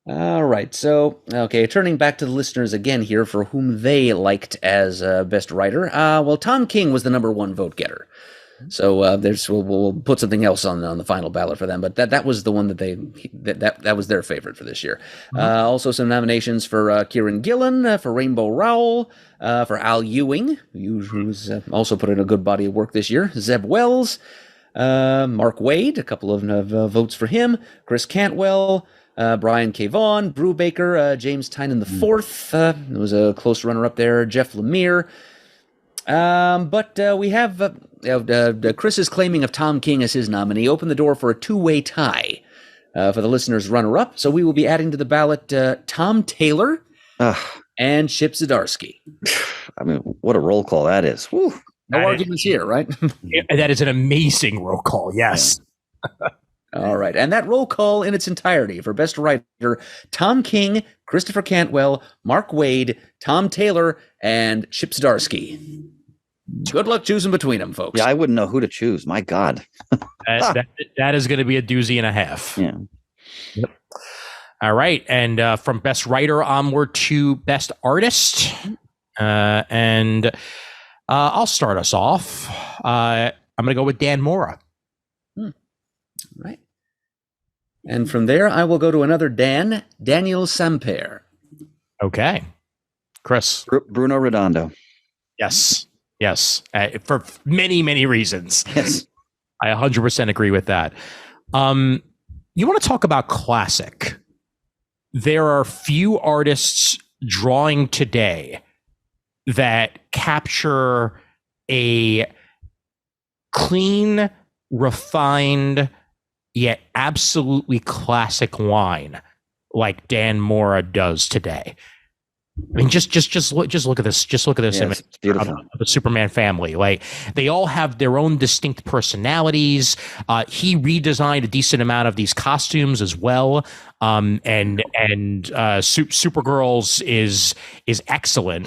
All right, so, turning back to the listeners again here for whom they liked as best writer. Tom King was the number 1 vote getter. So we'll put something else on the final ballot for them. But that was the one that was their favorite for this year. Also some nominations for Kieran Gillen, for Rainbow Rowell, for Al Ewing, who's also put in a good body of work this year. Zeb Wells, Mark Wade, a couple of votes for him. Chris Cantwell, Brian K. Vaughan, Brubaker, James Tynan IV. There was a close runner-up there. Jeff Lemire. But we have Chris's claiming of Tom King as his nominee opened the door for a two-way tie for the listeners' runner-up. So we will be adding to the ballot Tom Taylor and Chip Zdarsky. I mean, what a roll call that is. Whew. No arguments here, right? That is an amazing roll call, yes. All right. And that roll call in its entirety for Best Writer, Tom King, Christopher Cantwell, Mark Wade, Tom Taylor, and Chip Zdarsky. Good luck choosing between them, folks. Yeah, I wouldn't know who to choose. My God. that is going to be a doozy and a half. Yeah. Yep. All right. And from Best Writer onward to Best Artist. And I'll start us off. I'm going to go with Dan Mora. Right. And from there, I will go to another Dan, Daniel Samper. Okay. Chris. Bruno Redondo. Yes. For many, many reasons. Yes. I 100% agree with that. You want to talk about classic? There are few artists drawing today that capture a clean, refined, yet absolutely classic line like Dan Mora does today. I mean, just look at this. Just look at this image. It's beautiful. Of the Superman family. Like, they all have their own distinct personalities. He redesigned a decent amount of these costumes as well. And Supergirl's is excellent.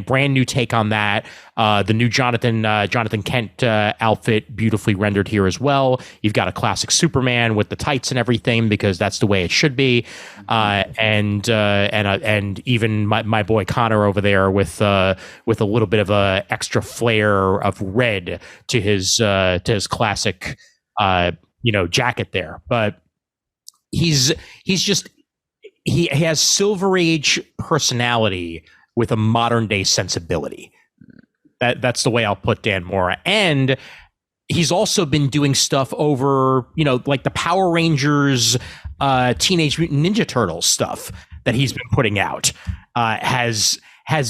Brand new take on that. The new Jonathan Kent outfit, beautifully rendered here as well. You've got a classic Superman with the tights and everything, because that's the way it should be. And even my boy Connor over there with a little bit of a extra flair of red to his classic jacket there. But he has Silver Age personality with a modern day sensibility. That's the way I'll put Dan Mora. And he's also been doing stuff over, like the Power Rangers, Teenage Mutant Ninja Turtles stuff that he's been putting out. Has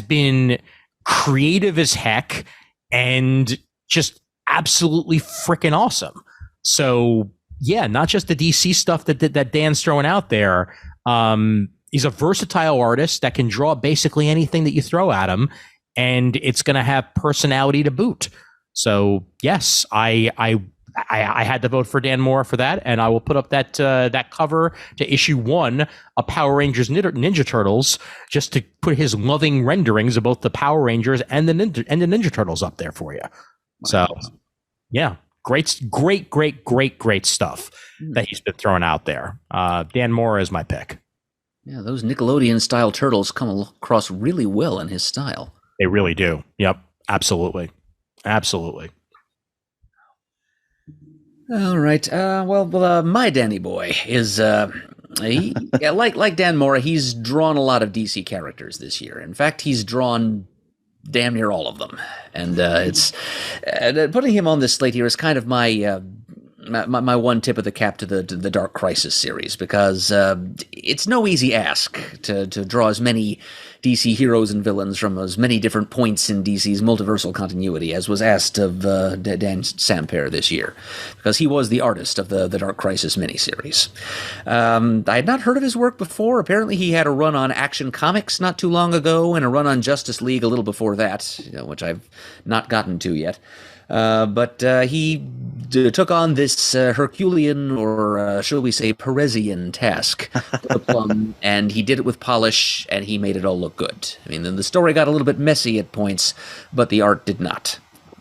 been creative as heck and just absolutely freaking awesome. So yeah, not just the DC stuff that Dan's throwing out there. He's a versatile artist that can draw basically anything that you throw at him, and it's going to have personality to boot. So yes, I had to vote for Dan Mora for that, and I will put up that cover to issue 1 of Power Rangers Ninja Turtles, just to put his loving renderings of both the Power Rangers and the Ninja Turtles up there for you. So yeah, great stuff that he's been throwing out there. Dan Mora is my pick. Yeah, those Nickelodeon style turtles come across really well in his style. They really do. Yep, absolutely. All right. My Danny boy is like Dan Mora. He's drawn a lot of DC characters this year. In fact, he's drawn damn near all of them, and it's putting him on this slate here is kind of my one tip of the cap to the Dark Crisis series, because it's no easy ask to draw as many DC heroes and villains from as many different points in DC's multiversal continuity as was asked of Dan Samper this year, because he was the artist of the Dark Crisis miniseries. I had not heard of his work before. Apparently he had a run on Action Comics not too long ago, and a run on Justice League a little before that, which I've not gotten to yet. But he took on this Herculean, or shall we say Peresian task, and he did it with polish, and he made it all look good. I mean, the story got a little bit messy at points, but the art did not.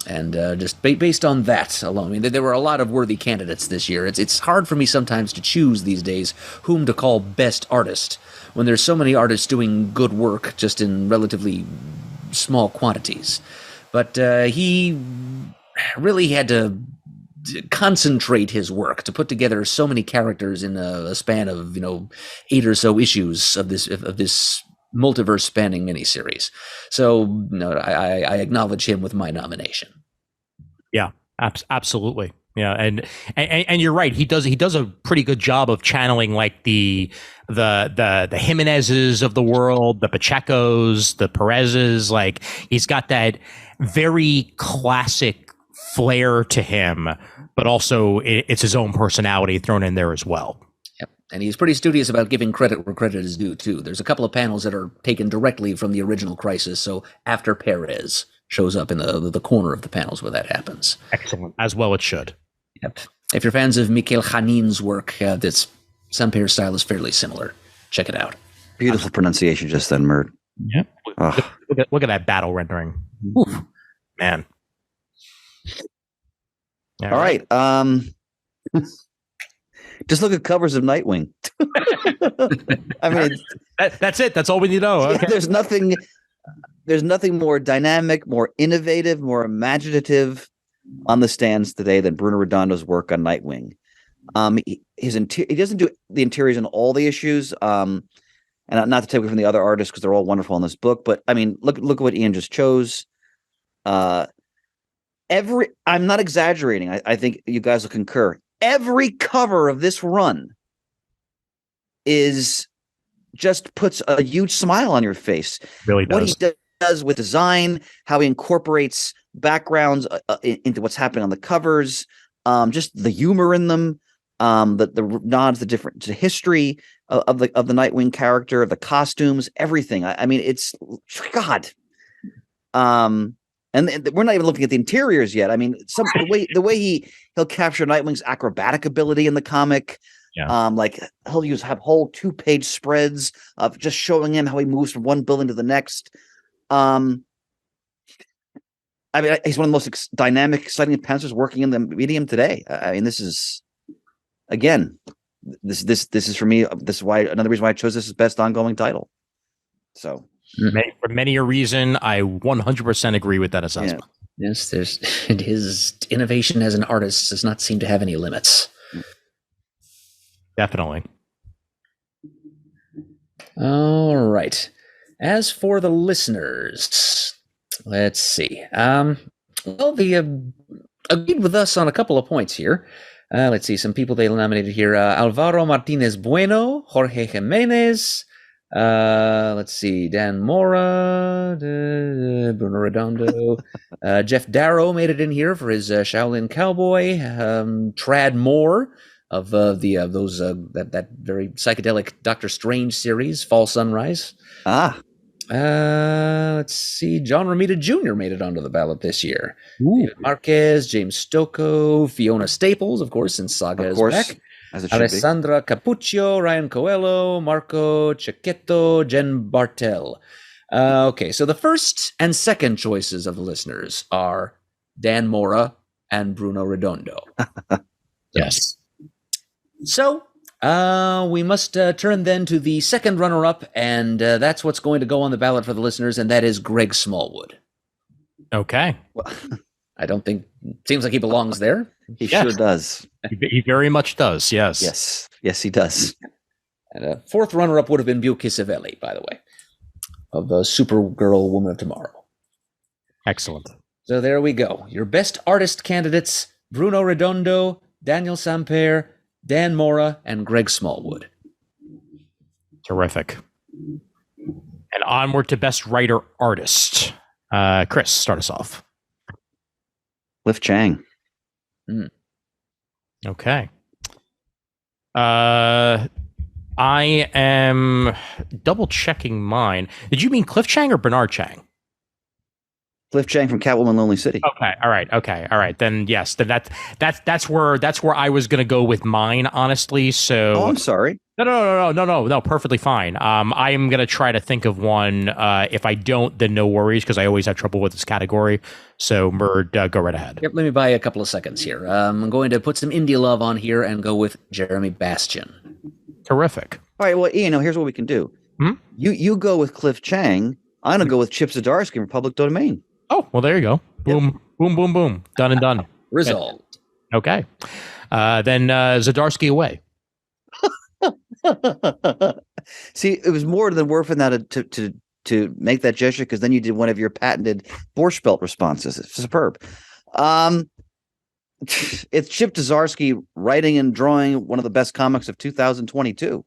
And just based on that alone, I mean, there were a lot of worthy candidates this year. It's hard for me sometimes to choose these days whom to call best artist, when there's so many artists doing good work just in relatively small quantities. But he really had to concentrate his work to put together so many characters in a span of 8 or so issues of this multiverse spanning miniseries. So I acknowledge him with my nomination. Yeah, absolutely. Yeah, and you're right. He does a pretty good job of channeling like the Jimenezes of the world, the Pachecos, the Perezes. Like he's got that very classic flair to him, but also it's his own personality thrown in there as well. Yep, and he's pretty studious about giving credit where credit is due too. There's a couple of panels that are taken directly from the original Crisis. So after Perez shows up in the corner of the panels where that happens. Excellent, as well it should. Yep. If you're fans of Mikhail Khanin's work, this Sampere's style is fairly similar. Check it out. Beautiful pronunciation just then, Murd. Yep. Look at that battle rendering. Oof, man. All right. Just look at covers of Nightwing. I mean, that's it. That's all we need to know. Okay. There's nothing more dynamic, more innovative, more imaginative on the stands today than Bruno Redondo's work on Nightwing. He doesn't do the interiors in all the issues, and not to take away from the other artists because they're all wonderful in this book. But I mean, look at what Ian just chose. I'm not exaggerating. I think you guys will concur. Every cover of this run just puts a huge smile on your face. Really does. What he does with design, how he incorporates backgrounds into what's happening on the covers, just the humor in them, the nods to history of the Nightwing character, the costumes, everything. I mean, it's God. And we're not even looking at the interiors yet. I mean, the way he'll capture Nightwing's acrobatic ability in the comic. Yeah. Like he'll have whole 2-page spreads of just showing him how he moves from one building to the next. I mean, he's one of the most dynamic, exciting pencilers working in the medium today. I mean, this is again, this is for me. This is why another reason why I chose this as best ongoing title. So. For many a reason, I 100% agree with that assessment. Yeah. Yes, his innovation as an artist does not seem to have any limits. Definitely. All right. As for the listeners, let's see. Well, they agreed with us on a couple of points here. Let's see. Some people they nominated here: Alvaro Martinez Bueno, Jorge Jimenez. Let's see, Dan Mora, Bruno Redondo, Jeff Darrow made it in here for his Shaolin Cowboy, Trad Moore of that very psychedelic Doctor Strange series, Fall Sunrise. Let's see, John Romita Jr. made it onto the ballot this year. David Marquez, James Stocco, Fiona Staples, of course, since Saga is back. Alessandra Capuccio, Ryan Coelho, Marco Cecchetto, Jen Bartel. Okay, so the first and second choices of the listeners are Dan Mora and Bruno Redondo. Yes. So we must turn then to the second runner-up, and that's what's going to go on the ballot for the listeners, and that is Greg Smallwood. Okay. Well, I don't think... Seems like he belongs there. He sure does. He very much does, yes. Yes, he does. And a fourth runner-up would have been Bill Kisavelli, by the way, of Supergirl Woman of Tomorrow. Excellent. So there we go. Your best artist candidates, Bruno Redondo, Daniel Sampere, Dan Mora, and Greg Smallwood. Terrific. And onward to best writer artist. Chris, start us off. Cliff Chang. Okay. I am double checking mine. Did you mean Cliff Chang or Bernard Chang? Cliff Chang from Catwoman Lonely City. Okay. All right. Then yes. Then that's where I was gonna go with mine, honestly. So I'm sorry. No, perfectly fine. I am gonna try to think of one. If I don't, then no worries, because I always have trouble with this category. So Murd, go right ahead. Yep, let me buy a couple of seconds here. I'm going to put some indie love on here and go with Jeremy Bastian. Terrific. All right, well, Ian, here's what we can do. You go with Cliff Chang. I'm gonna go with Chip Zdarsky from Public Domain. Oh, well, there you go. Boom. Boom, boom, boom. Done and done. Resolved. Okay. Then Zdarsky away. See, it was more than worth that to make that gesture, because then you did one of your patented Borscht Belt responses. It's superb. It's Chip Zdarsky writing and drawing one of the best comics of 2022.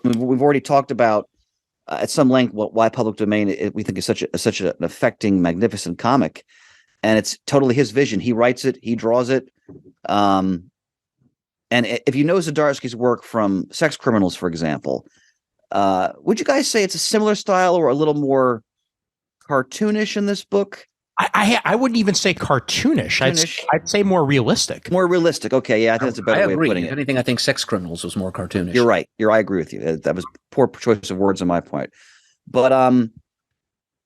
We've already talked about at some length why Public Domain we think is such an affecting, magnificent comic, and it's totally his vision. He writes it, he draws it. And if you know Zdarsky's work from Sex Criminals, for example, would you guys say it's a similar style or a little more cartoonish in this book? I wouldn't even say cartoonish. I'd say more realistic. More realistic. Okay, yeah, I think that's a better way of putting it. If anything, I think Sex Criminals was more cartoonish. You're right. I agree with you. That was poor choice of words on my point. But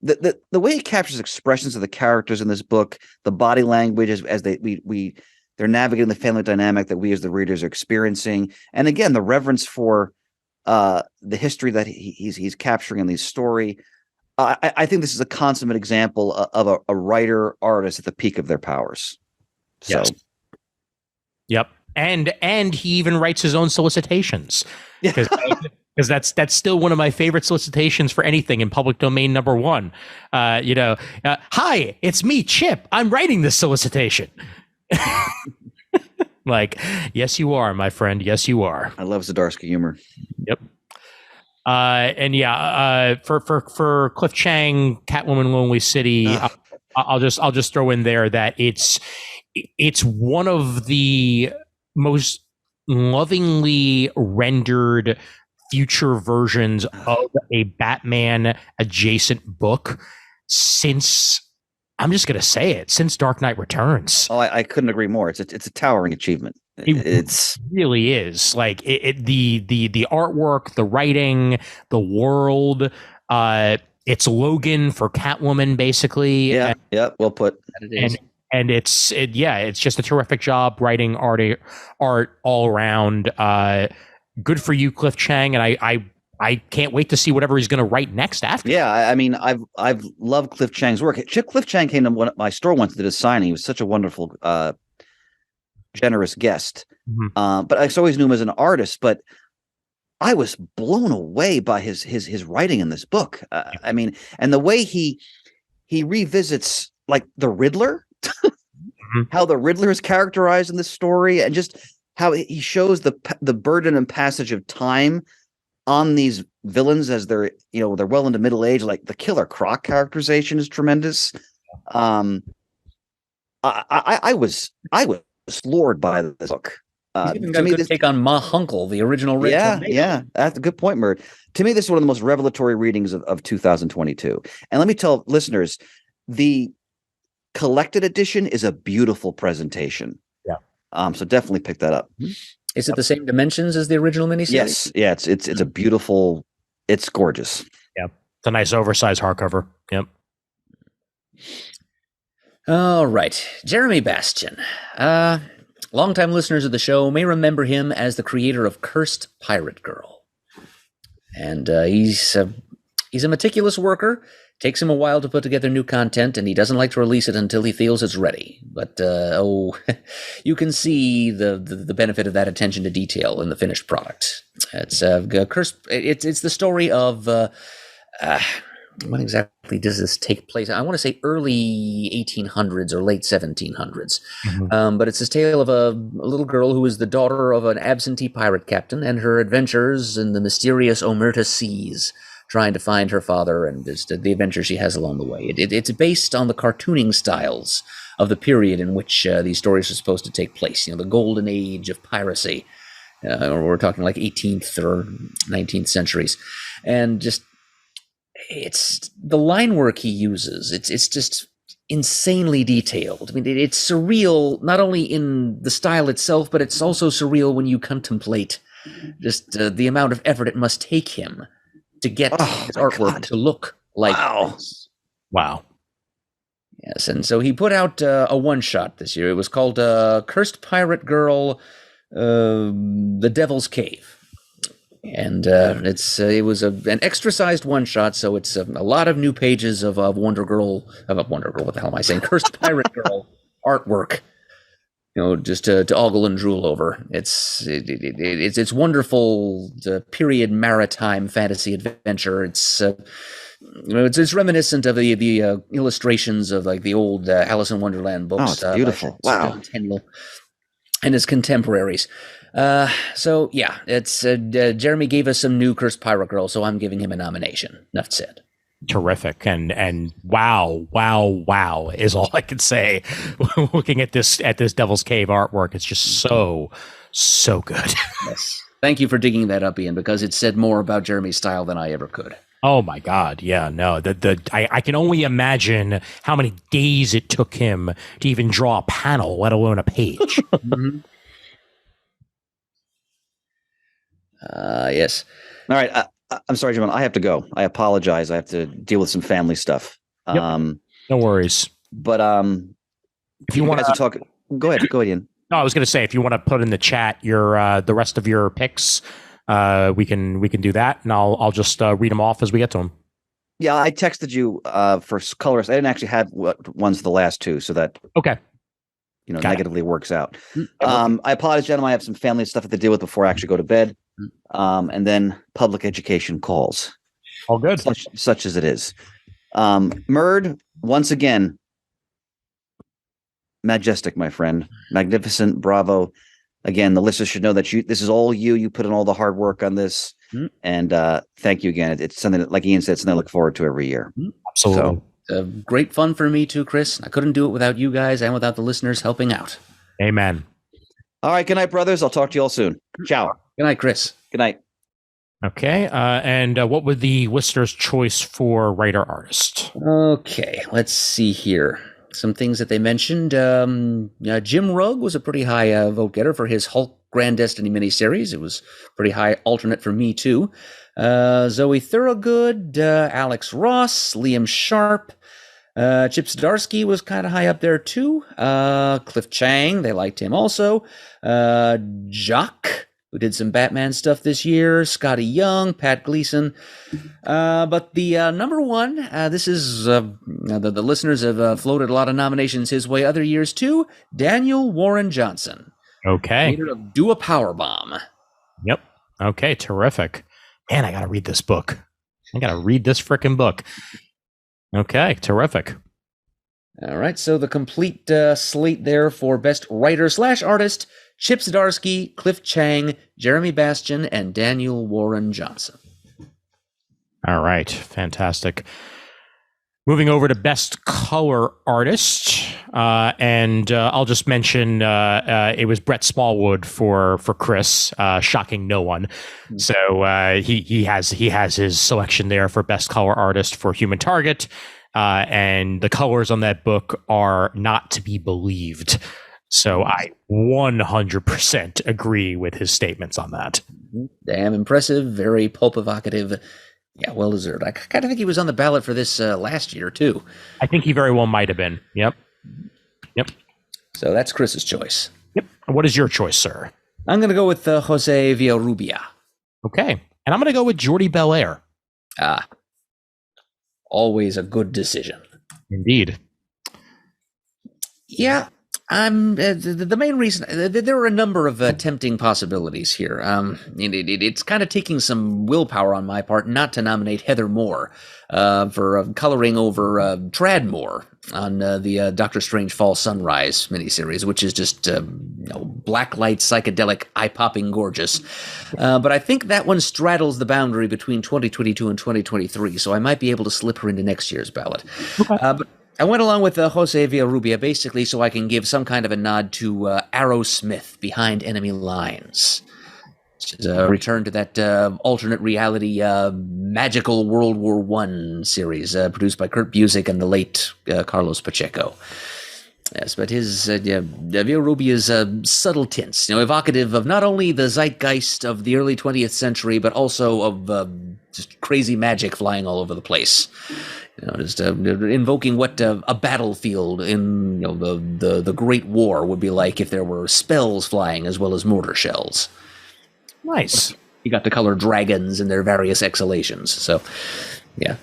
the way he captures expressions of the characters in this book, the body language as they're navigating the family dynamic that we as the readers are experiencing, and again the reverence for the history that he's capturing in the story. I think this is a consummate example of a writer artist at the peak of their powers. So. Yes. Yep. And he even writes his own solicitations, because that's still one of my favorite solicitations for anything in Public Domain #1. Hi, it's me, Chip. I'm writing this solicitation. Like, yes, you are, my friend. Yes, you are. I love Zdarsky humor. Yep. For Cliff Chiang, Catwoman, Lonely City, I'll just throw in there that it's one of the most lovingly rendered future versions of a Batman adjacent book since, I'm just going to say it, since Dark Knight Returns. Oh, I couldn't agree more. It's a towering achievement. It really is. Like the artwork, the writing, the world. It's Logan for Catwoman, basically. Yeah. Well put. And it's just a terrific job writing art all around. Good for you, Cliff Chiang, and I can't wait to see whatever he's going to write next after. Yeah, I mean, I've loved Cliff Chiang's work. Cliff Chiang came to my store once and did a signing. He was such a wonderful, generous guest. Mm-hmm. But I always knew him as an artist. But I was blown away by his writing in this book. I mean, and the way he revisits like the Riddler, mm-hmm. how the Riddler is characterized in this story, and just how he shows the burden and passage of time on these villains as they're well into middle age. Like the Killer Croc characterization is tremendous. I was floored by this book. Even got a good take on Ma Hunkel, the original Red Tornado. Yeah, that's a good point, Murd. To me, this is one of the most revelatory readings of 2022. And let me tell listeners, the collected edition is a beautiful presentation. Yeah. So definitely pick that up. Is it the same dimensions as the original miniseries? Yes. Yeah. It's a beautiful. It's gorgeous. Yeah. It's a nice oversized hardcover. Yep. All right, Jeremy Bastian. Longtime listeners of the show may remember him as the creator of Cursed Pirate Girl. And he's a meticulous worker. Takes him a while to put together new content, and he doesn't like to release it until he feels it's ready. But, you can see the benefit of that attention to detail in the finished product. It's it's the story of... when exactly does this take place? I want to say early 1800s or late 1700s. Mm-hmm. But it's this tale of a little girl who is the daughter of an absentee pirate captain and her adventures in the mysterious Omerta seas, trying to find her father and the adventures she has along the way. It's based on the cartooning styles of the period in which these stories are supposed to take place. The golden age of piracy. We're talking like 18th or 19th centuries. And just... it's the line work he uses. It's just insanely detailed. I mean, it's surreal not only in the style itself, but it's also surreal when you contemplate just the amount of effort it must take him to get his artwork to look like this. Wow. Yes, and so he put out a one-shot this year. It was called Cursed Pirate Girl, The Devil's Cave. And it was an extra-sized one-shot, so it's a lot of new pages of Wonder Girl, what the hell am I saying? Cursed Pirate Girl artwork. Just to ogle and drool over. It's wonderful period maritime fantasy adventure. It's reminiscent of the illustrations of like the old Alice in Wonderland books. Oh, it's beautiful! Wow. John Tenniel and his contemporaries. So yeah, it's Jeremy gave us some new Cursed Pirate Girl, so I'm giving him a nomination. Enough said. Terrific, and wow is all I can say. Looking at this Devil's Cave artwork, it's just so good. Yes. Thank you for digging that up, Ian, because it said more about Jeremy's style than I ever could. Oh my God, yeah, no, I can only imagine how many days it took him to even draw a panel, let alone a page. Mm-hmm. Yes. All right. I'm sorry, Jim. I have to go. I apologize. I have to deal with some family stuff. Yep. No worries. But if you want to talk, go ahead, Ian. No, I was going to say, if you want to put in the chat your the rest of your picks, we can do that, and I'll just read them off as we get to them. Yeah, I texted you for colorist. I didn't actually have ones for the last two, so that okay, negatively works out. I apologize, gentlemen. I have some family stuff to deal with before I actually go to bed. And then public education calls. All good. Such as it is. Murd, once again, majestic, my friend. Magnificent. Bravo. Again, the listeners should know that this is all you. You put in all the hard work on this. And thank you again. It's something that, like Ian said, something I look forward to every year. Absolutely. So, great fun for me too, Chris. I couldn't do it without you guys and without the listeners helping out. Amen. All right. Good night, brothers. I'll talk to you all soon. Ciao. Good night, Chris. Good night. Okay, and what would the listener's choice for writer-artist? Okay, let's see here. Some things that they mentioned. Jim Rugg was a pretty high vote getter for his Hulk Grand Destiny miniseries. It was pretty high alternate for me, too. Zoe Thorogood, Alex Ross, Liam Sharp, Chip Zdarsky was kind of high up there, too. Cliff Chang, they liked him also. Jock, who did some Batman stuff this year, Scotty Young, Pat Gleason. But the number one, this is, the listeners have floated a lot of nominations his way other years too, Daniel Warren Johnson. Okay. Leader of Do a Powerbomb. Yep. Okay, terrific. Man, I got to read this book. I got to read this frickin' book. Okay, terrific. All right, so the complete slate there for Best Writer/Artist, Chip Zdarsky, Cliff Chang, Jeremy Bastian, and Daniel Warren Johnson. All right, fantastic. Moving over to Best Color Artist, and I'll just mention it was Brett Smallwood for Chris, shocking no one. So he has his selection there for Best Color Artist for Human Target, and the colors on that book are not to be believed. So I 100% agree with his statements on that. Damn impressive, very pulp evocative. Yeah, well deserved. I kind of think he was on the ballot for this last year, too. I think he very well might have been. Yep. So that's Chris's choice. Yep. What is your choice, sir? I'm going to go with Jose Villarrubia. Okay. And I'm going to go with Jordi Belair. Always a good decision. Indeed. Yeah. The main reason there are a number of tempting possibilities here. It's kind of taking some willpower on my part not to nominate Heather Moore for coloring over Trad Moore on the Doctor Strange Fall Sunrise miniseries, which is just blacklight, psychedelic, eye-popping gorgeous. But I think that one straddles the boundary between 2022 and 2023, so I might be able to slip her into next year's ballot. Okay. But I went along with Jose Villarrubia basically so I can give some kind of a nod to Arrow Smith, Behind Enemy Lines. Which is a return to that alternate reality magical World War I series produced by Kurt Busiek and the late Carlos Pacheco. Yes, but his Villarrubia's subtle tints, evocative of not only the zeitgeist of the early 20th century, but also of just crazy magic flying all over the place. Just invoking what a battlefield in the Great War would be like if there were spells flying as well as mortar shells. Nice. You got to color dragons and their various exhalations. So, yeah.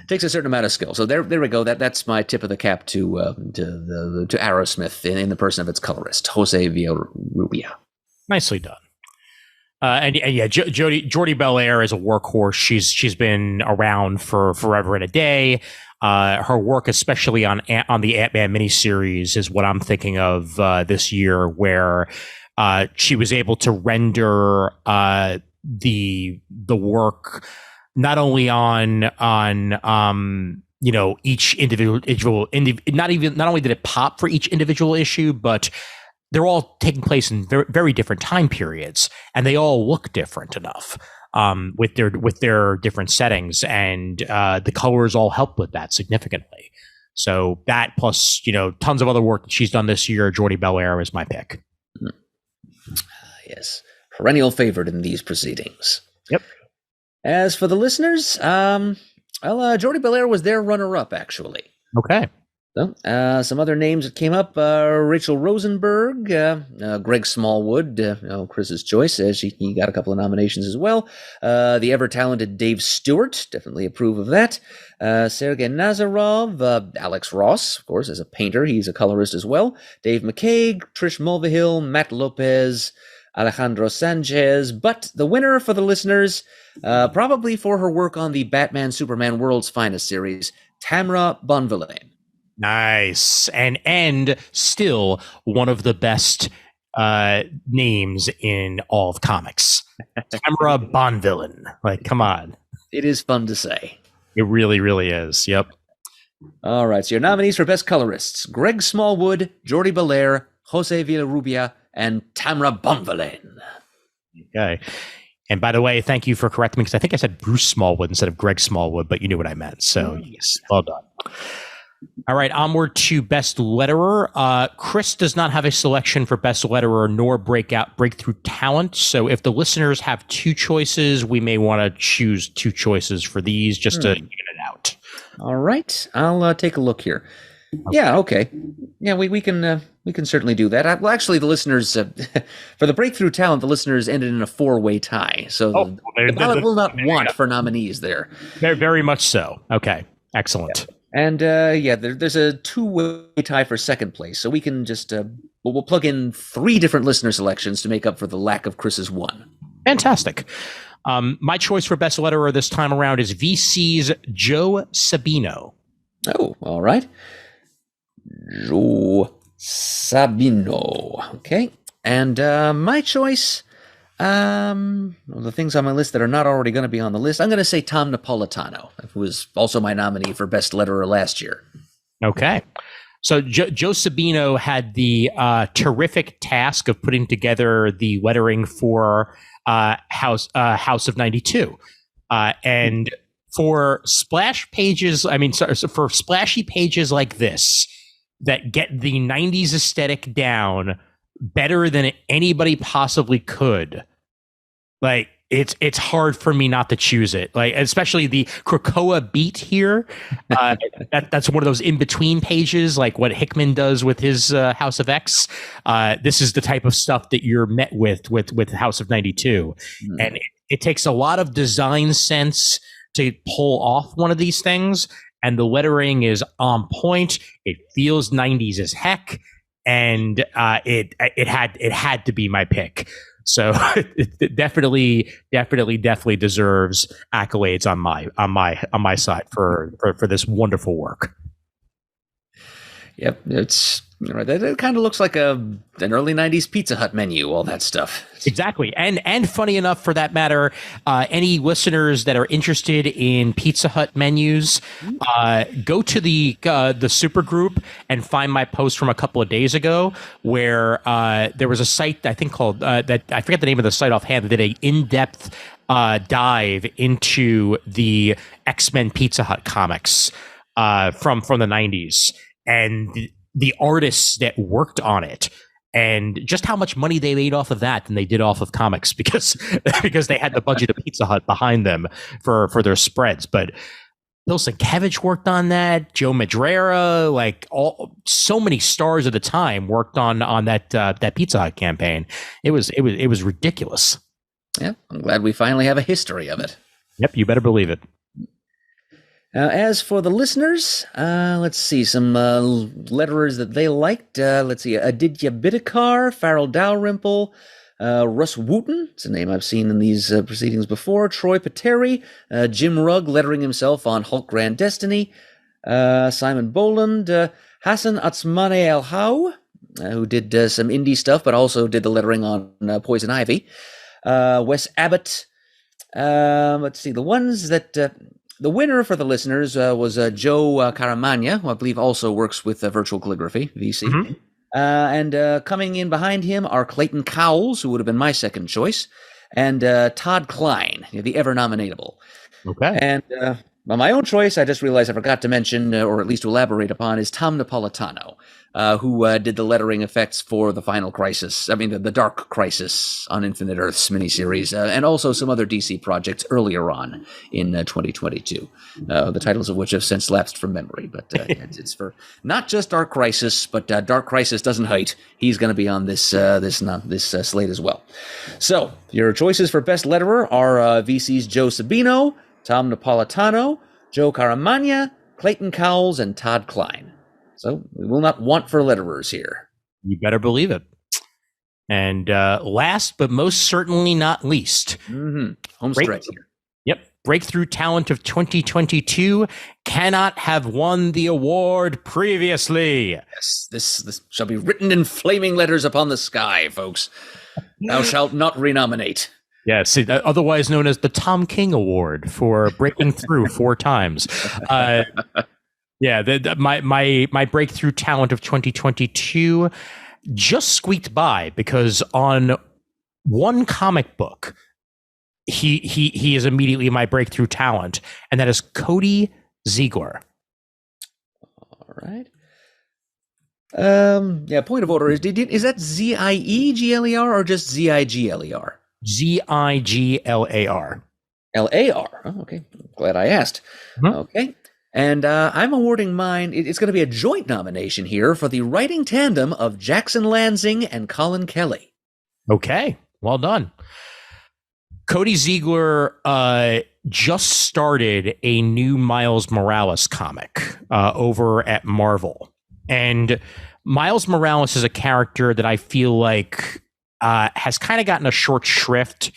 Takes a certain amount of skill. So there we go. That's my tip of the cap to Aerosmith in the person of its colorist, Jose Villarrubia. Nicely done. And yeah, Jordi Belair is a workhorse. She's been around for forever and a day. Her work, especially on the Ant-Man miniseries, is what I'm thinking of this year, where she was able to render the work not only on each individual not only did it pop for each individual issue, but they're all taking place in very, very different time periods, and they all look different enough with their different settings, and the colors all help with that significantly. So that plus tons of other work that she's done this year, Jordi Belair is my pick. Yes, perennial favorite in these proceedings. Yep. As for the listeners, Jordi Belair was their runner-up, actually. Okay. So, some other names that came up, Rachel Rosenberg, Greg Smallwood, Chris's choice, he got a couple of nominations as well. The ever-talented Dave Stewart, definitely approve of that. Sergei Nazarov, Alex Ross, of course, as a painter, he's a colorist as well. Dave McCaig, Trish Mulvihill, Matt Lopez, Alejandro Sanchez, but the winner for the listeners, probably for her work on the Batman Superman World's Finest series, Tamra Bonvillain. Nice. And still one of the best names in all of comics. Tamra Bonvillain. Like, come on. It is fun to say. It really, really is. Yep. All right. So your nominees for best colorists: Greg Smallwood, Jordi Belair, Jose Villarrubia, and Tamra Bonvillain. Okay. And by the way, thank you for correcting me, because I think I said Bruce Smallwood instead of Greg Smallwood, but you knew what I meant. So yes, well done. All right, onward to best letterer. Chris does not have a selection for best letterer nor breakthrough talent. So if the listeners have two choices, we may want to choose two choices for these just to even it out. All right, I'll take a look here. Okay. Yeah, okay. Yeah, we can certainly do that. Well, actually, the listeners for the breakthrough talent, the listeners ended in a 4-way tie. So the ballot will not want for nominees there. Very, very much so. Okay, excellent. Yeah. And there's a 2-way tie for second place. So we can just we'll plug in 3 different listener selections to make up for the lack of Chris's one. Fantastic. My choice for best letterer this time around is VC's Joe Sabino. Oh, all right. Joe Sabino. Okay. And my choice, the things on my list that are not already going to be on the list, I'm going to say Tom Napolitano, who was also my nominee for best letterer last year. Okay. So Joe Sabino had the terrific task of putting together the lettering for House of 92. And for splash pages, for splashy pages like this that get the 90s aesthetic down better than anybody possibly could, like it's hard for me not to choose it. Like, especially the Krakoa beat here. That's one of those in-between pages, like what Hickman does with his House of X. This is the type of stuff that you're met with House of 92. And it takes a lot of design sense to pull off one of these things. And the lettering is on point. It feels 90s as heck. And it had to be my pick. So it definitely deserves accolades on my side for this wonderful work. Yep, it's right. That kind of looks like an early 90s Pizza Hut menu, all that stuff. Exactly. And funny enough, for that matter, any listeners that are interested in Pizza Hut menus, go to the super group and find my post from a couple of days ago where there was a site, I think called, that I forget the name of the site offhand, that did an in-depth dive into the X-Men Pizza Hut comics from the 90s. And the artists that worked on it, and just how much money they made off of that than they did off of comics, because they had the budget of Pizza Hut behind them for their spreads. But Bill Sienkiewicz worked on that. Joe Madureira, so many stars at the time worked on that Pizza Hut campaign. It was ridiculous. Yeah, I'm glad we finally have a history of it. Yep, you better believe it. As for the listeners, let's see some letterers that they liked. Let's see, Aditya Bidikar, Farrell Dalrymple, Russ Wooten, it's a name I've seen in these proceedings before, Troy Pateri, Jim Rugg lettering himself on Hulk Grand Destiny, Simon Boland, Hassan Atsmane El Hau, who did some indie stuff, but also did the lettering on Poison Ivy, Wes Abbott. Let's see, the ones that... the winner for the listeners was Joe Caramagna, who I believe also works with Virtual Calligraphy, VC. Mm-hmm. And coming in behind him are Clayton Cowles, who would have been my second choice, and Todd Klein, the ever-nominatable. Okay. And my own choice, I just realized I forgot to mention, or at least to elaborate upon, is Tom Napolitano, who did the lettering effects for the Final Crisis, the Dark Crisis on Infinite Earths miniseries, and also some other DC projects earlier on in 2022, the titles of which have since lapsed from memory. But it's for not just Dark Crisis, but Dark Crisis doesn't hide. He's going to be on this slate as well. So your choices for Best Letterer are VC's Joe Sabino, Tom Napolitano, Joe Caramagna, Clayton Cowles, and Todd Klein. So we will not want for letterers here. You better believe it. And last but most certainly not least, home stretch here. Yep. Breakthrough Talent of 2022 cannot have won the award previously. Yes, this shall be written in flaming letters upon the sky, folks. Thou shalt not renominate. Yes, otherwise known as the Tom King Award for breaking through 4 times. My breakthrough talent of 2022 just squeaked by because on one comic book, he is immediately my breakthrough talent, and that is Cody Ziegler. All right. Point of order is that Ziegler or just Zigler? Ziglar. Lar. Oh, okay. Glad I asked. Mm-hmm. Okay. And I'm awarding mine. It's going to be a joint nomination here for the writing tandem of Jackson Lansing and Colin Kelly. Okay. Well done. Cody Ziegler just started a new Miles Morales comic over at Marvel. And Miles Morales is a character that I feel like has kind of gotten a short shrift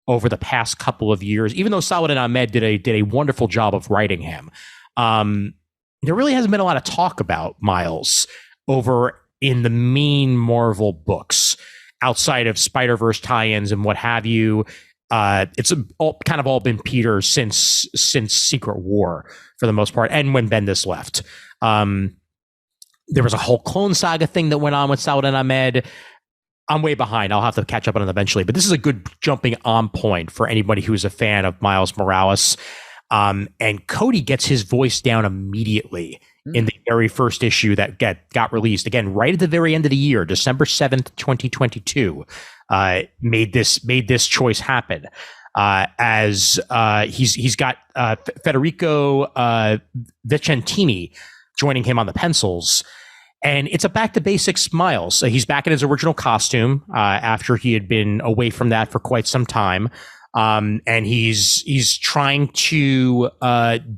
over the past couple of years, even though Saladin Ahmed did a wonderful job of writing him. There really hasn't been a lot of talk about Miles over in the main Marvel books outside of Spider-Verse tie-ins and what have you. It's all been Peter since Secret War for the most part, and when Bendis left. There was a whole Clone Saga thing that went on with Saladin Ahmed. I'm way behind. I'll have to catch up on it eventually. But this is a good jumping on point for anybody who's a fan of Miles Morales. And Cody gets his voice down immediately in the very first issue that got released. Again, right at the very end of the year, December 7th, 2022, made this choice happen. As he's got Federico Vicentini joining him on the pencils. And it's a back to basics Miles. He's back in his original costume after he had been away from that for quite some time. And he's trying to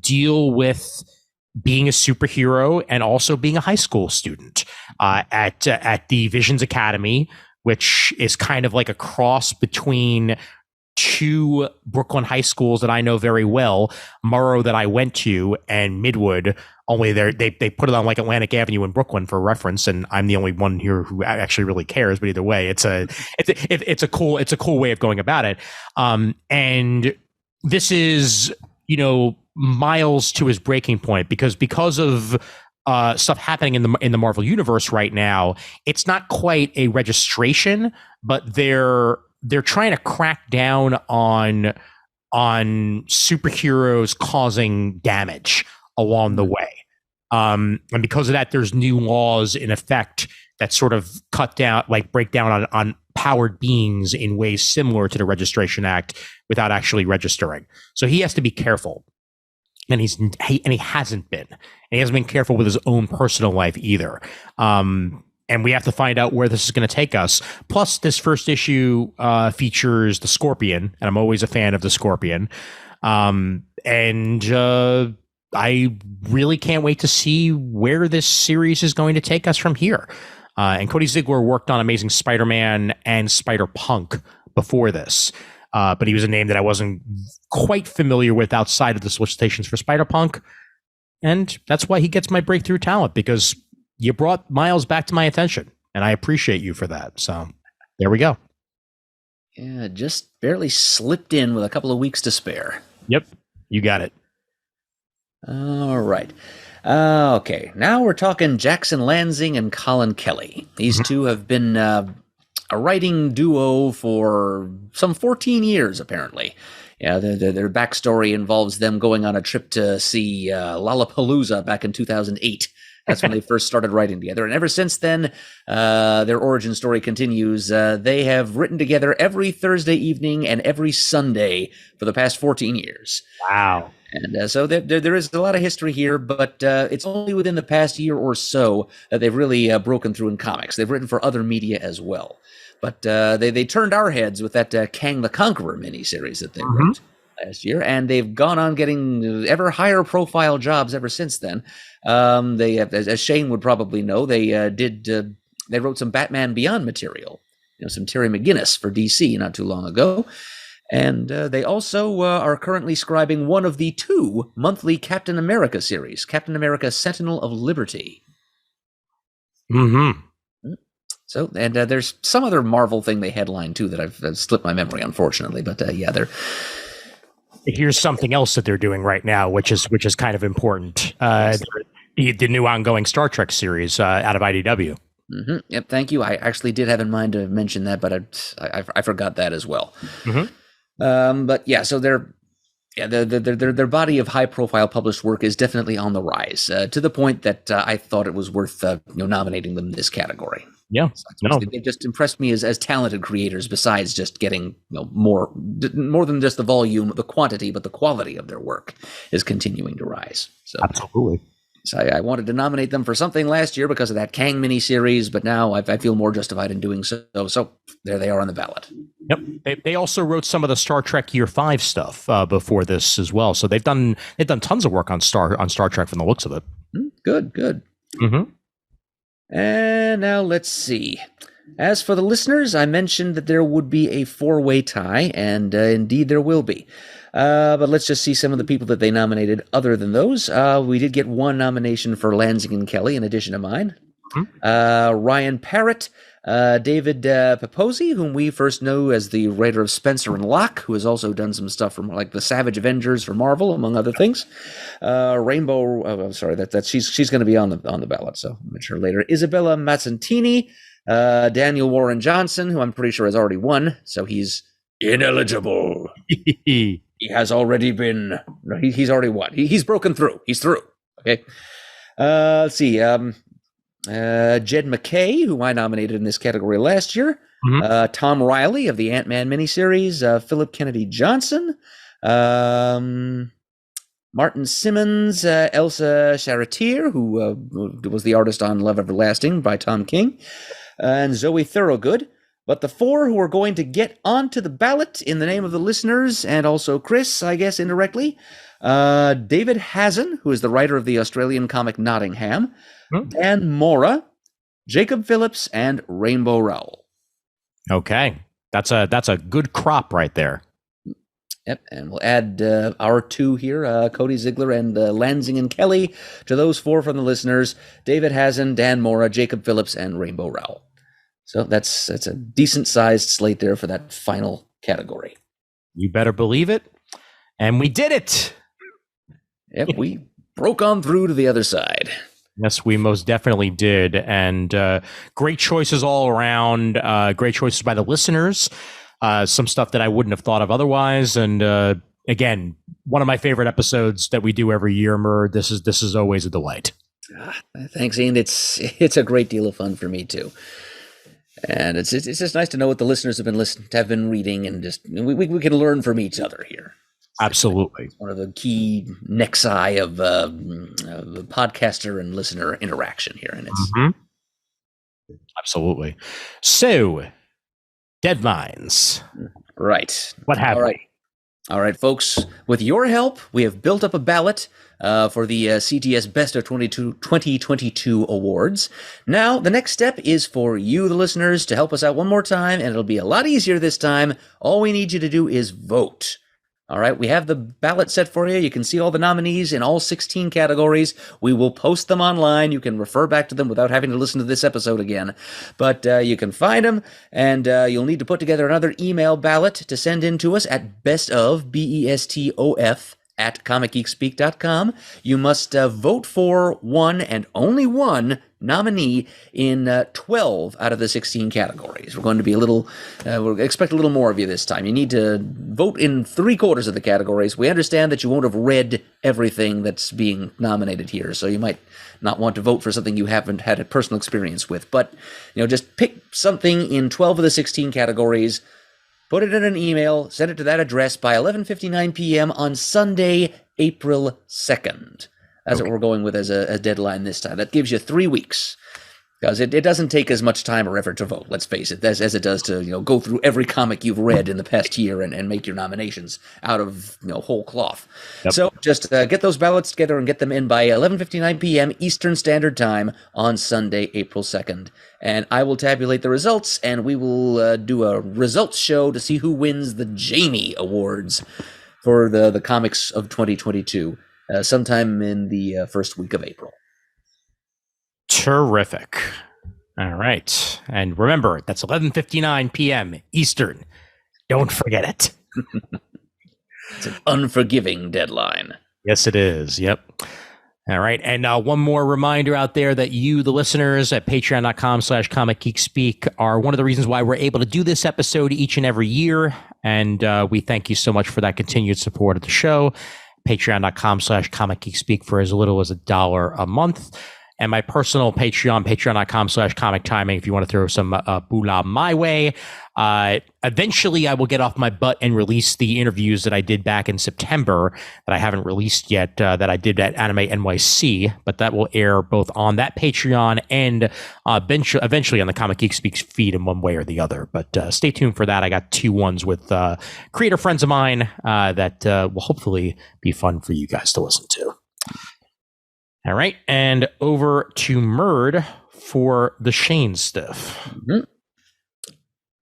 deal with being a superhero and also being a high school student at the Visions Academy, which is kind of like a cross between 2 Brooklyn high schools that I know very well, Murdough that I went to, and Midwood. Only they put it on like Atlantic Avenue in Brooklyn for reference, and I'm the only one here who actually really cares. But either way, it's a cool way of going about it. And this is Miles to his breaking point because of stuff happening in the Marvel universe right now. It's not quite a registration, but they're trying to crack down on superheroes causing damage along the way. And because of that, there's new laws in effect that sort of break down on powered beings in ways similar to the Registration Act without actually registering. So he has to be careful. And he hasn't been. And he hasn't been careful with his own personal life either. and we have to find out where this is going to take us. Plus, this first issue features the Scorpion, and I'm always a fan of the Scorpion. I really can't wait to see where this series is going to take us from here. And Cody Ziegler worked on Amazing Spider-Man and Spider-Punk before this. But he was a name that I wasn't quite familiar with outside of the solicitations for Spider-Punk. And that's why he gets my breakthrough talent, because you brought Miles back to my attention, and I appreciate you for that. So there we go. Yeah, just barely slipped in with a couple of weeks to spare. Yep, you got it. All right. Okay, now we're talking Jackson Lansing and Colin Kelly. These two have been a writing duo for some 14 years, apparently. Yeah, their backstory involves them going on a trip to see Lollapalooza back in 2008. That's when they first started writing together. And ever since then, their origin story continues. They have written together every Thursday evening and every Sunday for the past 14 years. Wow. And so there is a lot of history here, but it's only within the past year or so that they've really broken through in comics. They've written for other media as well. But they turned our heads with that Kang the Conqueror miniseries that they wrote last year, and they've gone on getting ever higher profile jobs ever since then. They, as Shane would probably know, they wrote some Batman Beyond material, some Terry McGinnis for DC not too long ago. And they also are currently scribing one of the 2 monthly Captain America series, Captain America Sentinel of Liberty. So, and there's some other Marvel thing they headline too that I've slipped my memory, unfortunately. But they're. Here's something else that they're doing right now, which is kind of important. The new ongoing Star Trek series out of IDW. Yep, thank you. I actually did have in mind to mention that, but I forgot that as well. But yeah, so their body of high-profile published work is definitely on the rise, to the point that I thought it was worth nominating them in this category. Yeah, so they've just impressed me as talented creators. Besides just getting more than just the volume, the quantity, but the quality of their work is continuing to rise. So absolutely. So I wanted to nominate them for something last year because of that Kang miniseries, but now I feel more justified in doing so. So there they are on the ballot. Yep. They also wrote some of the Star Trek Year 5 stuff before this as well. So they've done tons of work on Star Trek from the looks of it. Good. And now let's see. As for the listeners, I mentioned that there would be a 4-way tie, and indeed there will be. But let's just see some of the people that they nominated other than those. We did get 1 nomination for Lansing and Kelly in addition to mine. Ryan Parrott, David Paposi, whom we first know as the writer of Spencer and Locke, who has also done some stuff from like the Savage Avengers for Marvel, among other things. Rainbow, I'm sorry, that she's going to be on the ballot, so I'll mention her later. Isabella Mazzantini, Daniel Warren Johnson, who I'm pretty sure has already won, so he's ineligible. He has already been. No, he's already won. He's broken through. He's through. Okay. Let's see. Jed McKay, who I nominated in this category last year. Tom Riley of the Ant-Man miniseries. Philip Kennedy Johnson. Martin Simmons. Elsa Charretier, who was the artist on Love Everlasting by Tom King. And Zoe Thorogood. But the 4 who are going to get onto the ballot in the name of the listeners, and also Chris, I guess, indirectly, David Hazen, who is the writer of the Australian comic Nottingham, Dan Mora, Jacob Phillips, and Rainbow Rowell. Okay. That's a good crop right there. Yep, and we'll add our 2 here, Cody Ziegler and Lansing and Kelly, to those 4 from the listeners, David Hazen, Dan Mora, Jacob Phillips, and Rainbow Rowell. So that's a decent-sized slate there for that final category. You better believe it. And we did it. Yep, we broke on through to the other side. Yes, we most definitely did. And great choices all around. Great choices by the listeners. Some stuff that I wouldn't have thought of otherwise. And again, one of my favorite episodes that we do every year, Murd. This is always a delight. Thanks, Ian. It's a great deal of fun for me, too. And it's just nice to know what the listeners have been reading, and just we can learn from each other here. Absolutely, it's one of the key nexi of podcaster and listener interaction here, and it's Absolutely. So, deadlines. Right. What happened? All right, folks. With your help, we have built up a ballot for the CTS Best of 2022 awards. Now, the next step is for you, the listeners, to help us out one more time, and it'll be a lot easier this time. All we need you to do is vote. All right, we have the ballot set for you. You can see all the nominees in all 16 categories. We will post them online. You can refer back to them without having to listen to this episode again. But you can find them, and you'll need to put together another email ballot to send in to us at bestof, BESTOF, at comicgeekspeak.com. You must vote for one and only one nominee in 12 out of the 16 categories. We're going to be we'll expect a little more of you this time. You need to vote in 3/4 of the categories. We understand that you won't have read everything that's being nominated here, so you might not want to vote for something you haven't had a personal experience with. But, just pick something in 12 of the 16 categories, put it in an email, send it to that address by 11:59 p.m. on Sunday, April 2nd. That's what we're going with as a deadline this time. That gives you 3 weeks, because it doesn't take as much time or effort to vote, let's face it, as it does to go through every comic you've read in the past year and make your nominations out of whole cloth. Yep. So just get those ballots together and get them in by 11:59 p.m. Eastern Standard Time on Sunday, April 2nd. And I will tabulate the results, and we will do a results show to see who wins the Jamie Awards for the comics of 2022. Sometime in the first week of April. Terrific. All right. And remember, that's 11:59 p.m. Eastern. Don't forget it. It's an unforgiving deadline. Yes, it is. Yep. All right. And one more reminder out there that you, the listeners at patreon.com/comicgeekspeak, are one of the reasons why we're able to do this episode each and every year. And we thank you so much for that continued support of the show. Patreon.com/comicgeekspeak for as little as $1 a month. And my personal Patreon, patreon.com/comic timing, if you want to throw some moolah my way. Eventually, I will get off my butt and release the interviews that I did back in September that I haven't released yet, that I did at Anime NYC, but that will air both on that Patreon and eventually on the Comic Geek Speaks feed in one way or the other. But stay tuned for that. I got 2 ones with creator friends of mine that will hopefully be fun for you guys to listen to. All right, and over to Murd for the Shane stuff. Mm-hmm.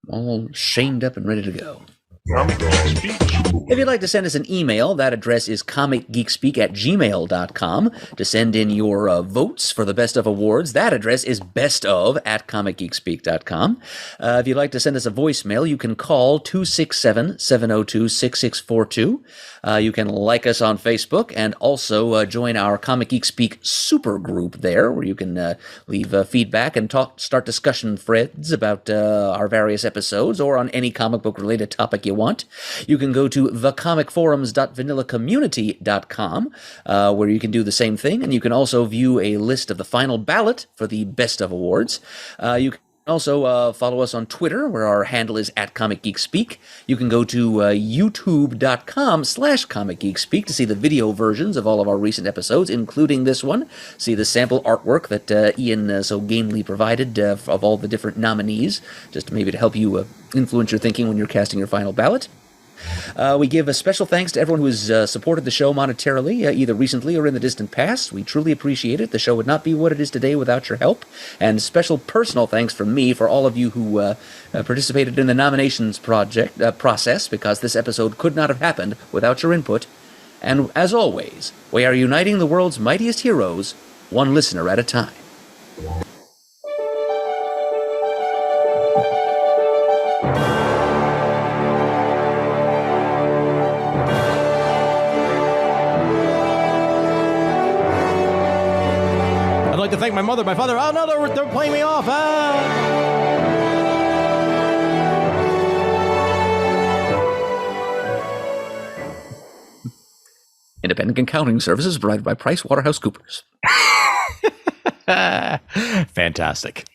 All shaned up and ready to go. If you'd like to send us an email, that address is comicgeekspeak@gmail.com. To send in your votes for the Best of Awards, that address is bestof@comicgeekspeak.com. If you'd like to send us a voicemail, you can call 267-702-6642. You can like us on Facebook and also join our Comic Geek Speak super group there, where you can leave feedback and start discussion threads about our various episodes or on any comic book related topic you want. You can go to thecomicforums.vanillacommunity.com, where you can do the same thing, and you can also view a list of the final ballot for the Best of Awards. You can also follow us on Twitter, where our handle is @ComicGeekSpeak. You can go to youtube.com/ComicGeekSpeak to see the video versions of all of our recent episodes, including this one. See the sample artwork that Ian so gamely provided of all the different nominees, just maybe to help you influence your thinking when you're casting your final ballot. We give a special thanks to everyone who has supported the show monetarily, either recently or in the distant past. We truly appreciate it. The show would not be what it is today without your help. And special personal thanks from me for all of you who participated in the nominations process, because this episode could not have happened without your input. And as always, we are uniting the world's mightiest heroes, one listener at a time. I'd like to thank my mother, my father. Oh no, they're playing me off. Independent accounting services provided by PricewaterhouseCoopers. Fantastic.